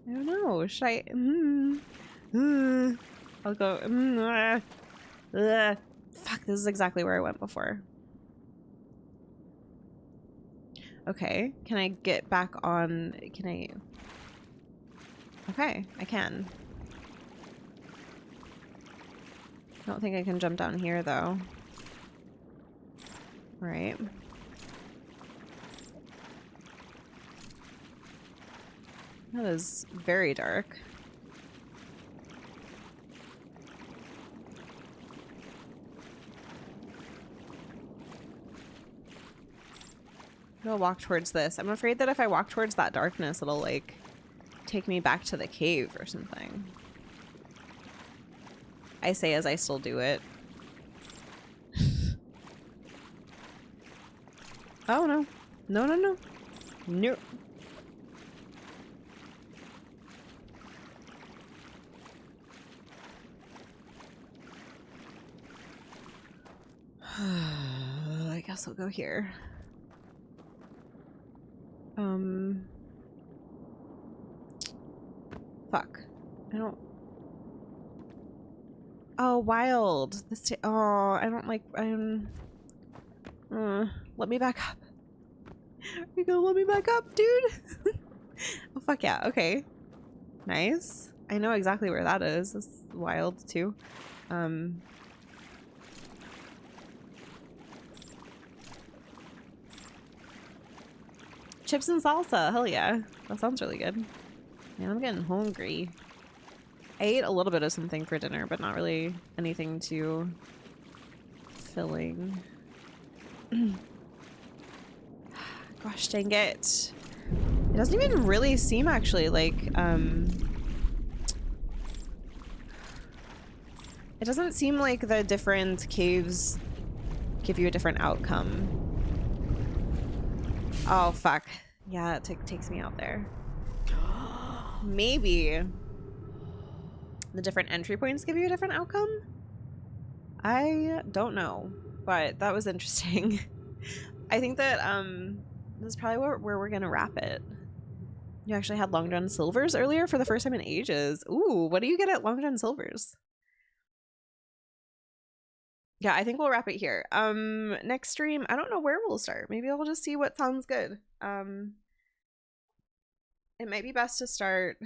I don't know. Should I? I'll go. Fuck, this is exactly where I went before. Okay, can I get back on? Can I? Okay, I can. I don't think I can jump down here though. Right. That is very dark. I'm gonna walk towards this. I'm afraid that if I walk towards that darkness, it'll like take me back to the cave or something. I say as I still do it. Oh no. No, no, no. No. I guess I'll go here. Fuck. I don't... Oh, wild. This oh, I don't like... let me back up. You gonna let me back up, dude? Oh, fuck yeah. Okay. Nice. I know exactly where that is. This is wild, too. Chips and salsa. Hell yeah. That sounds really good. Man, I'm getting hungry. I ate a little bit of something for dinner, but not really anything too filling. Gosh dang it. It doesn't even really seem actually like, it doesn't seem like the different caves give you a different outcome. Oh, fuck. Yeah, it takes me out there. Maybe the different entry points give you a different outcome? I don't know, but that was interesting. I think that this is probably where we're gonna wrap it. You actually had Long John Silver's earlier for the first time in ages. Ooh, what do you get at Long John Silver's? Yeah, I think we'll wrap it here. Next stream, I don't know where we'll start. Maybe I'll just see what sounds good. It might be best to start...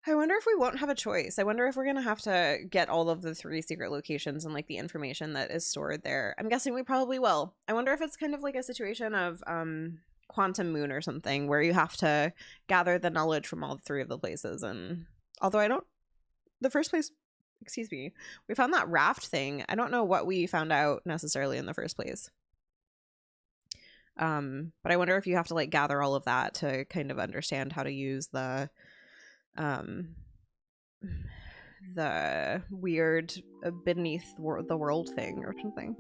I wonder if we won't have a choice. I wonder if we're gonna have to get all of the 3 secret locations and like the information that is stored there. I'm guessing we probably will. I wonder if it's kind of like a situation of Quantum Moon or something where you have to gather the knowledge from all 3 of the places. And although I don't... The first place... Excuse me. We found that raft thing. I don't know what we found out necessarily in the first place. But I wonder if you have to like gather all of that to kind of understand how to use the weird beneath the world thing or something.